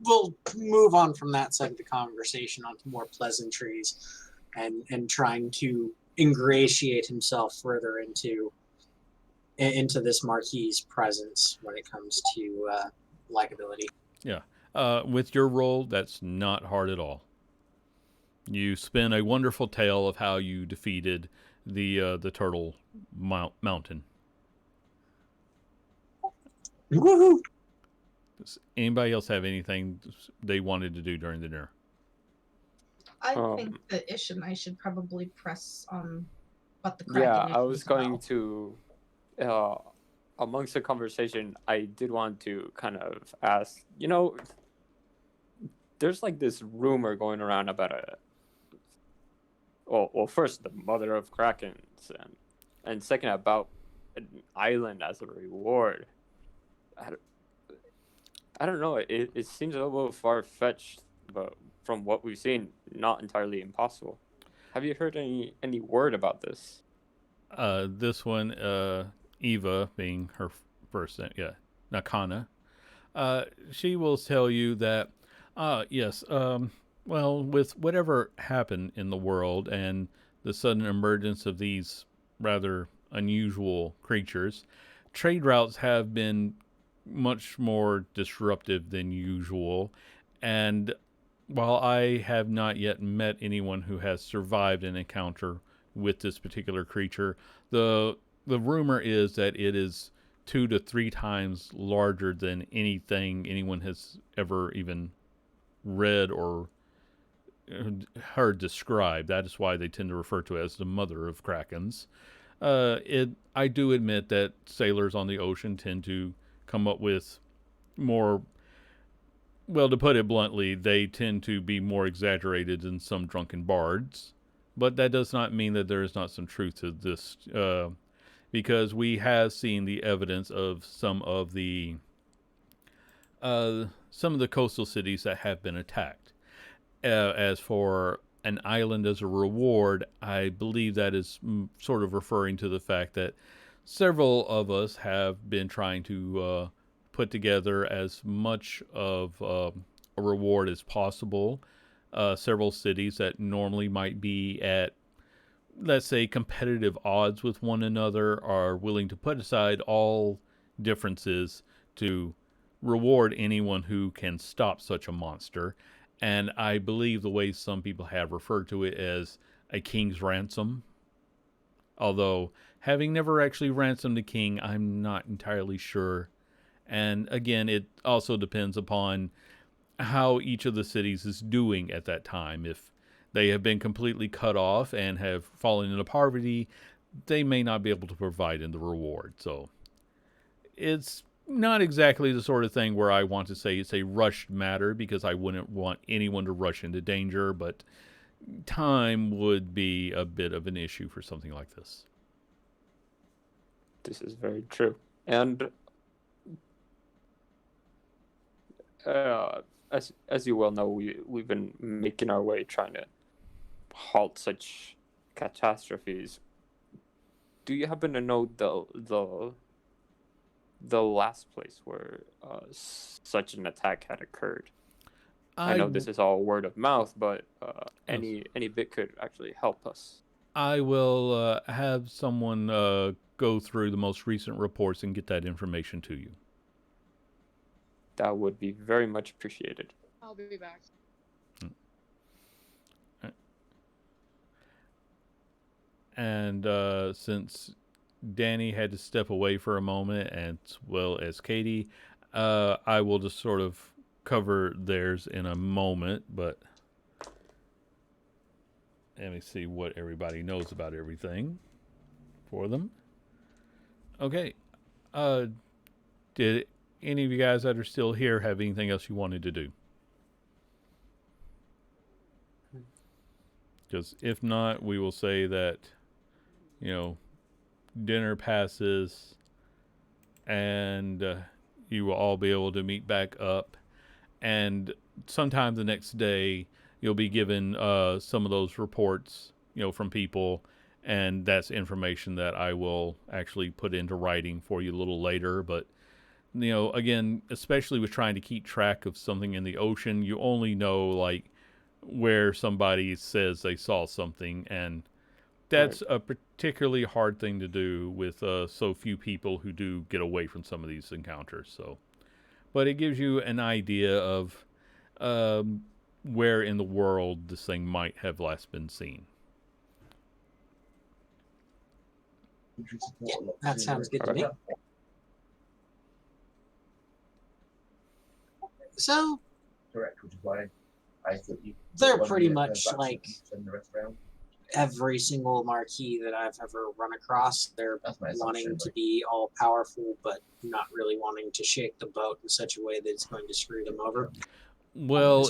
will move on from that side of the conversation onto more pleasantries and trying to ingratiate himself further into this Marquis's presence when it comes to likability. Yeah. With your role, that's not hard at all. You spin a wonderful tale of how you defeated the turtle mountain. Woohoo! Does anybody else have anything they wanted to do during the dinner? I think that Ish and I should probably press on what the Kraken Yeah, issue I was is going about. to, amongst the conversation, I did want to kind of ask, there's like this rumor going around about well, first the mother of krakens, and second about an island as a reward. I don't know. It seems a little far fetched, but from what we've seen, not entirely impossible. Have you heard any word about this? This one, Eva, being her first name, yeah, Nakana, she will tell you that, yes, well, with whatever happened in the world and the sudden emergence of these rather unusual creatures, trade routes have been much more disruptive than usual. And while I have not yet met anyone who has survived an encounter with this particular creature, the rumor is that it is 2 to 3 times larger than anything anyone has ever even read or heard described. That is why they tend to refer to it as the mother of krakens. I do admit that sailors on the ocean tend to come up with more, well, to put it bluntly, they tend to be more exaggerated than some drunken bards. But that does not mean that there is not some truth to this, because we have seen the evidence of some of the coastal cities that have been attacked. As for an island as a reward, I believe that is sort of referring to the fact that several of us have been trying to put together as much of a reward as possible. Several cities that normally might be at, let's say, competitive odds with one another are willing to put aside all differences to reward anyone who can stop such a monster. And I believe the way some people have referred to it as a king's ransom. Although, having never actually ransomed a king, I'm not entirely sure. And again, it also depends upon how each of the cities is doing at that time. If they have been completely cut off and have fallen into poverty, they may not be able to provide in the reward. So it's not exactly the sort of thing where I want to say it's a rushed matter, because I wouldn't want anyone to rush into danger, but time would be a bit of an issue for something like this. This is very true. And as you well know, we've been making our way trying to halt such catastrophes. Do you happen to know the last place where such an attack had occurred? I know this is all word of mouth, but any bit could actually help us. I will have someone go through the most recent reports and get that information to you. That would be very much appreciated. I'll be back. And since Danny had to step away for a moment, as well as Katie, I will just sort of cover theirs in a moment, but let me see what everybody knows about everything for them. Okay. Did any of you guys that are still here have anything else you wanted to do? Because if not, we will say that, dinner passes and you will all be able to meet back up. And sometime the next day, you'll be given some of those reports, from people. And that's information that I will actually put into writing for you a little later. But, again, especially with trying to keep track of something in the ocean, you only know, like, where somebody says they saw something. And that's a particularly hard thing to do with so few people who do get away from some of these encounters. So, but it gives you an idea of where in the world this thing might have last been seen. Yeah, that sounds good to me. So, they're pretty much like every single marquee that I've ever run across. They're wanting to be all powerful, but not really wanting to shake the boat in such a way that it's going to screw them over. Well,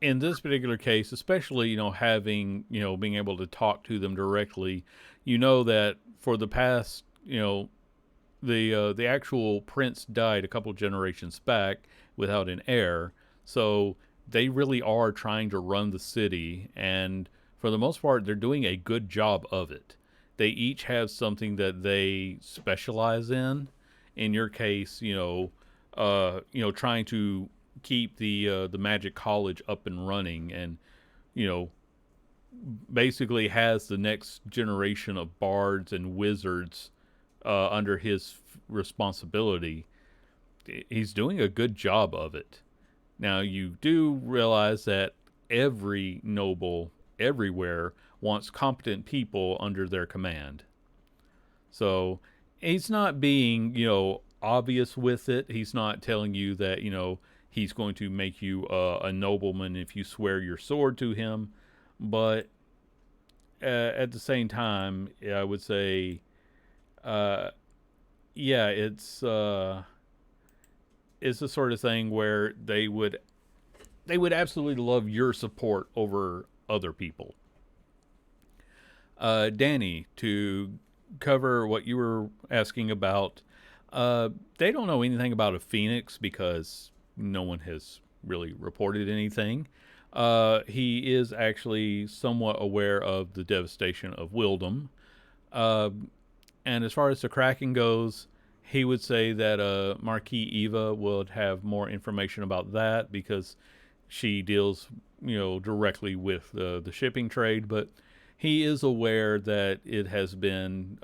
in this particular case, especially, having, being able to talk to them directly, that for the past, the actual prince died a couple generations back without an heir. So they really are trying to run the city, and for the most part, they're doing a good job of it. They each have something that they specialize in. In your case, trying to keep the Magic College up and running, and basically has the next generation of bards and wizards under his responsibility. He's doing a good job of it. Now, you do realize that every noble everywhere wants competent people under their command. So he's not being, obvious with it. He's not telling you that, he's going to make you a nobleman if you swear your sword to him. But at the same time, I would say, it's the sort of thing where they would absolutely love your support over other people. Danny, to cover what you were asking about, they don't know anything about a phoenix because no one has really reported anything. He is actually somewhat aware of the devastation of Wildom. Uh, and as far as the Kraken goes, he would say that Marquis Eva would have more information about that because she deals, directly with the shipping trade. But he is aware that it has been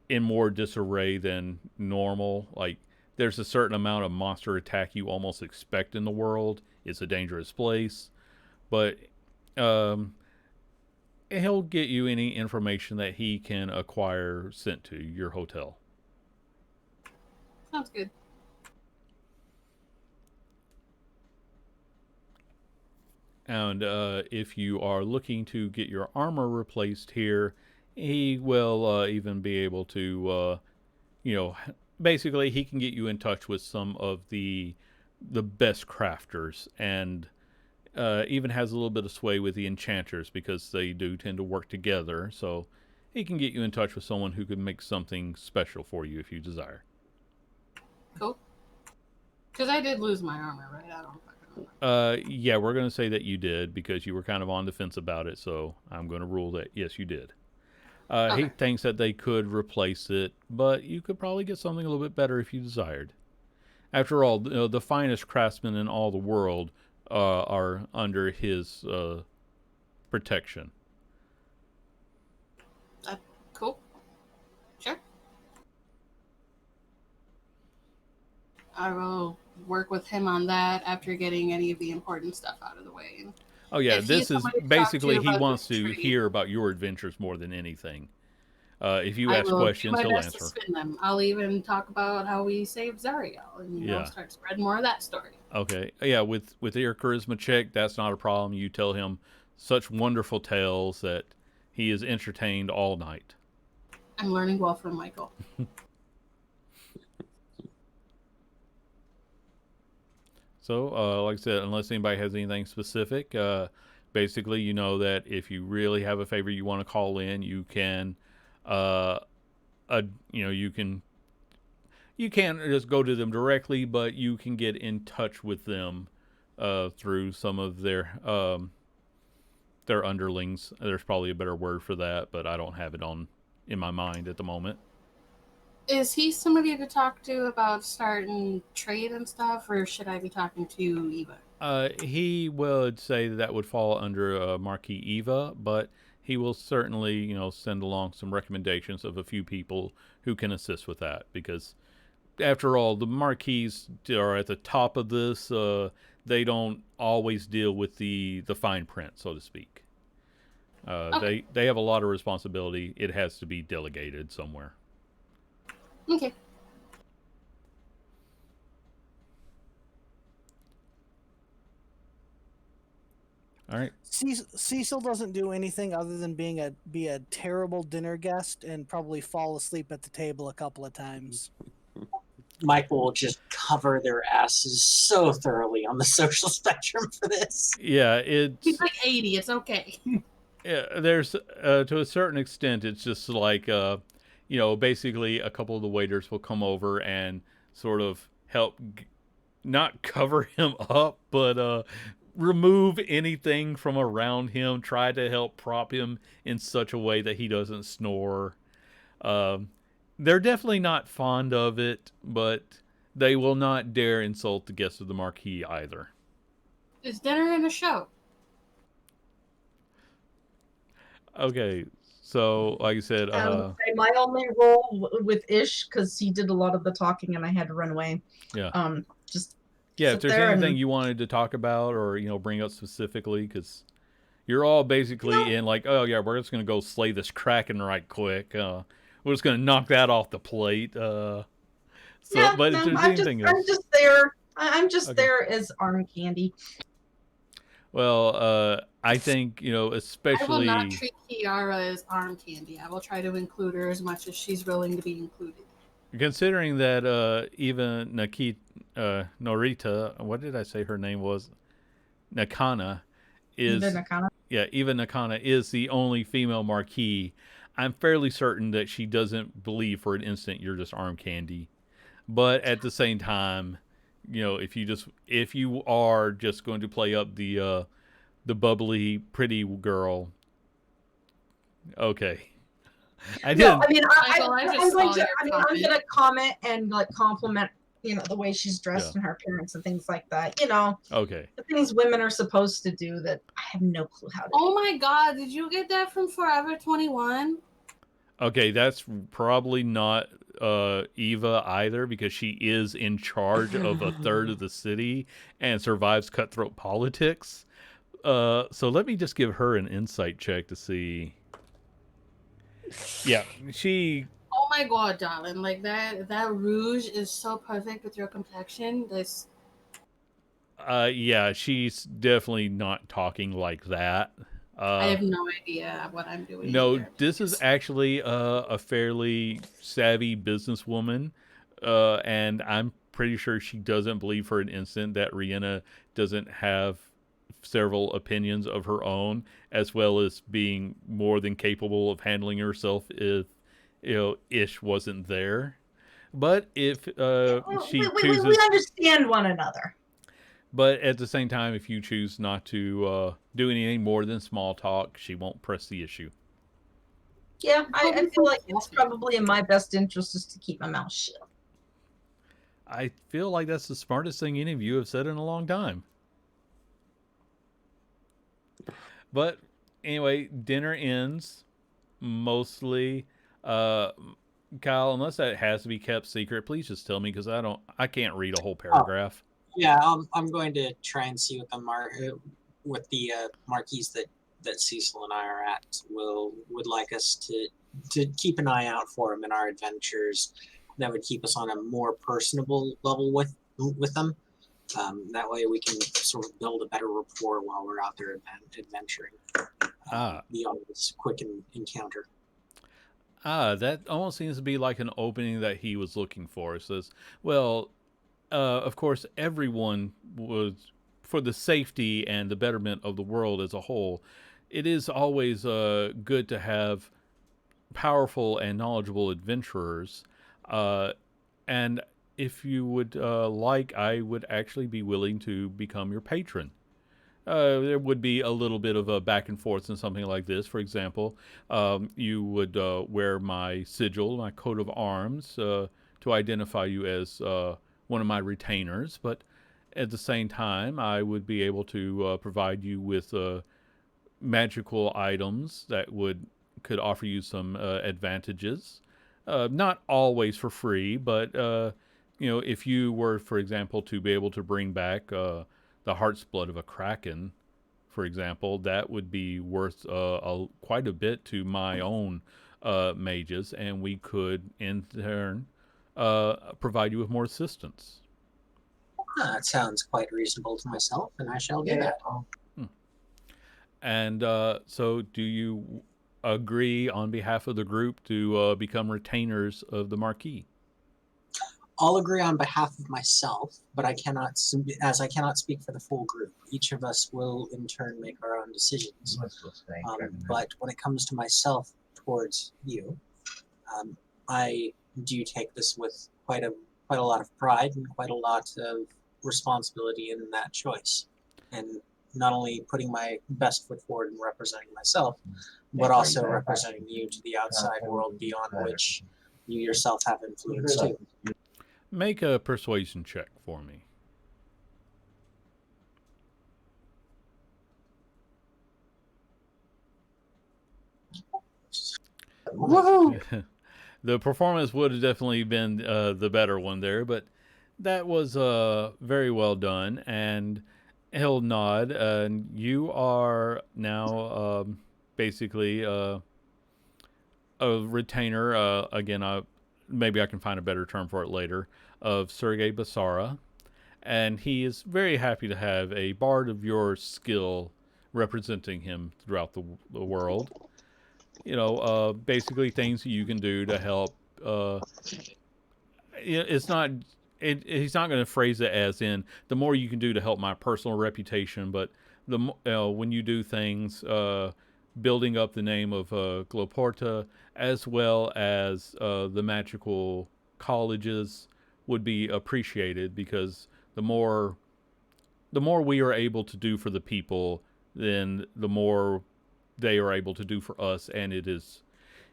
in more disarray than normal. Like, there's a certain amount of monster attack you almost expect in the world. It's a dangerous place, but um, he'll get you any information that he can acquire sent to your hotel. Sounds good. And if you are looking to get your armor replaced here, he will even be able to, basically he can get you in touch with some of the best crafters, and even has a little bit of sway with the enchanters because they do tend to work together. So he can get you in touch with someone who can make something special for you if you desire. Cool. Because I did lose my armor, right? I don't fucking remember. Yeah, we're going to say that you did because you were kind of on the fence about it. So I'm going to rule that yes, you did. He Okay. thinks that they could replace it, but you could probably get something a little bit better if you desired. After all, the finest craftsmen in all the world are under his protection. Cool. Sure. I will work with him on that after getting any of the important stuff out of the way. Oh yeah, If this he's is somebody to talk basically to he about wants doing to trade, hear about your adventures more than anything. If you I ask will do questions, my he'll best to answer. spin them. I'll even talk about how we saved Zariel and Yeah. start spreading more of that story. Okay. Yeah, with your charisma check, that's not a problem. You tell him such wonderful tales that he is entertained all night. I'm learning well from Michael. So, like I said, unless anybody has anything specific, basically, you know that if you really have a favor you want to call in, you can, uh, you can you can't just go to them directly, but you can get in touch with them through some of their underlings. There's probably a better word for that, but I don't have it in my mind at the moment. Is he somebody to talk to about starting trade and stuff, or should I be talking to Eva? He would say that would fall under Marquis Eva, but he will certainly, send along some recommendations of a few people who can assist with that. Because, after all, the Marquis are at the top of this. They don't always deal with the fine print, so to speak. Okay. They have a lot of responsibility. It has to be delegated somewhere. Okay. All right. Cecil doesn't do anything other than be a terrible dinner guest and probably fall asleep at the table a couple of times. Michael will just cover their asses so thoroughly on the social spectrum for this. Yeah, He's it's like 80. It's okay. yeah, there's to a certain extent, it's just like basically a couple of the waiters will come over and sort of help not cover him up, but remove anything from around him, try to help prop him in such a way that he doesn't snore. Um, they're definitely not fond of it, but they will not dare insult the guests of the Marquis either. Is dinner and a show? Okay, so like I said, my only role with Ish, because he did a lot of the talking and I had to run away. Yeah. Just yeah, if sit there's there anything and- you wanted to talk about or bring up specifically, because you're all basically in like, oh yeah, we're just gonna go slay this Kraken right quick. We're just gonna knock that off the plate. But if there's anything else, I'm just there. I'm just Okay. there as arm candy. well, I think I will especially not treat Kiara as arm candy. I will try to include her as much as she's willing to be included. considering that even Norita, what did I say her name was? Nakana is Either Nakana. yeah, Eva Nakana is the only female Marquis. I'm fairly certain that she doesn't believe for an instant you're just arm candy. But at the same time, if you are just going to play up the bubbly pretty girl, okay. I No, didn't. I mean, Michael, I just I'm going saw to. your I mean, I'm comment. going to comment and like compliment, the way she's dressed Yeah. and her appearance and things like that. Okay. The things women are supposed to do that I have no clue how to do. Oh my God! Did you get that from Forever 21? Okay, that's probably not Eva either, because she is in charge of a third of the city and survives cutthroat politics. So let me just give her an insight check to see. Yeah, she. Oh my God, darling! Like that rouge is so perfect with your complexion. This. Yeah, she's definitely not talking like that. I have no idea what I'm doing No, here. this is actually a fairly savvy businesswoman, and I'm pretty sure she doesn't believe for an instant that Rihanna doesn't have several opinions of her own, as well as being more than capable of handling herself if Ish wasn't there. But if she We chooses, understand one another. but at the same time, if you choose not to do anything more than small talk, she won't press the issue. Yeah, I feel like it's probably in my best interest just to keep my mouth shut. I feel like that's the smartest thing any of you have said in a long time. But anyway, dinner ends mostly. Uh, Kyle, unless that has to be kept secret, please just tell me, because I can't read a whole paragraph. Yeah, I'm going to try and see what what the marquees that Cecil and I are at would like us to keep an eye out for them in our adventures. That would keep us on a more personable level with them. That way we can sort of build a better rapport while we're out there adventuring beyond this quick encounter. That almost seems to be like an opening that he was looking for. It says, well, of course, everyone was, for the safety and the betterment of the world as a whole, it is always good to have powerful and knowledgeable adventurers. And if you would like, I would actually be willing to become your patron. There would be a little bit of a back and forth in something like this. For example, you would wear my sigil, my coat of arms, to identify you as one of my retainers. But at the same time, I would be able to provide you with magical items that could offer you some advantages. Not always for free, but if you were, for example, to be able to bring back the heart's blood of a kraken, for example, that would be worth quite a bit to my own mages, and we could in turn provide you with more assistance. That sounds quite reasonable to myself, and I shall do that. And so, do you agree on behalf of the group to become retainers of the Marquis? I'll agree on behalf of myself, but I cannot speak for the full group. Each of us will in turn make our own decisions. But when it comes to myself towards you, I do take this with quite a lot of pride and quite a lot of responsibility in that choice, and not only putting my best foot forward and representing myself, but also representing you to the outside world beyond which you yourself have influence too. Make a persuasion check for me. Woohoo! The performance would have definitely been the better one there, but that was very well done. And he'll nod. And you are now basically a retainer. Again, maybe I can find a better term for it later. Of Sergei Basara. And he is very happy to have a bard of your skill representing him throughout the world. Basically things you can do to help. It's not. He's not going to phrase it as in the more you can do to help my personal reputation, but when you do things, building up the name of Gloporta, as well as the magical colleges, would be appreciated, because the more we are able to do for the people, then the more they are able to do for us, and it is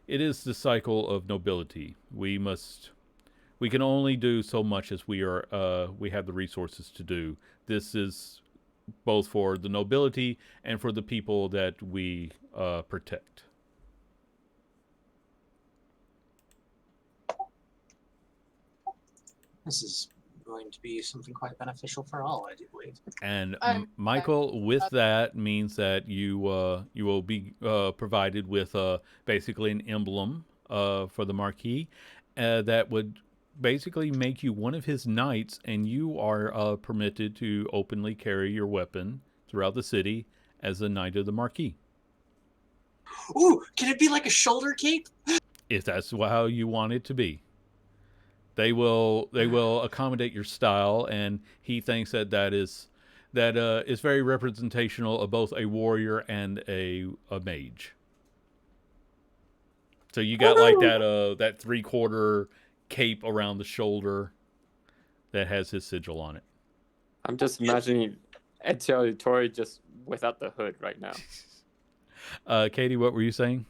the cycle of nobility. We can only do so much as we have the resources to do. This is both for the nobility and for the people that we protect. This is going to be something quite beneficial for all, I do believe. And I'm- Michael, with that means that you will be provided with basically an emblem for the Marquis that would basically make you one of his knights, and you are permitted to openly carry your weapon throughout the city as a knight of the Marquis. Ooh, can it be like a shoulder cape? If that's how you want it to be. They will accommodate your style, and he thinks that is very representational of both a warrior and a mage. So you got like that 3/4 cape around the shoulder that has his sigil on it. I'm just imagining Ezio Auditore just without the hood right now. Katie, what were you saying?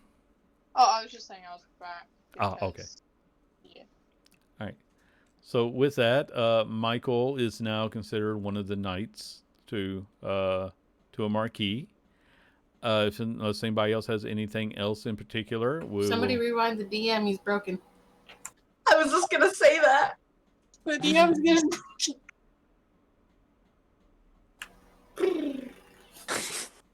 Oh, I was just saying I was back. Oh, okay. because- Yeah. All right. So with that, Michael is now considered one of the knights to a Marquis. Unless anybody else has anything else in particular, Somebody rewind the DM. He's broken. I was just gonna say that. The DM's getting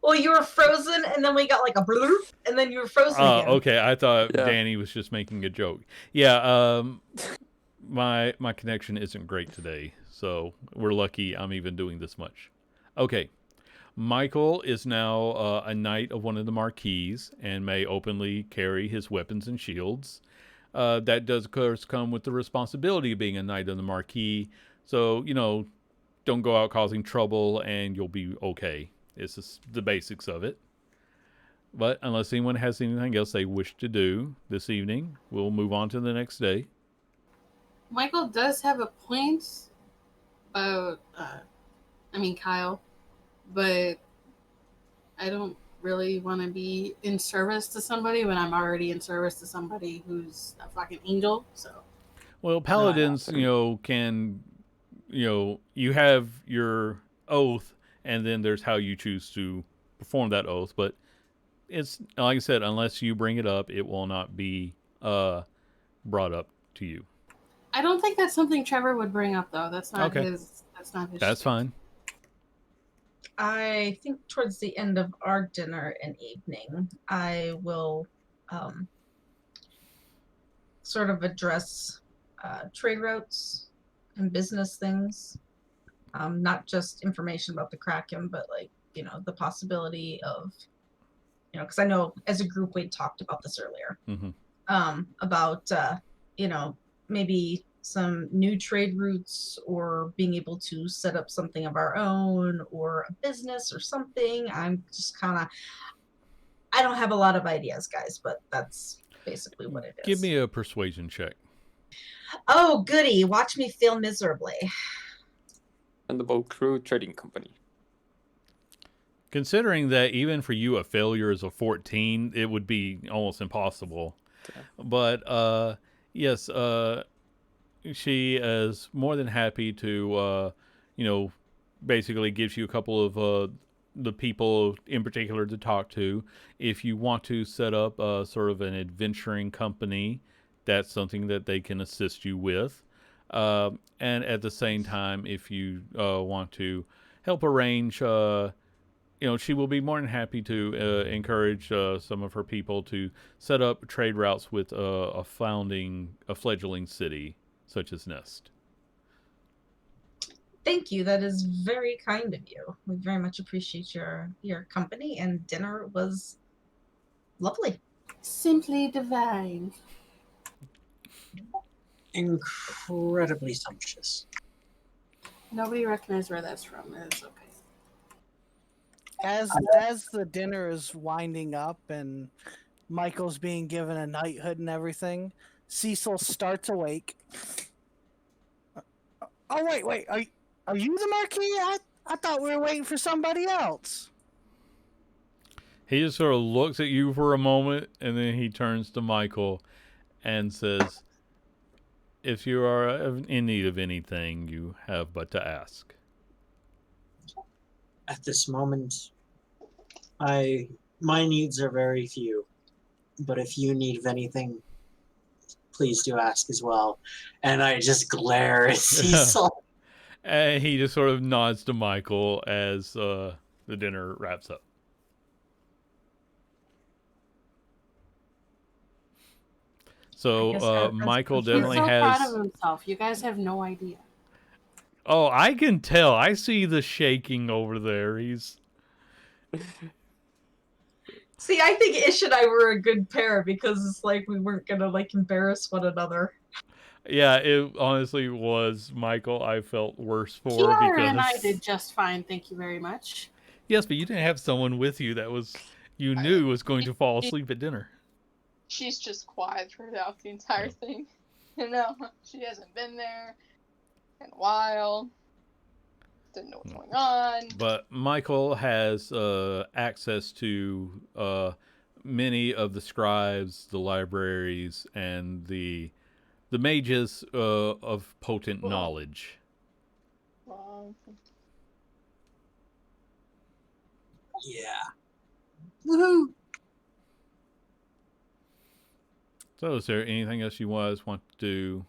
Well, you were frozen, and then we got like a blurb, and then you were frozen again. Okay. I thought Yeah. Danny was just making a joke. Yeah. My connection isn't great today, so we're lucky I'm even doing this much. Okay. Michael is now a knight of one of the marquises and may openly carry his weapons and shields. That does, of course, come with the responsibility of being a knight of the marquis. So, don't go out causing trouble and you'll be okay. It's just the basics of it. But unless anyone has anything else they wish to do this evening, we'll move on to the next day. Michael does have a point about, Kyle, but I don't really want to be in service to somebody when I'm already in service to somebody who's a fucking angel. So, Well, paladins, can, you have your oath, and then there's how you choose to perform that oath. But it's, like I said, unless you bring it up, it will not be brought up to you. I don't think that's something Trevor would bring up, though. That's not Okay. his. That's not his. That's shtick. fine. I think towards the end of our dinner and evening, I will sort of address trade routes and business things. Not just information about the Kraken, but the possibility of, because I know as a group we talked about this earlier, about, maybe some new trade routes or being able to set up something of our own or a business or something. I'm just I don't have a lot of ideas, guys, but that's basically what it is. Give me a persuasion check. Oh, goody. Watch me fail miserably. Expendable Crew Trading Company. Considering that even for you a failure is a 14, it would be almost impossible. Okay. But yes, she is more than happy to, basically gives you a couple of the people in particular to talk to. If you want to set up sort of an adventuring company, that's something that they can assist you with. And at the same time, if you want to help arrange, she will be more than happy to encourage some of her people to set up trade routes with a fledgling city such as Nest. Thank you. That is very kind of you. We very much appreciate your company, and dinner was lovely. Simply divine. incredibly sumptuous. Nobody recognizes where that's from. It's okay. As the dinner is winding up and Michael's being given a knighthood and everything, Cecil starts awake. Oh wait! Are you the Marquis? I thought we were waiting for somebody else. He just sort of looks at you for a moment, and then he turns to Michael and says, "If you are in need of anything, you have but to ask." At this moment, my needs are very few. But if you need of anything, please do ask as well. And I just glare at Cecil. And he just sort of nods to Michael as the dinner wraps up. So Michael He's definitely so proud has. of himself. You guys have no idea. Oh, I can tell. I see the shaking over there. He's. See, I think Ish and I were a good pair because it's like we weren't gonna like embarrass one another. Yeah, it honestly was Michael I felt worse for Kiara because. and I did just fine, thank you very much. Yes, but you didn't have someone with you that you knew was going to fall asleep at dinner. She's just quiet throughout the entire thing. You know, she hasn't been there in a while. Didn't know what's going on. But Michael has access to many of the scribes, the libraries, and the mages of potent knowledge. Yeah. Woohoo! So, is there anything else you guys want to do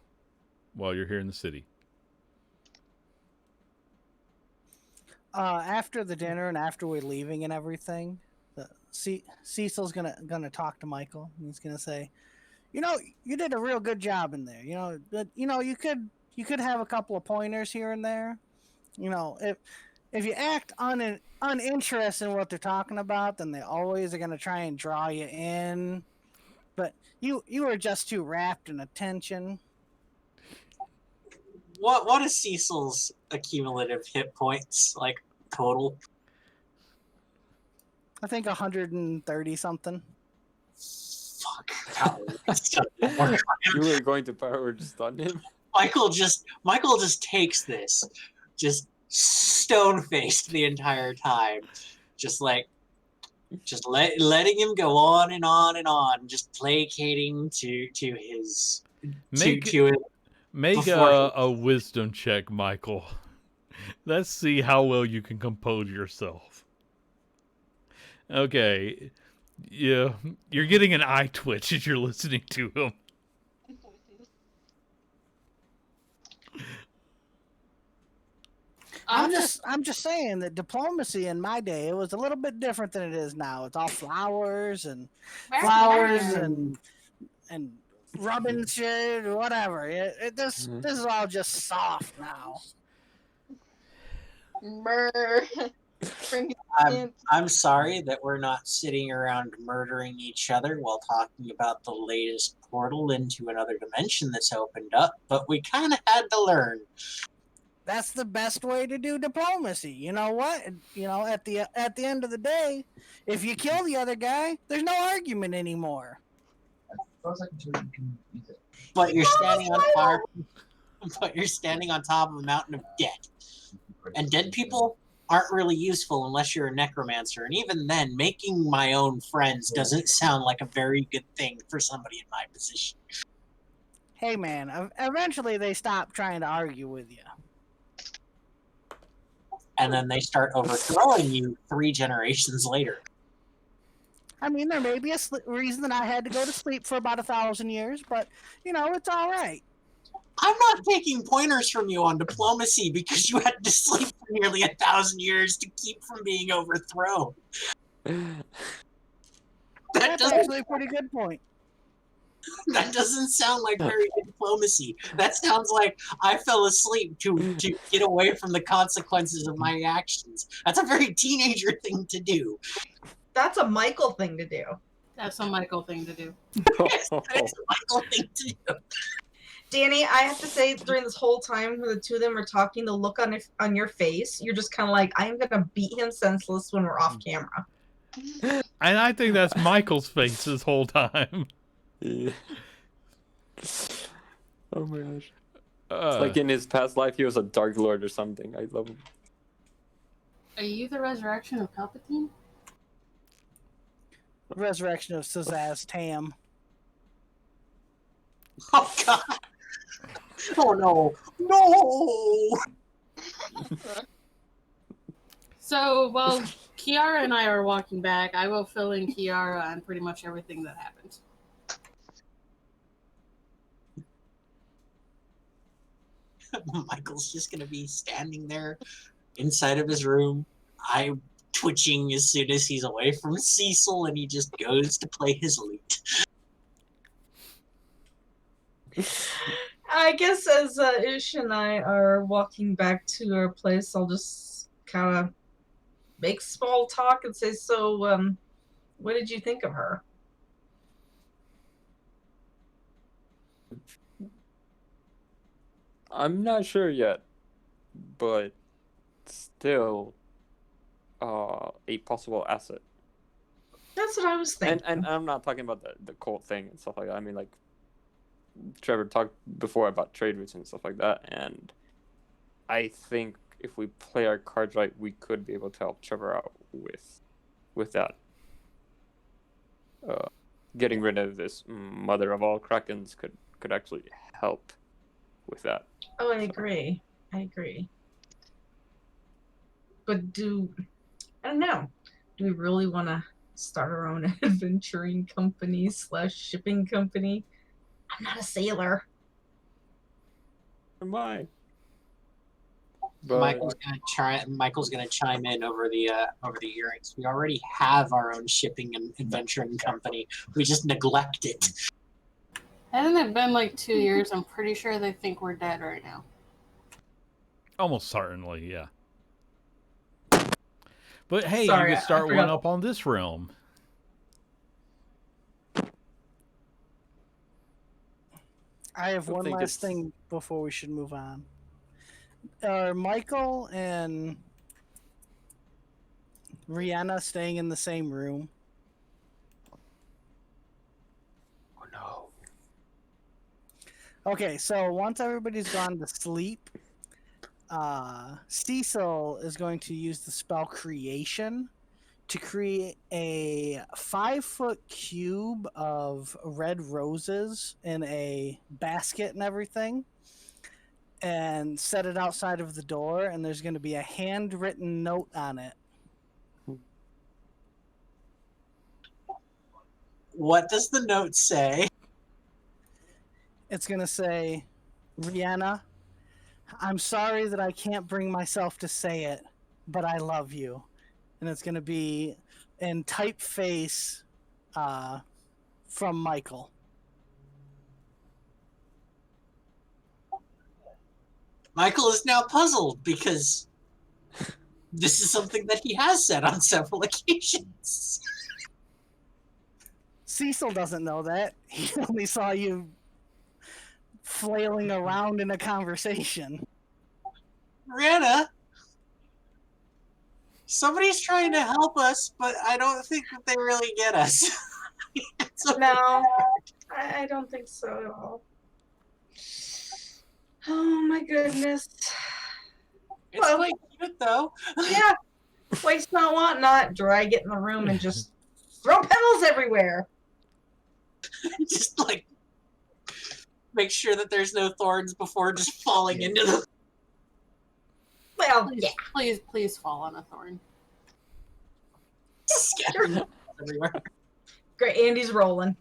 while you're here in the city? After the dinner and after we're leaving and everything, Cecil's gonna talk to Michael and he's gonna say, you know, you did a real good job in there. You know, but you know, you could have a couple of pointers here and there. You know, if you act uninterested in what they're talking about, then they always are gonna try and draw you in. But you were just too wrapped in attention. What is Cecil's accumulative hit points, like, total? I think 130 something. Fuck. You were going to power stun him? Michael just takes this, just stone faced the entire time, just letting him go on and on and on, just placating to his Make a wisdom check, Michael. Let's see how well you can compose yourself. Okay. Yeah, you're getting an eye twitch as you're listening to him. I'm just saying that diplomacy in my day, it was a little bit different than it is now. It's all flowers and rubbing shit or whatever. This is all just soft now. I'm sorry that we're not sitting around murdering each other while talking about the latest portal into another dimension that's opened up, but we kind of had to learn. That's the best way to do diplomacy. You know what? You know, at the end of the day, if you kill the other guy, there's no argument anymore. But you're standing on fire. But you're standing on top of a mountain of dead, and dead people aren't really useful unless you're a necromancer. And even then, making my own friends doesn't sound like a very good thing for somebody in my position. Hey, man, eventually they stop trying to argue with you. And then they start overthrowing you 3 generations later. I mean, there may be a reason that I had to go to sleep for about 1,000 years, but, you know, it's all right. I'm not taking pointers from you on diplomacy because you had to sleep for nearly 1,000 years to keep from being overthrown. That's actually a pretty good point. That doesn't sound like very good diplomacy. That sounds like I fell asleep to get away from the consequences of my actions. That's a very teenager thing to do. That's a Michael thing to do. That's a Michael thing to do. Yes, that's a Michael thing to do. Danny, I have to say, during this whole time when the two of them were talking, the look on your face, you're just kind of like, I'm going to beat him senseless when we're off camera. And I think that's Michael's face this whole time. Yeah. Oh my gosh. It's like in his past life, he was a Dark Lord or something. I love him. Are you the resurrection of Palpatine? Resurrection of Sazaz Tam. Oh god. Oh no. No. So while Kiara and I are walking back, I will fill in Kiara on pretty much everything that happened. Michael's just gonna be standing there inside of his room, eye twitching as soon as he's away from Cecil, and he just goes to play his lute. I guess as Ish and I are walking back to our place, I'll just kind of make small talk and say, "So, what did you think of her?" I'm not sure yet, but still, a possible asset. That's what I was thinking. And I'm not talking about the cult thing and stuff like that. I mean, like, Trevor talked before about trade routes and stuff like that, and I think if we play our cards right, we could be able to help Trevor out with that. Getting rid of this mother of all Krakens could actually help with that. Oh, I agree. I agree. But I don't know. Do we really want to start our own adventuring company / shipping company? I'm not a sailor. Am I? But Michael's gonna chime in over the earrings. We already have our own shipping and adventuring company. We just neglect it. Hasn't it been like 2 years? I'm pretty sure they think we're dead right now. Almost certainly, yeah. But hey, Sorry, you could start I one forgot. up on this realm. I have I one think last it's- thing before we should move on. Are Michael and Rihanna staying in the same room? oh no. Okay, so once everybody's gone to sleep, Cecil is going to use the spell Creation to create a 5-foot cube of red roses in a basket and everything, and set it outside of the door, and there's going to be a handwritten note on it. What does the note say? It's going to say, Rihanna, I'm sorry that I can't bring myself to say it, but I love you. And it's going to be in typeface from Michael. Michael is now puzzled because this is something that he has said on several occasions. Cecil doesn't know that. He only saw you flailing around in a conversation. Rihanna, somebody's trying to help us, but I don't think that they really get us. So No, I don't think so at all. Oh my goodness. it's Well- quite cute, though. Yeah. Waste not, want not. Drag it in the room and just throw petals everywhere. Just like make sure that there's no thorns before just falling into the. Well, Please, yeah. please fall on a thorn. Scattering everywhere. Great. Andy's rolling.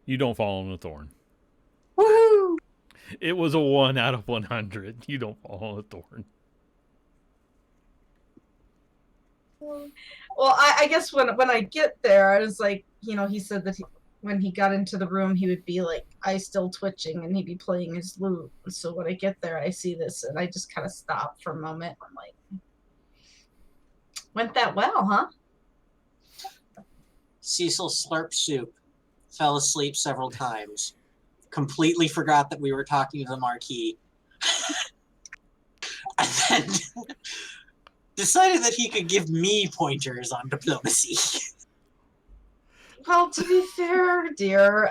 You don't fall on a thorn. Woohoo! It was a 1 out of 100. You don't fall on a thorn. Well, I guess when I get there, I was like, he said that when he got into the room, he would be like, eyes still twitching, and he'd be playing his lute. So when I get there, I see this, and I just kind of stop for a moment. I'm like, went that well, huh? Cecil slurped soup, fell asleep several times, completely forgot that we were talking to the Marquis, and then decided that he could give me pointers on diplomacy. Well, to be fair, dear,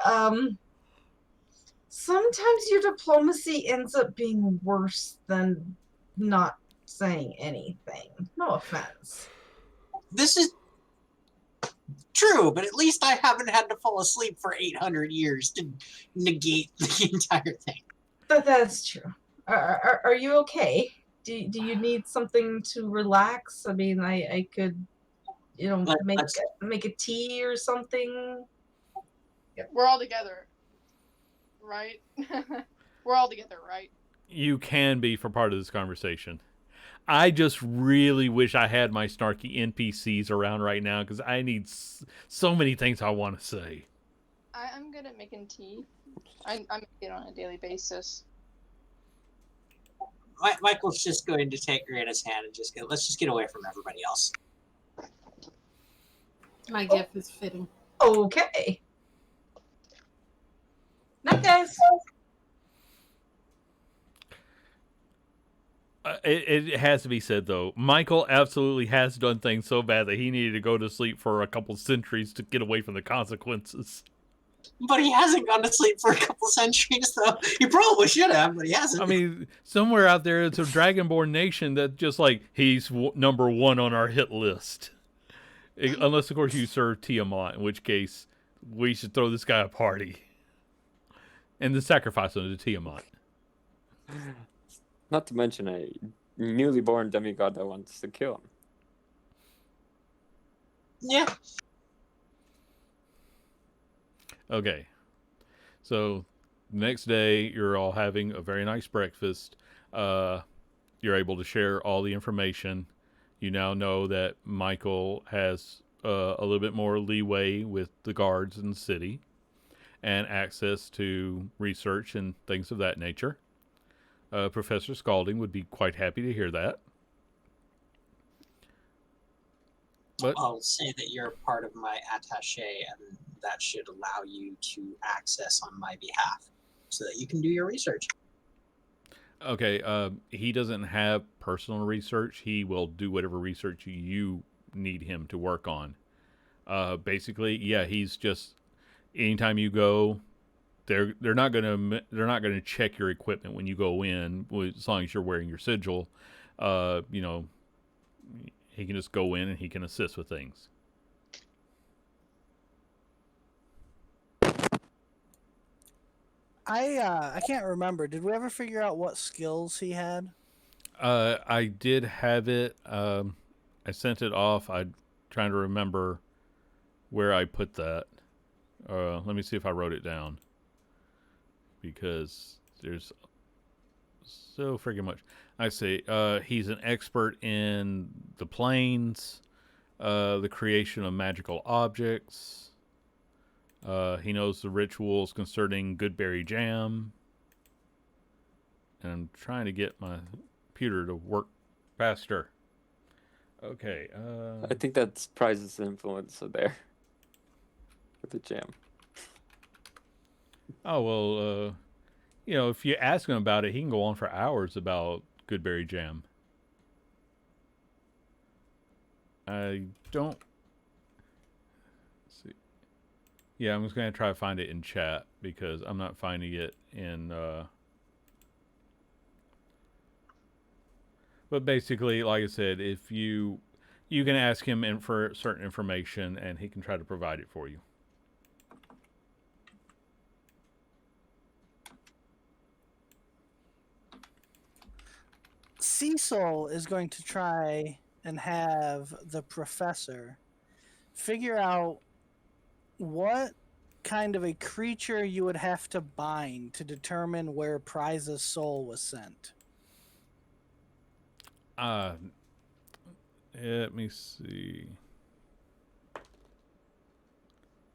Sometimes your diplomacy ends up being worse than not saying anything. No offense. This is true, but at least I haven't had to fall asleep for 800 years to negate the entire thing. But that's true. Are you okay? Do you need something to relax? I mean, I could, make a tea or something. We're all together, right? We're all together, right? You can be for part of this conversation. I just really wish I had my snarky NPCs around right now because I need so many things I want to say. I'm good at making tea. I make it on a daily basis. Michael's just going to take her in his hand and let's just get away from everybody else. My gift is fitting. Okay. Night, guys. It has to be said, though, Michael absolutely has done things so bad that he needed to go to sleep for a couple centuries to get away from the consequences. But he hasn't gone to sleep for a couple centuries, though. He probably should have, but he hasn't. I mean, somewhere out there, it's a Dragonborn nation that just like, he's number one on our hit list. Unless, of course, you serve Tiamat, in which case, we should throw this guy a party. And then sacrifice him to Tiamat. Not to mention a newly born demigod that wants to kill him. Yeah. Okay. So, next day, you're all having a very nice breakfast. You're able to share all the information. You now know that Michael has a little bit more leeway with the guards in the city and access to research and things of that nature. Professor Scalding would be quite happy to hear that. But I'll say that you're part of my attaché, and that should allow you to access on my behalf so that you can do your research. okay, he doesn't have personal research. He will do whatever research you need him to work on. Basically, yeah, he's just anytime you go, they're not gonna check your equipment when you go in as long as you're wearing your sigil. He can just go in and he can assist with things. I can't remember. Did we ever figure out what skills he had? I did have it. I sent it off. I'm trying to remember where I put that. Let me see if I wrote it down. Because there's so freaking much. I say he's an expert in the planes, the creation of magical objects. He knows the rituals concerning Goodberry Jam. And I'm trying to get my computer to work faster. Okay. I think that's Prize's influence there with the jam. Oh, well, if you ask him about it, he can go on for hours about Goodberry Jam. I don't... Let's see. Yeah, I'm just going to try to find it in chat because I'm not finding it in... But basically, like I said, if you can ask him for certain information and he can try to provide it for you. Cecil is going to try and have the professor figure out what kind of a creature you would have to bind to determine where Prize's soul was sent. Let me see.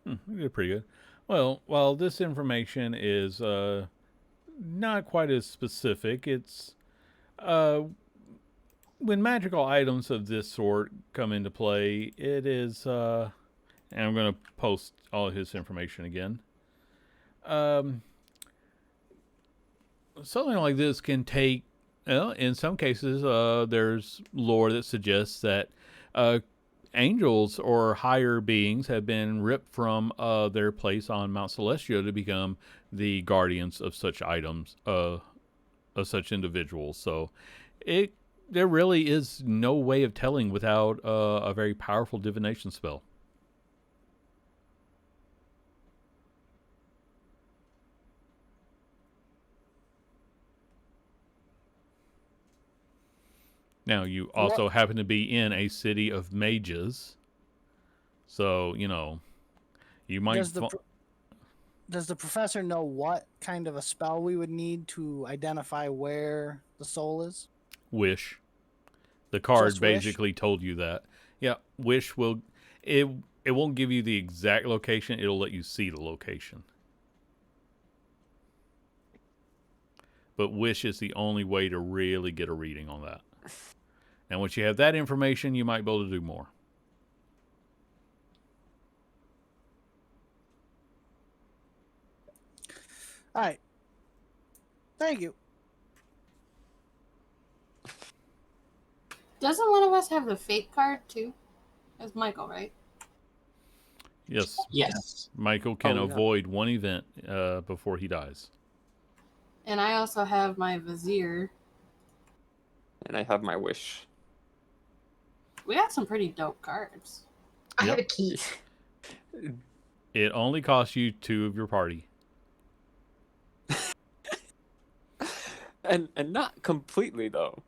We did pretty good. Well, while this information is not quite as specific, it's when magical items of this sort come into play, it is and I'm going to post all his information again. Something like this can take, in some cases, there's lore that suggests that angels or higher beings have been ripped from their place on Mount Celestial to become the guardians of such items, of such individuals. So there really is no way of telling without a very powerful divination spell. Now, you also happen to be in a city of mages, so you might. Does the professor know what kind of a spell we would need to identify where the soul is? Wish. The card Just wish? basically told you that. Yeah, wish will. It won't give you the exact location. It'll let you see the location. But wish is the only way to really get a reading on that. And once you have that information, you might be able to do more. All right. Thank you. Doesn't one of us have the fate card too? It's Michael, right? Yes. Yes. Michael can avoid one event before he dies. And I also have my vizier. And I have my wish. We got some pretty dope cards. I Yep. have a key. It only costs you 2 of your party. and not completely though.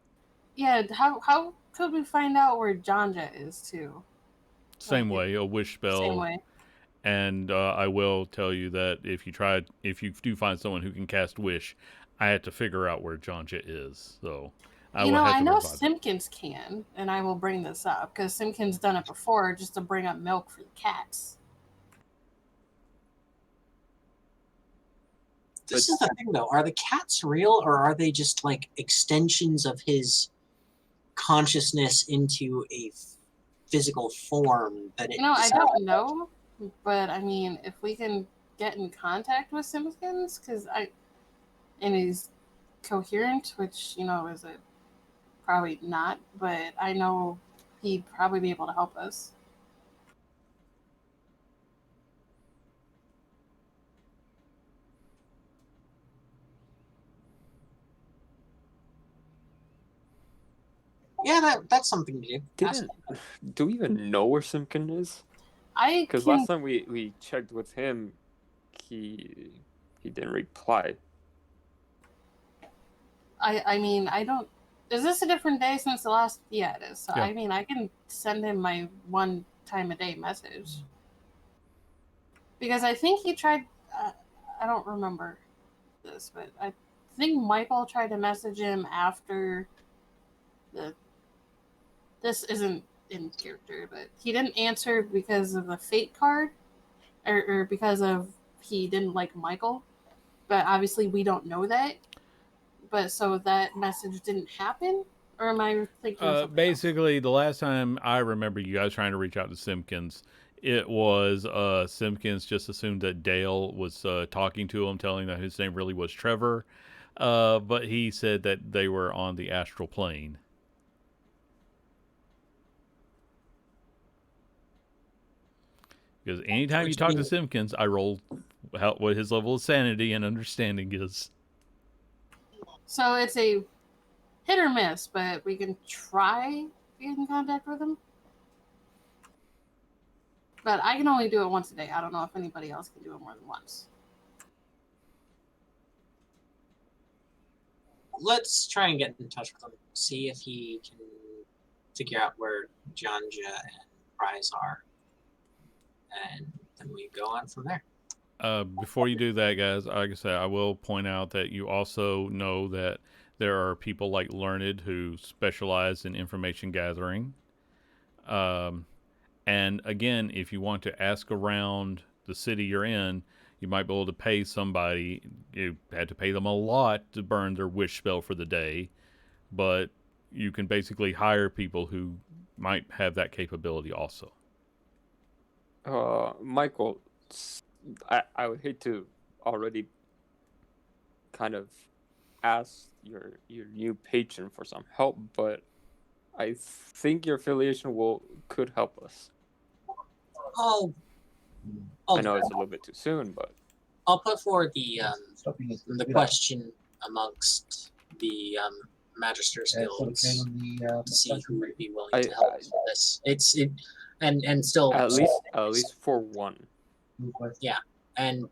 Yeah, how could we find out where Janja is too? Same way, a wish spell. Same way. And I will tell you that if you do find someone who can cast wish, I had to figure out where Janja is. So I know Simpkins can, and I will bring this up because Simpkins done it before just to bring up milk for the cats. This is the thing, though. Are the cats real, or are they just like extensions of his consciousness into a physical form? That it I don't know, but I mean, if we can get in contact with Simpkins, and he's coherent, which is a probably not, but I know he'd probably be able to help us. Yeah, that's something to do. Do we even know where Simkin is? Because last time we checked with him, he didn't reply. I mean, I don't. Is this a different day since the last? Yeah, it is. So yeah. I mean, I can send him my 1 time a day message because I think he tried. I don't remember this, but I think Michael tried to message him after the. This isn't in character, but he didn't answer because of the fate card, or because of he didn't like Michael. But obviously, we don't know that. But so that message didn't happen, or am I thinking of something basically, else? the last time I remember you guys trying to reach out to Simpkins, it was Simpkins just assumed that Dale was talking to him, telling that his name really was Trevor, but he said that they were on the astral plane. Because anytime you talk to Simpkins, I roll what his level of sanity and understanding is. So it's a hit or miss, but we can try to get in contact with him. But I can only do it once a day. I don't know if anybody else can do it more than once. Let's try and get in touch with him. See if he can figure out where Janja and Prize are. And then we go on from there. Before you do that, guys, like I said, I will point out that you also know that there are people like Learned who specialize in information gathering. And again, if you want to ask around the city you're in, you might be able to pay somebody. You had to pay them a lot to burn their wish spell for the day, but you can basically hire people who might have that capability also. Michael, I would hate to already kind of ask your new patron for some help, but I think your affiliation could help us. Oh, I know it's a little bit too soon, but I'll put forward the question amongst the Magisters guilds to see who would be willing to help with this. And still at least for one. and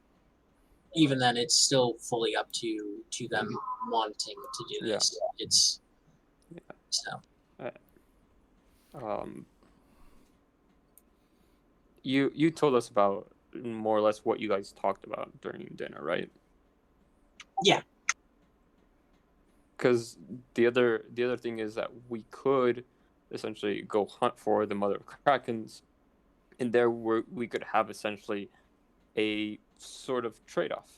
even then, it's still fully up to them wanting to do this. It's so. You told us about more or less what you guys talked about during dinner, right? Yeah. Because the other thing is that we could essentially go hunt for the mother of krakens, and there we could have essentially a sort of trade-off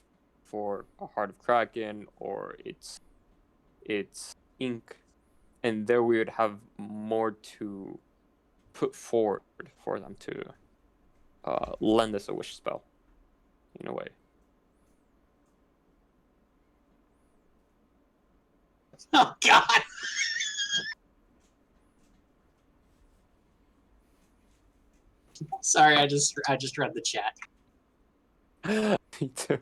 for a heart of kraken or its ink, and there we would have more to put forward for them to lend us a wish spell, in a way. Oh God. Sorry, I just read the chat. Me too.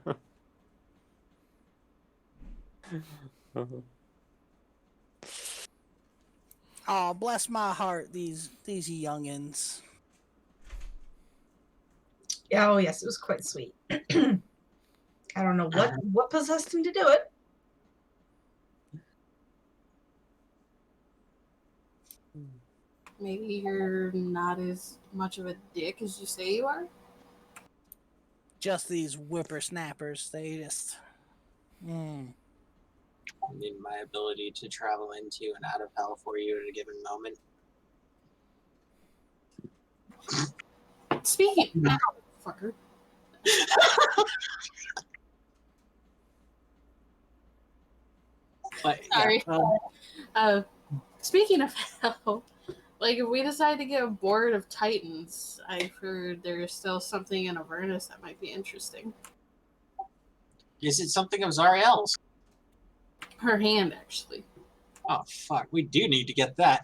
Oh, bless my heart, these youngins. Oh yes, it was quite sweet. I don't know what possessed him to do it. Maybe you're not as much of a dick as you say you are. Just these whippersnappers. They just. I need my ability to travel into and out of hell for you at a given moment. Speaking, fucker. But, Sorry. Speaking of hell, like if we decide to get bored of Titans, I've heard there's still something in Avernus that might be interesting. Is it something of Zariel's? Her hand, actually. Oh fuck, we do need to get that.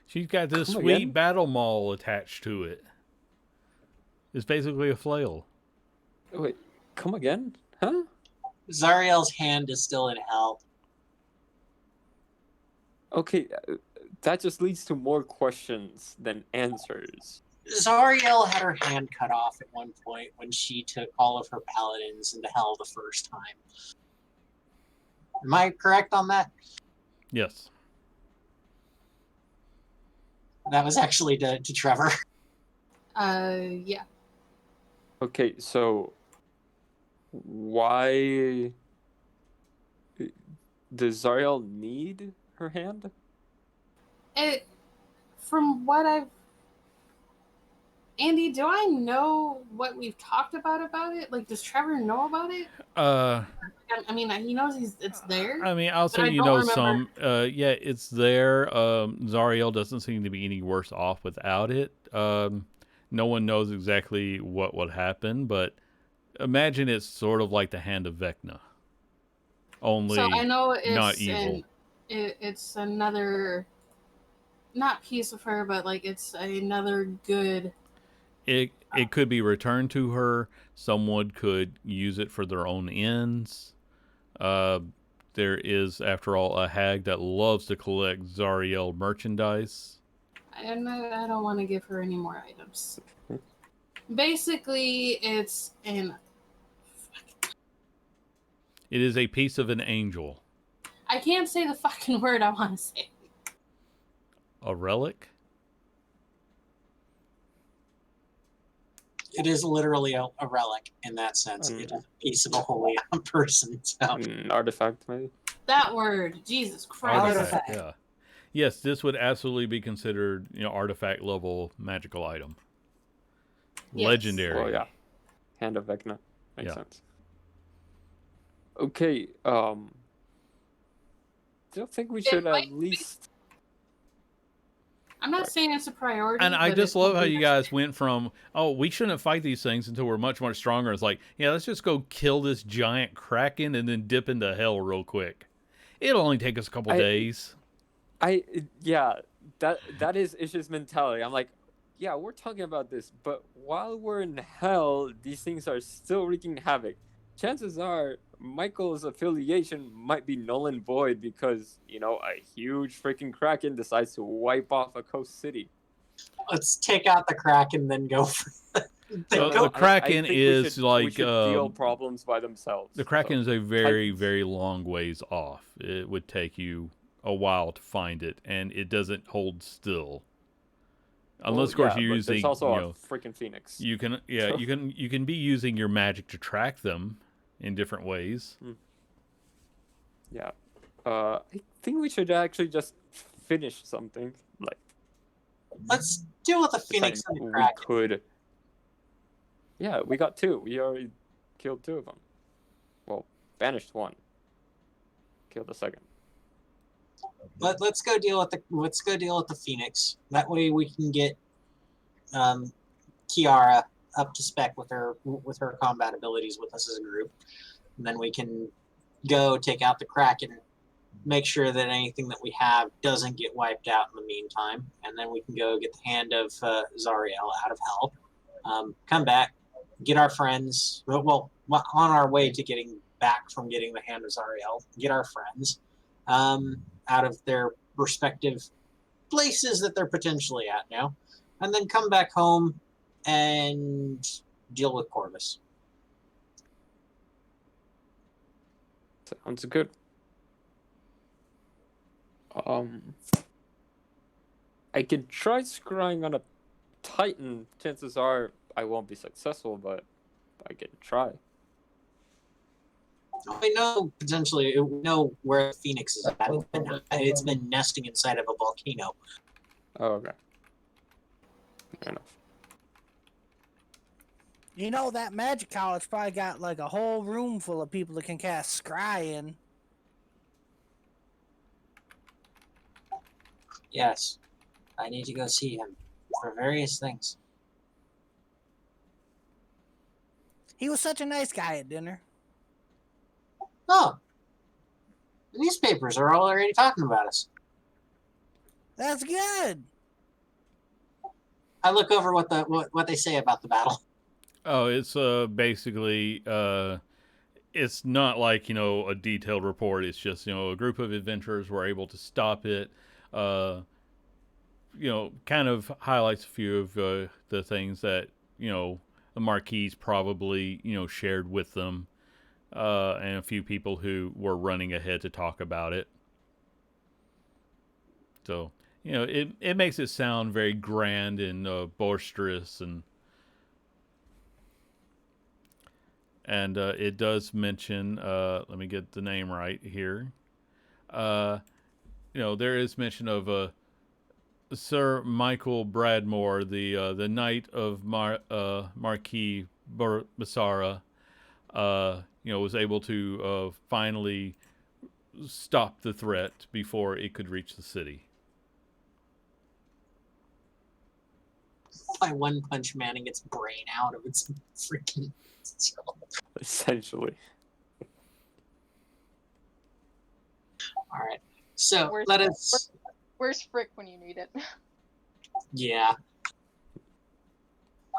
She's got this Come sweet again? battle maul attached to it. It's basically a flail. Wait, come again? Huh? Zariel's hand is still in hell. Okay, that just leads to more questions than answers. Zariel had her hand cut off at one point when she took all of her paladins into hell the first time. Am I correct on that? Yes. That was actually to Trevor. Yeah. Okay, so why does Zariel need her hand? From what I've... Andy, do I know what we've talked about it? Like, does Trevor know about it? I mean, he knows it's there. I mean, I'll But I say you don't know remember. some. Yeah, it's there. Zariel doesn't seem to be any worse off without it. No one knows exactly what would happen, but imagine it's sort of like the Hand of Vecna. Only So I know not evil. It's another, not piece of her, but like it's another good. It could be returned to her. Someone could use it for their own ends. There is, after all, a hag that loves to collect Zariel merchandise. I don't want to give her any more items. Basically, it's an. It is a piece of an angel. I can't say the fucking word I want to say. A relic? It is literally a relic in that sense. It is a piece of a holy person. So. An artifact, maybe? That word, Jesus Christ. Artifact, yeah. Yes, this would absolutely be considered, artifact level magical item. Yes. Legendary. Well, yeah. Hand of Vecna. Makes Yeah. sense. Okay, do you think we should at least... I'm not saying it's a priority. And I but just it's love how something you guys went from, oh, we shouldn't fight these things until we're much, much stronger. It's like, yeah, let's just go kill this giant kraken and then dip into hell real quick. It'll only take us a couple days. Yeah, that is Ish's mentality. I'm like, yeah, we're talking about this, but while we're in hell, these things are still wreaking havoc. Chances are Michael's affiliation might be null and void because, a huge freaking Kraken decides to wipe off a coast city. Let's take out the Kraken and then go for So go. the Kraken I think is we should deal problems by themselves. the Kraken is So, a very, Titans. very long ways off. It would take you a while to find it, and it doesn't hold still. Unless, of course, yeah, you're but there's using, also a freaking Phoenix. you can, yeah, So- you can be using your magic to track them in different ways. Yeah. I think we should actually just finish something. Like, Let's deal with the Phoenix and the Kraken. we could. Yeah, we got 2. We already killed 2 of them. Well, banished 1. Killed the 2nd. Let's go deal with the Phoenix. That way we can get Kiara up to spec with her combat abilities with us as a group, and then we can go take out the Kraken, make sure that anything that we have doesn't get wiped out in the meantime, and then we can go get the hand of Zariel out of hell. Come back, get our friends. Well, on our way to getting back from getting the hand of Zariel, get our friends out of their respective places that they're potentially at now, and then come back home and deal with Corvus. Sounds good. I could try scrying on a Titan. Chances are I won't be successful, but I can try. We know potentially we know where the Phoenix is at. It's been nesting inside of a volcano. Oh, okay. Fair enough. You know, that magic college probably got like a whole room full of people that can cast scry in. Yes, I need to go see him for various things. He was such a nice guy at dinner. Oh, the newspapers are already talking about us. That's good. I look over what they say about the battle. Oh, it's basically it's not like a detailed report. It's just a group of adventurers were able to stop it. Kind of highlights a few of the things that the Marquis probably shared with them, and a few people who were running ahead to talk about it. So it makes it sound very grand and boisterous and it does mention. Let me get the name right here. There is mention of Sir Michael Bradmore, the Knight of Marquis Basara, was able to finally stop the threat before it could reach the city. By one punch manning its brain out of its freaking skull. Essentially. All right, so let us. Where's Frick when you need it? Yeah.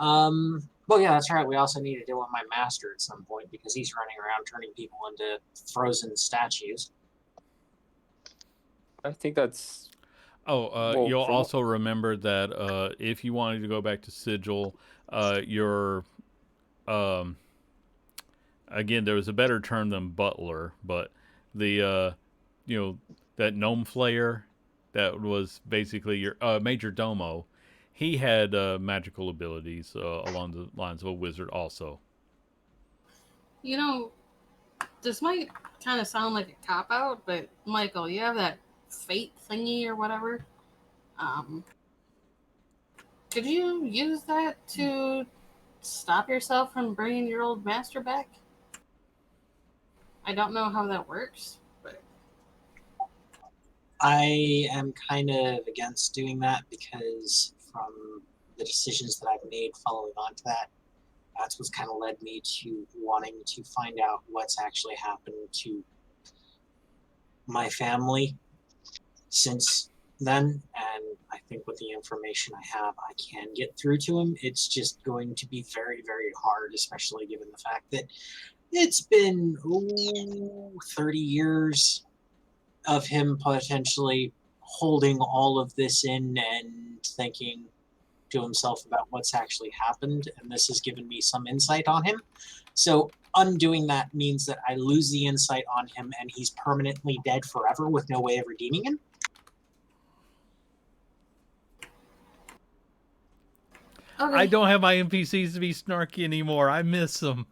Well, yeah, that's right. We also need to deal with my master at some point because he's running around turning people into frozen statues. I think that's. Oh, you'll also remember that if you wanted to go back to Sigil, your again, there was a better term than butler, but the that gnome flayer that was basically your major domo. He had magical abilities along the lines of a wizard also. This might kind of sound like a cop-out, but Michael, you have that fate thingy or whatever. Could you use that to stop yourself from bringing your old master back? I don't know how that works, but... I am kind of against doing that because from the decisions that I've made following on to that, that's what's kind of led me to wanting to find out what's actually happened to my family since then. And I think with the information I have, I can get through to him. It's just going to be very, very hard, especially given the fact that it's been 30 years of him potentially holding all of this in and thinking to himself about what's actually happened, and this has given me some insight on him. So undoing that means that I lose the insight on him and he's permanently dead forever with no way of redeeming him. Okay. I don't have my NPCs to be snarky anymore. I miss them.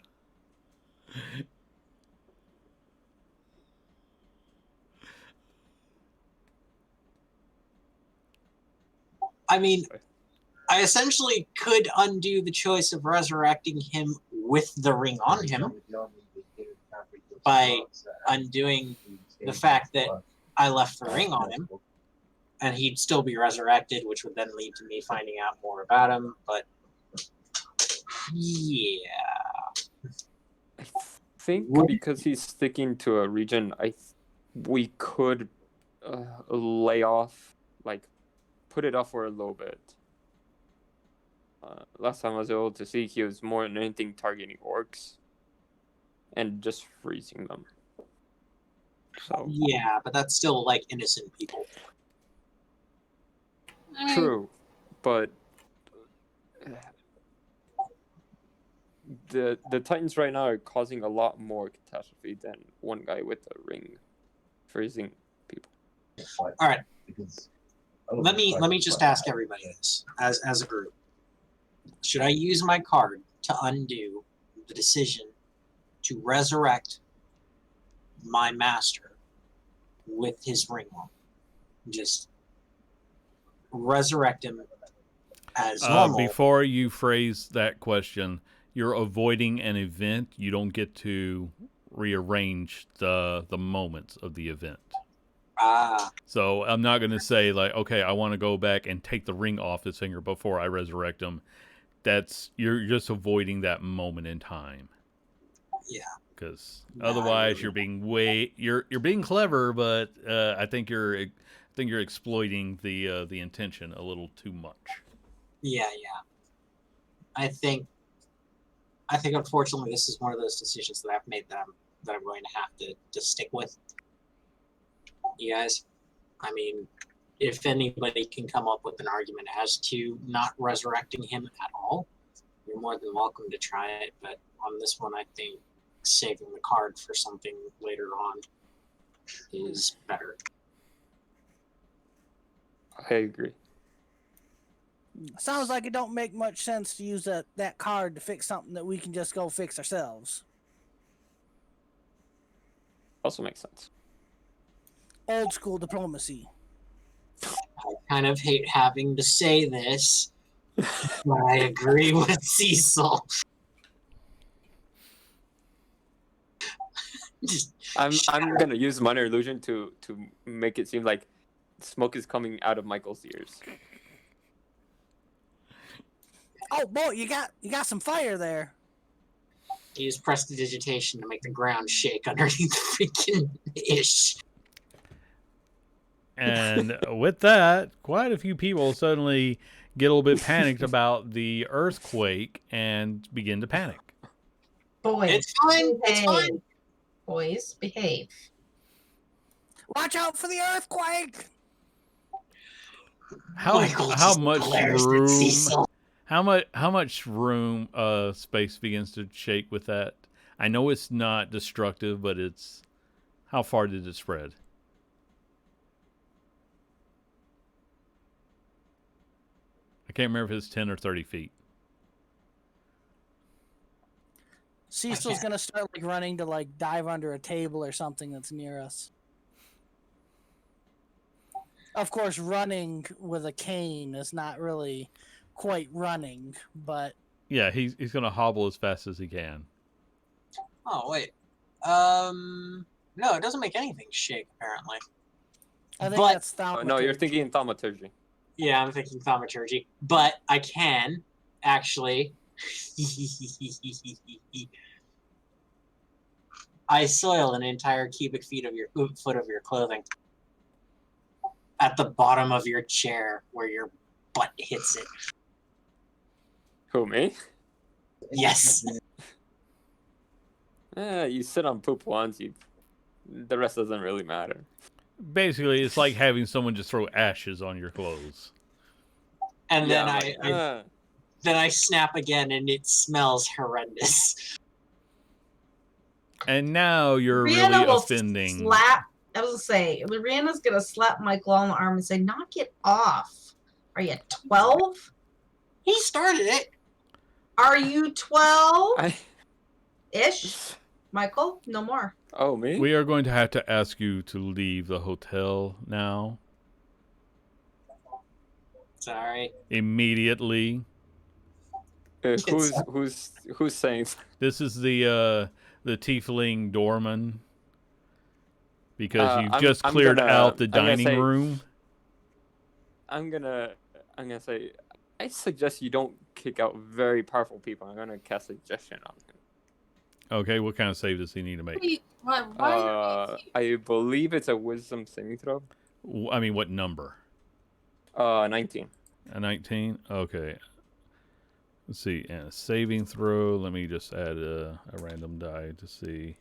I mean, I essentially could undo the choice of resurrecting him with the ring on him by undoing the fact that I left the ring on him, and he'd still be resurrected, which would then lead to me finding out more about him. But yeah, I think because he's sticking to a region, we could lay off, like, put it off for a little bit. Last time I was able to see, he was more than anything targeting orcs and just freezing them. So yeah, but that's still like innocent people. I mean, true, but the Titans right now are causing a lot more catastrophe than one guy with a ring freezing people. All right. Let me just ask everybody this as a group. Should I use my card to undo the decision to resurrect my master with his ring on? Just resurrect him as normal. Before you phrase that question, you're avoiding an event. You don't get to rearrange the moments of the event. So I'm not going to say, like, okay, I want to go back and take the ring off his finger before I resurrect him. You're just avoiding that moment in time. Yeah. Because otherwise, you're being you're being clever, but I think you're exploiting the intention a little too much. Yeah. I think unfortunately this is one of those decisions that I've made that I'm going to have to stick with. You guys, I mean, if anybody can come up with an argument as to not resurrecting him at all, you're more than welcome to try it. But on this one, I think saving the card for something later on is better. I agree. Sounds like it don't make much sense to use that card to fix something that we can just go fix ourselves. Also makes sense. Old school diplomacy. I kind of hate having to say this, but I agree with Cecil. I'm gonna use minor illusion to make it seem like smoke is coming out of Michael's ears. Oh boy, you got some fire there. Use prestidigitation to make the ground shake underneath the freaking ish. And with that, quite a few people suddenly get a little bit panicked about the earthquake and begin to panic. Boys, It's fine. It's fine. Boys, behave. Watch out for the earthquake! How much room? How much room? Space begins to shake with that. I know it's not destructive, but it's how far did it spread? I can't remember if it's 10 or 30 feet. Cecil's gonna start running to dive under a table or something that's near us. Of course, running with a cane is not really quite running, but yeah, he's gonna hobble as fast as he can. Oh wait, no, it doesn't make anything shake apparently. I think that's thaumaturgy. No, you're thinking thaumaturgy. Yeah, I'm thinking thaumaturgy, but I can actually. I soil an entire cubic foot of your clothing. at the bottom of your chair where your butt hits it. Who, me? Yes. You sit on poop once, the rest doesn't really matter. Basically, it's like having someone just throw ashes on your clothes. And Yeah, then I'm like, then I snap again, and it smells horrendous. And now you're Rihanna really will offending. slap. I was gonna say, Rihanna's gonna slap Michael on the arm and say, "Knock it off. Are you 12? He started it. Are you 12 I. ish? Michael, no more." Oh, me? We are going to have to ask you to leave the hotel now. Sorry. Immediately. Who's saying? This is the tiefling doorman. Because you've just cleared out the dining room. I'm gonna say, I suggest you don't kick out very powerful people. I'm gonna cast suggestion on him. Okay, what kind of save does he need to make? Wait, why I believe it's a wisdom saving throw. I mean, what number? 19. A 19? Okay. Let's see. And a saving throw. Let me just add a random die to see.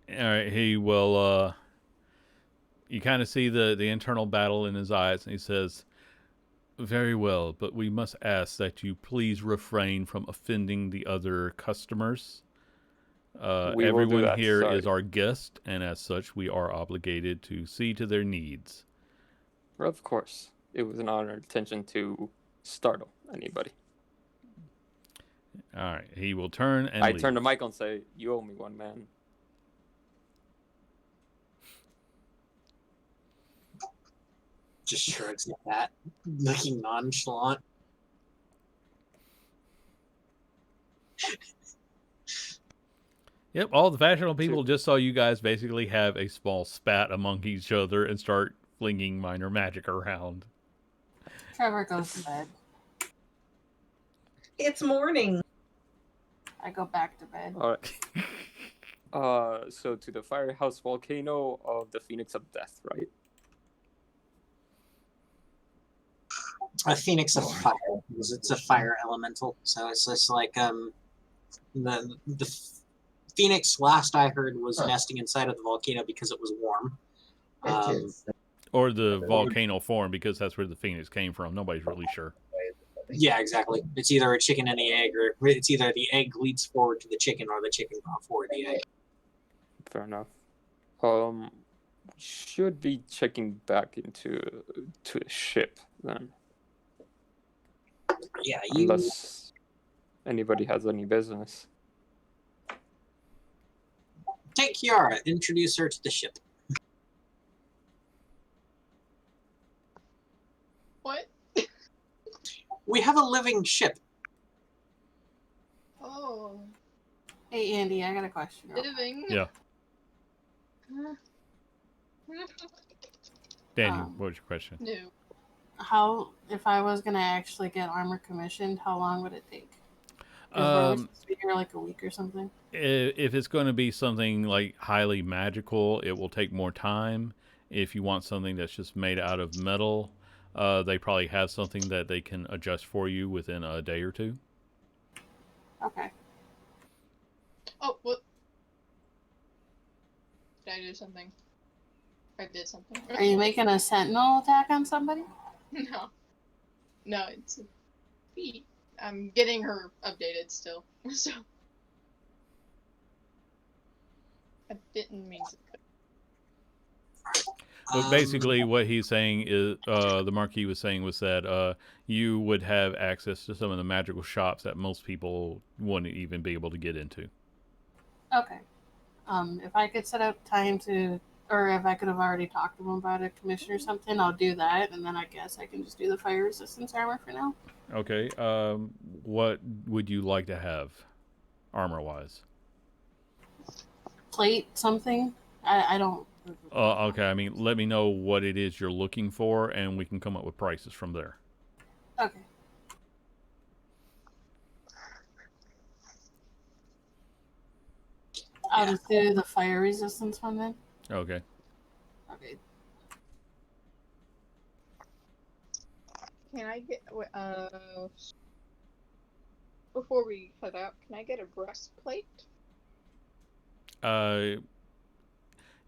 All right, he will. You kind of see the internal battle in his eyes, and he says, "Very well, but we must ask that you please refrain from offending the other customers. We will do Everyone that, here sorry. is our guest, and as such, we are obligated to see to their needs." Well, of course, it was an honor intention to startle anybody. All right, he will turn and I leave. turn to Michael and say, "You owe me one, man." Just shrugs at that, looking nonchalant. Yep, all the fashionable people just saw you guys basically have a small spat among each other and start flinging minor magic around. Trevor goes to bed. It's morning. I go back to bed. All right. So to the firehouse volcano of the Phoenix of Death, right? A phoenix of fire, because it's a fire elemental. So it's just like the phoenix. Last I heard was nesting inside of the volcano because it was warm. Or the volcano form, because that's where the phoenix came from. Nobody's really sure. Yeah, exactly. It's either a chicken and the egg, or it's either the egg leads forward to the chicken, or the chicken brought forward the egg. Fair enough. Should be checking back into the ship then, Yeah, unless anybody has any business. take Kiara, introduce her to the ship. What? We have a living ship. Oh, Hey, Andy, I got a question. living. Yeah. Daniel, what was your question? No. How, if I was going to actually get armor commissioned, how long would it take? 'Cause we're only supposed to be here like a week or something. If it's going to be something like highly magical, it will take more time. If you want something that's just made out of metal, they probably have something that they can adjust for you within a day or two. Okay. Oh, what? Did I do something? I did something. Are you making a sentinel attack on somebody? No. No, it's a feat. I'm getting her updated still, so. I didn't mean to. But basically, what he's saying is, the Marquis was saying was that you would have access to some of the magical shops that most people wouldn't even be able to get into. Okay. If I could set up time to, or if I could have already talked to him about a commission or something, I'll do that, and then I guess I can just do the fire resistance armor for now. Okay. What would you like to have, armor-wise? Plate something. I don't. Okay. I mean, let me know what it is you're looking for, and we can come up with prices from there. Okay. I'll just do the fire resistance one then. Okay. Okay. Can I get before we head out? Can I get a breastplate?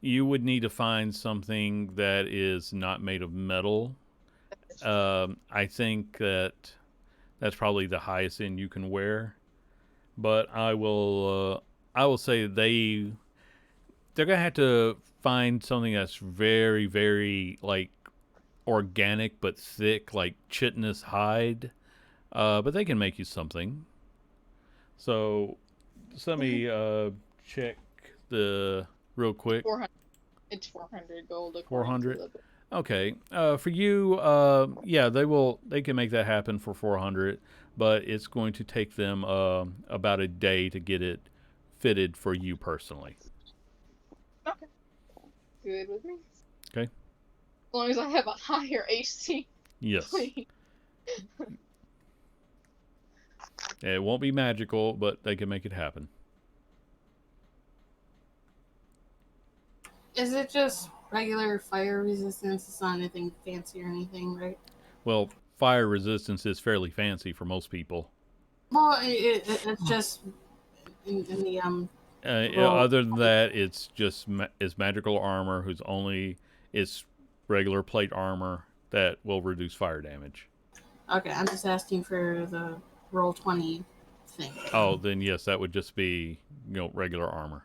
You would need to find something that is not made of metal. I think that's probably the highest end you can wear. But I will say they're gonna have to find something that's very, very like organic but thick, like chitinous hide. But they can make you something. So, just let me check the real quick. 400. It's 400 gold according 400. to the book. Okay. For you, yeah, they can make that happen for 400, but it's going to take them about a day to get it fitted for you personally. Okay. Good with me. Okay. As long as I have a higher AC. Yes. Please. It won't be magical, but they can make it happen. Is it just regular fire resistance? It's not anything fancy or anything, right? Well, fire resistance is fairly fancy for most people. Well, it's just in the Well- Other than that, it's just it's magical armor whose only it's regular plate armor that will reduce fire damage. Okay, I'm just asking for the roll 20 thing. Oh, then yes, that would just be regular armor.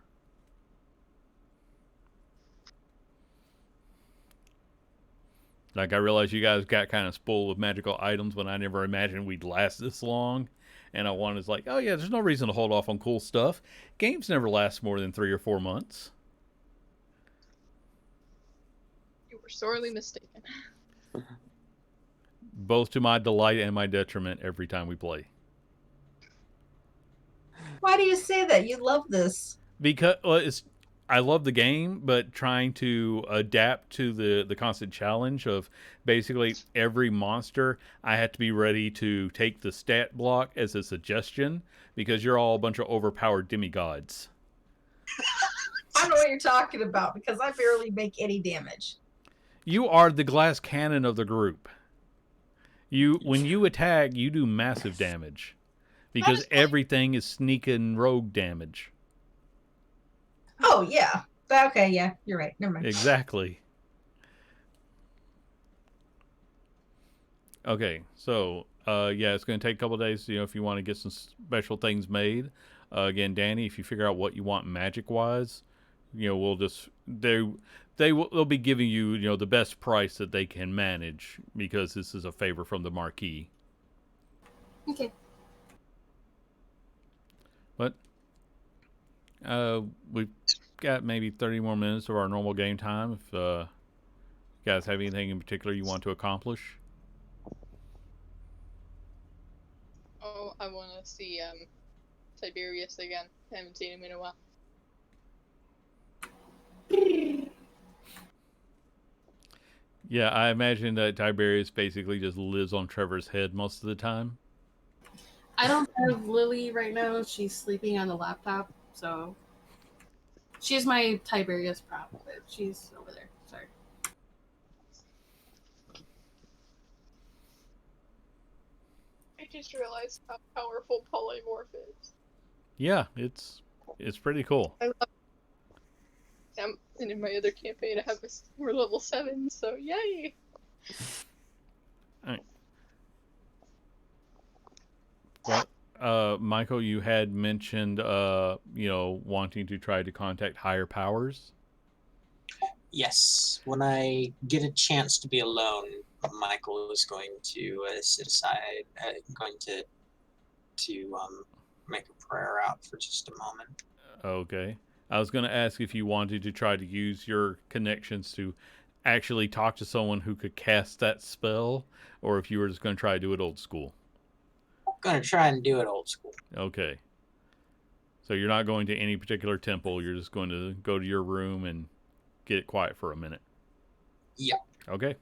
Like I realize you guys got kind of spoiled with magical items when I never imagined we'd last this long. And I wanted like, oh yeah, there's no reason to hold off on cool stuff. Games never last more than 3 or 4 months. You were sorely mistaken. Both to my delight and my detriment every time we play. Why do you say that? You love this. Because I love the game, but trying to adapt to the constant challenge of basically every monster, I have to be ready to take the stat block as a suggestion because you're all a bunch of overpowered demigods. I don't know what you're talking about because I barely make any damage. You are the glass cannon of the group. When you attack, you do massive damage because everything is sneaking rogue damage. Oh, yeah. Okay, yeah, you're right. Never mind. Exactly. Okay, so yeah, it's going to take a couple of days. If you want to get some special things made. Again, Danny, if you figure out what you want magic-wise, we'll just they'll be giving you the best price that they can manage because this is a favor from the marquee. Okay. But we've got maybe 30 more minutes of our normal game time. If you guys have anything in particular you want to accomplish. Oh, I want to see Tiberius again. I haven't seen him in a while. Yeah, I imagine that Tiberius basically just lives on Trevor's head most of the time. I don't have Lily right now. She's sleeping on the laptop, so she's my Tiberius prop, but she's over there. Sorry. I just realized how powerful polymorph is. Yeah, it's pretty cool. I love and in my other campaign I have we're level 7, so yay! Alright. Well, Michael, you had mentioned wanting to try to contact higher powers. Yes, when I get a chance to be alone, Michael is going to sit aside, going to make a prayer out for just a moment. Okay. I was going to ask if you wanted to try to use your connections to actually talk to someone who could cast that spell, or if you were just going to try to do it old school. I'm going to try and do it old school. Okay. So you're not going to any particular temple. You're just going to go to your room and get it quiet for a minute. Yep. Okay.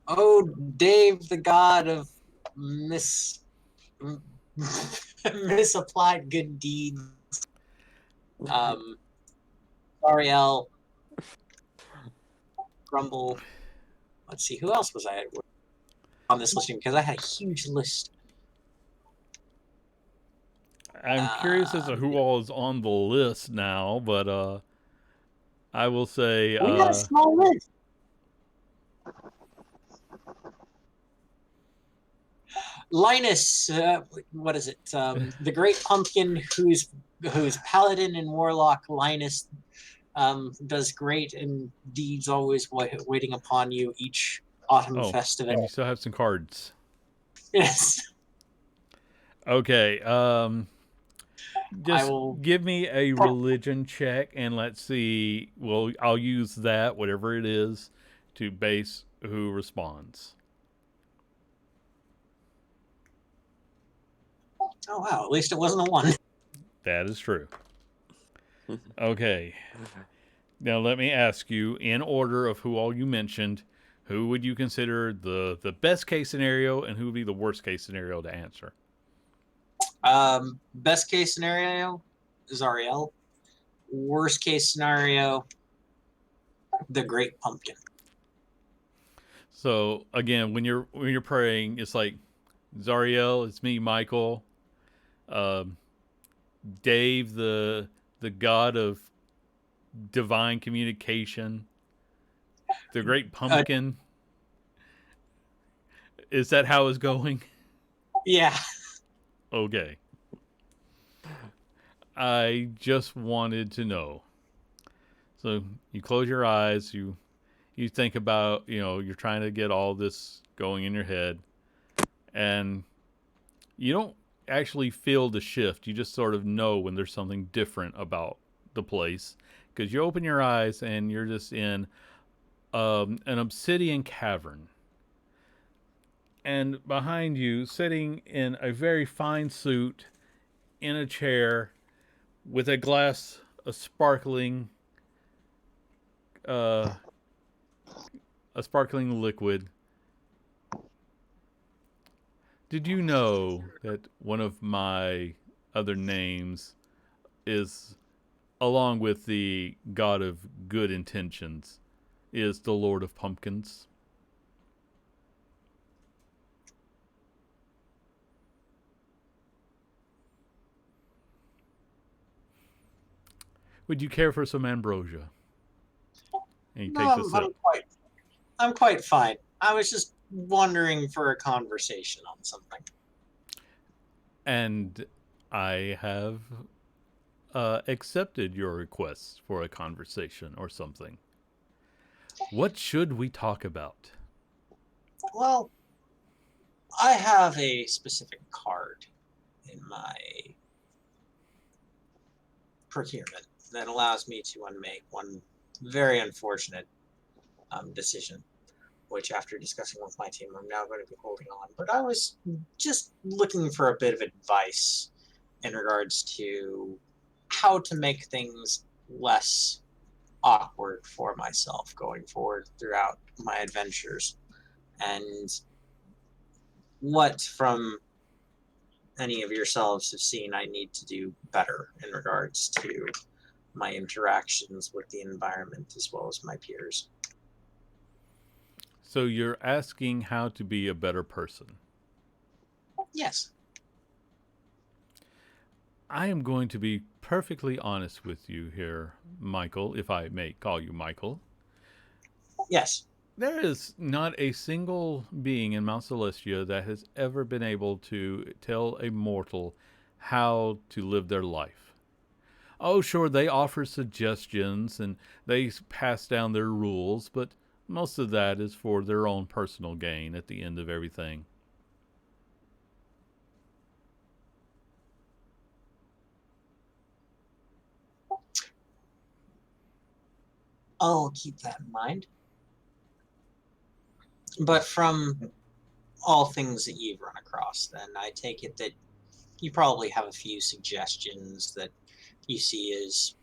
Oh, Dave, the god of misapplied good deeds. Sariel, Grumble, Let's see, who else was I on this listing? Because I had a huge list. I'm curious as to who all is on the list now, but I will say We got a small list. Linus, what is it? The Great Pumpkin, who's paladin and warlock. Linus does great and deeds always waiting upon you each autumn and you festival. still have some cards. Yes. Okay. Just will- give me a religion check and let's see. Well, I'll use that, whatever it is, to base who responds. Oh wow! At least it wasn't a 1. That is true. Okay. Now let me ask you, in order of who all you mentioned, who would you consider the best case scenario and who would be the worst case scenario to answer? Best case scenario, Zariel. Worst case scenario, the Great Pumpkin. So again, when you're praying, it's like Zariel, it's me, Michael, Dave, the god of divine communication, the Great Pumpkin. Is that how it's going? Yeah. Okay. I just wanted to know. So you close your eyes, you think about, you're trying to get all this going in your head, and you don't actually feel the shift. You just sort of know when there's something different about the place, because you open your eyes and you're just in an obsidian cavern. And behind you, sitting in a very fine suit, in a chair, with a glass of sparkling liquid. Did you know that one of my other names is, along with the god of good intentions, is the Lord of Pumpkins? Would you care for some ambrosia? And he takes a sip. I'm quite fine. I was just wondering for a conversation on something. And I have accepted your requests for a conversation or something. What should we talk about? Well, I have a specific card in my procurement that allows me to unmake one very unfortunate decision, which after discussing with my team, I'm now going to be holding on. But I was just looking for a bit of advice in regards to how to make things less awkward for myself going forward throughout my adventures, and what from any of yourselves have seen I need to do better in regards to my interactions with the environment as well as my peers. So you're asking how to be a better person. Yes. I am going to be perfectly honest with you here, Michael, if I may call you Michael. Yes. There is not a single being in Mount Celestia that has ever been able to tell a mortal how to live their life. Oh, sure, they offer suggestions and they pass down their rules, but most of that is for their own personal gain at the end of everything. I'll keep that in mind. But from all things that you've run across, then I take it that you probably have a few suggestions that you see as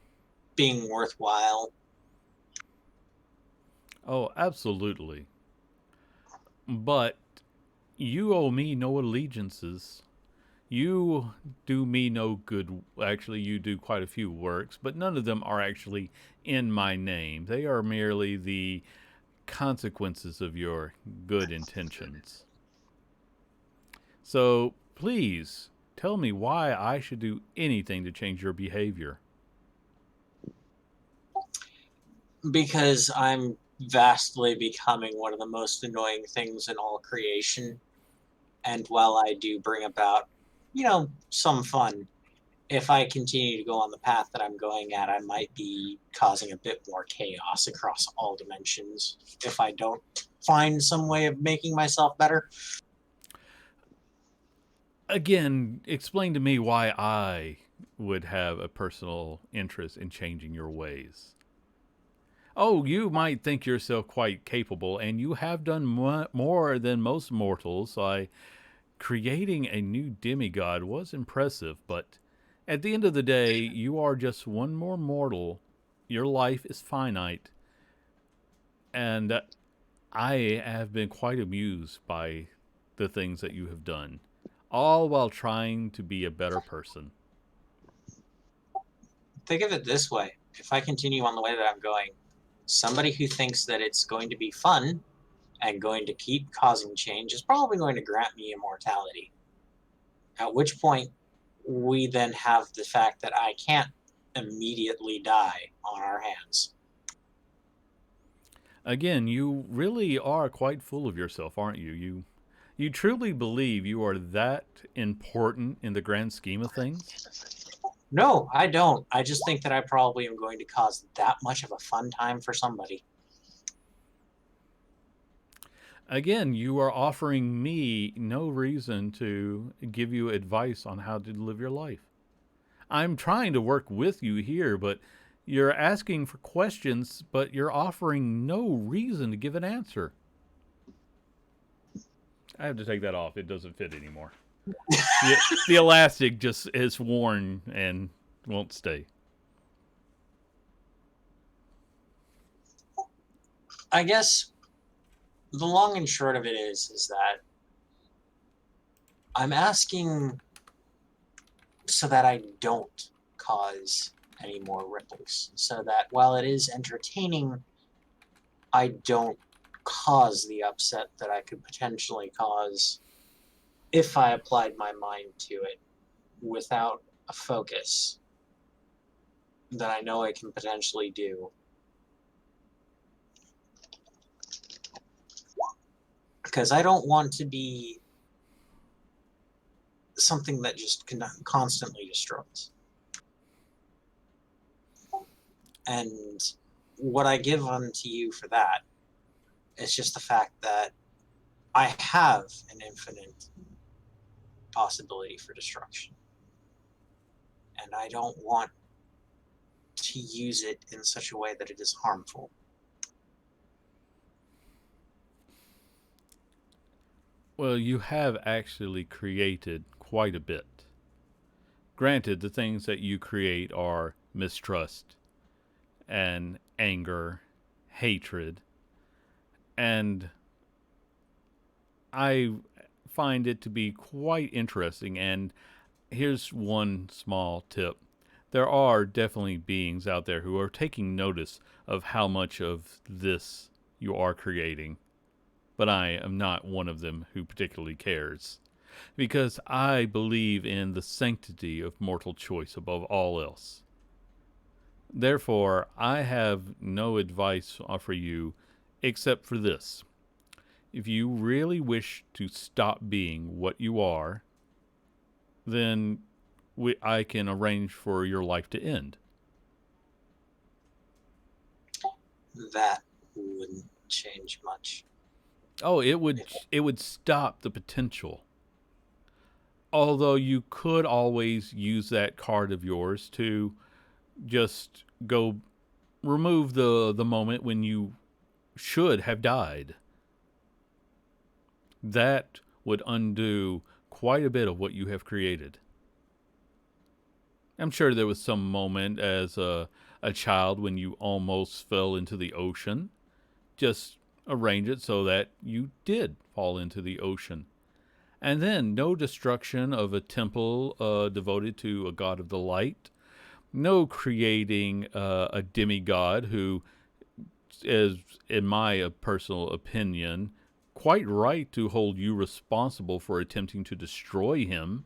being worthwhile. Oh, absolutely. But you owe me no allegiances. You do me no good. Actually, you do quite a few works, but none of them are actually in my name. They are merely the consequences of your good intentions. So please tell me why I should do anything to change your behavior. Because I'm vastly becoming one of the most annoying things in all creation. And while I do bring about, some fun, if I continue to go on the path that I'm going at, I might be causing a bit more chaos across all dimensions if I don't find some way of making myself better. Again, explain to me why I would have a personal interest in changing your ways. Oh, you might think yourself quite capable, and you have done more than most mortals. Creating a new demigod was impressive, but at the end of the day, you are just one more mortal. Your life is finite, and I have been quite amused by the things that you have done, all while trying to be a better person. Think of it this way. If I continue on the way that I'm going, somebody who thinks that it's going to be fun and going to keep causing change is probably going to grant me immortality. At which point, we then have the fact that I can't immediately die on our hands. Again, you really are quite full of yourself, aren't you? You truly believe you are that important in the grand scheme of things? No, I don't. I just think that I probably am going to cause that much of a fun time for somebody. Again, you are offering me no reason to give you advice on how to live your life. I'm trying to work with you here, but you're asking for questions, but you're offering no reason to give an answer. I have to take that off. It doesn't fit anymore. The elastic just is worn and won't stay. I guess the long and short of it is that I'm asking so that I don't cause any more ripples. So that while it is entertaining, I don't cause the upset that I could potentially cause if I applied my mind to it without a focus that I know I can potentially do. Because I don't want to be something that just constantly destroys. And what I give unto you for that is just the fact that I have an infinite possibility for destruction. And I don't want to use it in such a way that it is harmful. Well, you have actually created quite a bit. Granted, the things that you create are mistrust and anger, hatred, and I find it to be quite interesting. And here's one small tip. There are definitely beings out there who are taking notice of how much of this you are creating. But I am not one of them who particularly cares. Because I believe in the sanctity of mortal choice above all else. Therefore, I have no advice to offer you except for this. If you really wish to stop being what you are, then I can arrange for your life to end. That wouldn't change much. Oh, it would stop the potential. Although you could always use that card of yours to just go remove the moment when you should have died. That would undo quite a bit of what you have created. I'm sure there was some moment as a child when you almost fell into the ocean. Just arrange it so that you did fall into the ocean. And then no destruction of a temple devoted to a god of the light. No creating a demigod who is, in my personal opinion, quite right to hold you responsible for attempting to destroy him.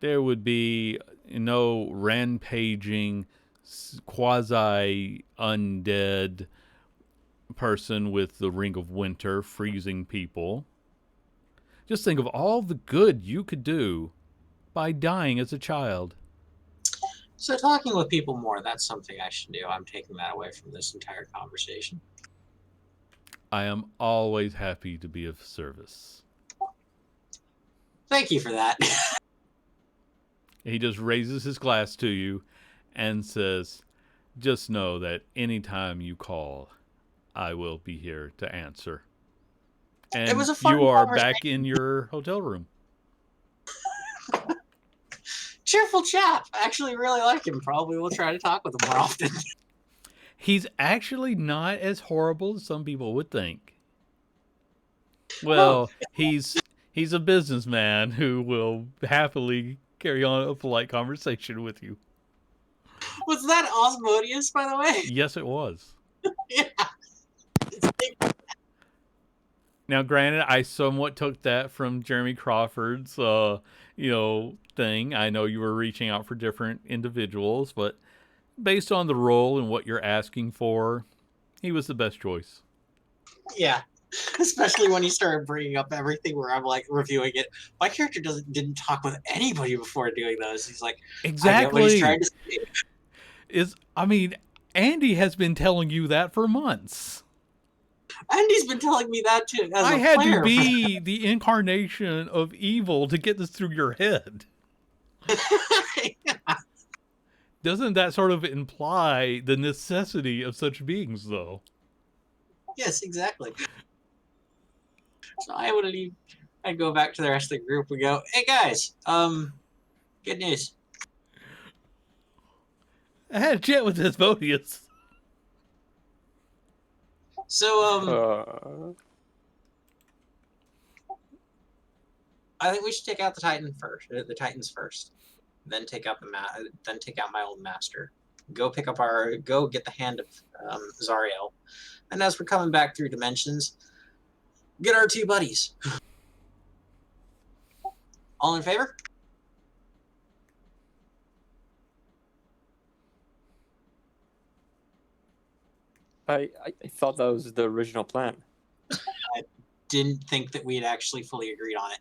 There would be no rampaging, quasi undead person with the Ring of Winter freezing people. Just think of all the good you could do by dying as a child. So talking with people more, that's something I should do. I'm taking that away from this entire conversation. I am always happy to be of service. Thank you for that. He just raises his glass to you and says, just know that anytime you call, I will be here to answer. And It was a fun you are conversation. back in your hotel room. Cheerful chap. I actually really like him. Probably will try to talk with him more often. He's actually not as horrible as some people would think. Well, he's a businessman who will happily carry on a polite conversation with you. Was that Osmodeus, by the way? Yes, it was. Yeah. Now, granted, I somewhat took that from Jeremy Crawford's, thing. I know you were reaching out for different individuals, but based on the role and what you're asking for, he was the best choice. Yeah. Especially when he started bringing up everything where I'm like reviewing it. My character didn't talk with anybody before doing those. He's like, Exactly. I get what he's trying to say. Andy has been telling you that for months. Andy's been telling me that too. As I a had player. to be the incarnation of evil to get this through your head. Yeah. Doesn't that sort of imply the necessity of such beings, though? Yes, exactly. So I would leave. I'd go back to the rest of the group and go, "Hey guys, good news. I had a chat with Asmodeus. So I think we should take out the Titan first. The Titans first, then take out then take out my old master. Go get the hand of Zariel, and as we're coming back through dimensions, get our two buddies. All in favor? I thought that was the original plan. Didn't think that we had actually fully agreed on it.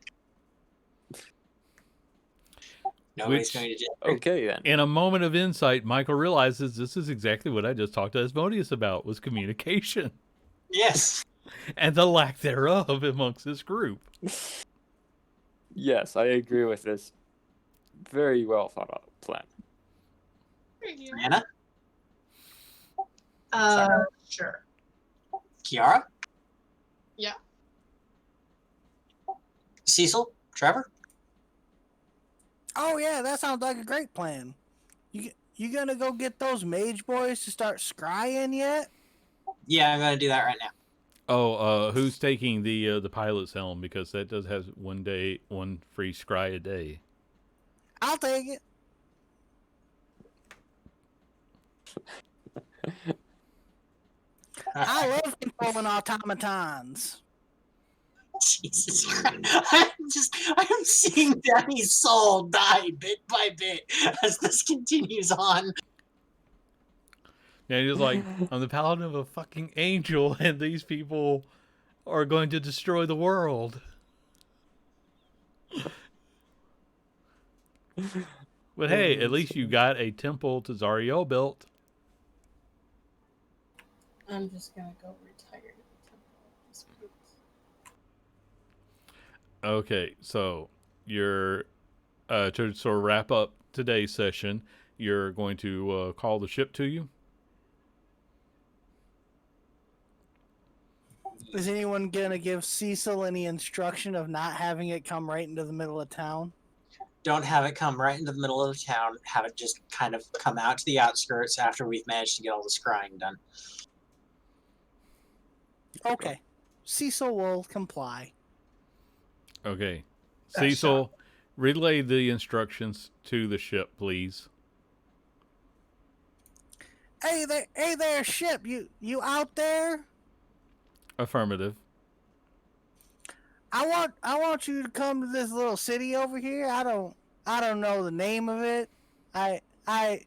Nobody's going to just Okay then. In a moment of insight, Michael realizes this is exactly what I just talked to Asmodeus about, was communication. Yes. And the lack thereof amongst this group. Yes, I agree with this. Very well thought out plan. Anna? Sure. Kiara? Yeah. Cecil? Trevor? Oh yeah, that sounds like a great plan. You gonna go get those mage boys to start scrying yet? Yeah, I'm going to do that right now. Oh, who's taking the pilot's helm? Because that does have one free scry a day. I'll take it. I love controlling automatons. Jesus Christ. I'm seeing Danny's soul die bit by bit as this continues on. And he's like, I'm the paladin of a fucking angel, and these people are going to destroy the world. But hey, at least you got a temple to Zariel built. I'm just gonna go retire to the temple. Okay, so you're to sort of wrap up today's session, you're going to call the ship to you. Is anyone gonna give Cecil any instruction of not having it come right into the middle of town? Don't have it come right into the middle of the town. Have it just kind of come out to the outskirts after we've managed to get all the scrying done. Okay. Cecil will comply. Okay. Cecil, relay the instructions to the ship, please. hey there, ship. You out there? Affirmative. I want you to come to this little city over here. I don't know the name of it. I I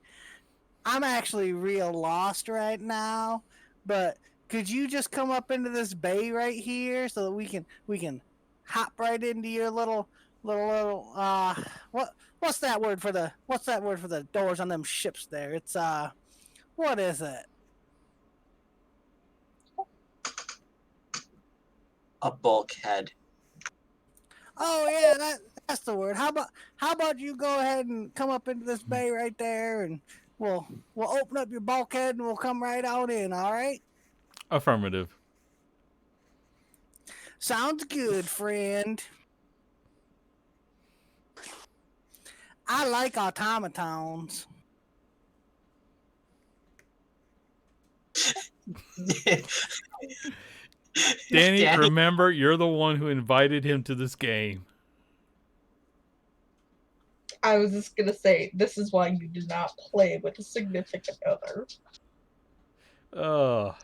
I'm actually real lost right now, but could you just come up into this bay right here so that we can hop right into your little what's that word for the doors on them ships there? It's what is it? A bulkhead. Oh yeah, that's the word. How about you go ahead and come up into this bay right there, and we'll open up your bulkhead and we'll come right out in. All right? Affirmative. Sounds good, friend. I like automatons. Danny, Danny. remember, you're the one who invited him to this game. I was just gonna say, this is why you do not play with a significant other. Oh,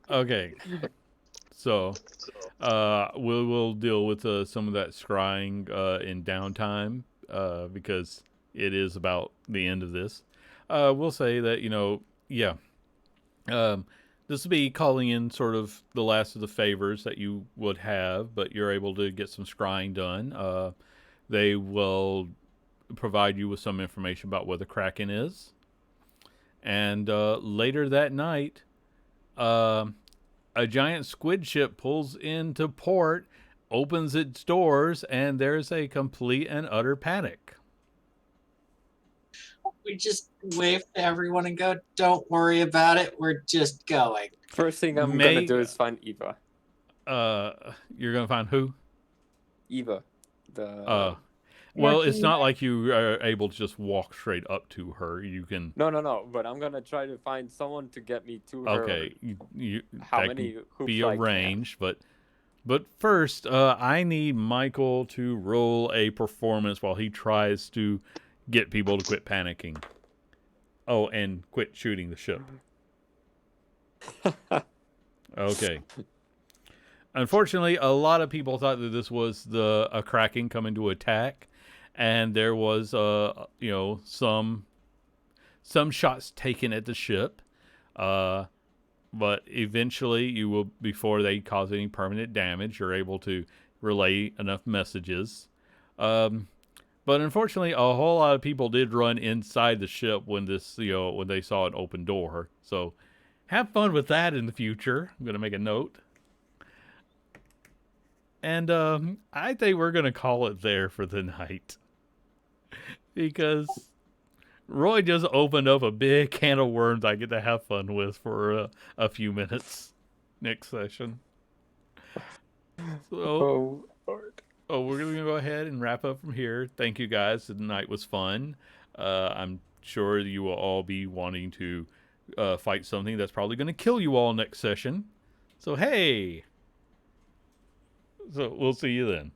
okay. So, we'll deal with some of that scrying in downtime because it is about the end of this. We'll say that, yeah, this will be calling in sort of the last of the favors that you would have, but you're able to get some scrying done. They will provide you with some information about where the Kraken is. And later that night, a giant squid ship pulls into port, opens its doors, and there's a complete and utter panic. We just wave to everyone and go, "Don't worry about it. We're just going." First thing I'm gonna do is find Eva. You're gonna find who? Eva, the Well, it's not like you are able to just walk straight up to her. You can. no. But I'm gonna try to find someone to get me to her. Okay, How that many can hoops be I can. arranged, but first, I need Michael to roll a performance while he tries to get people to quit panicking. Oh, and quit shooting the ship. Okay. Unfortunately, a lot of people thought that this was a Kraken coming to attack, and there was some shots taken at the ship. But eventually, you will, before they cause any permanent damage, you're able to relay enough messages. But unfortunately, a whole lot of people did run inside the ship when when they saw an open door. So, have fun with that in the future. I'm gonna make a note. And I think we're gonna call it there for the night because Roy just opened up a big can of worms I get to have fun with for a few minutes next session. So, we're going to go ahead and wrap up from here. Thank you guys. The night was fun. I'm sure you will all be wanting to fight something that's probably going to kill you all next session. So, hey! So, we'll see you then.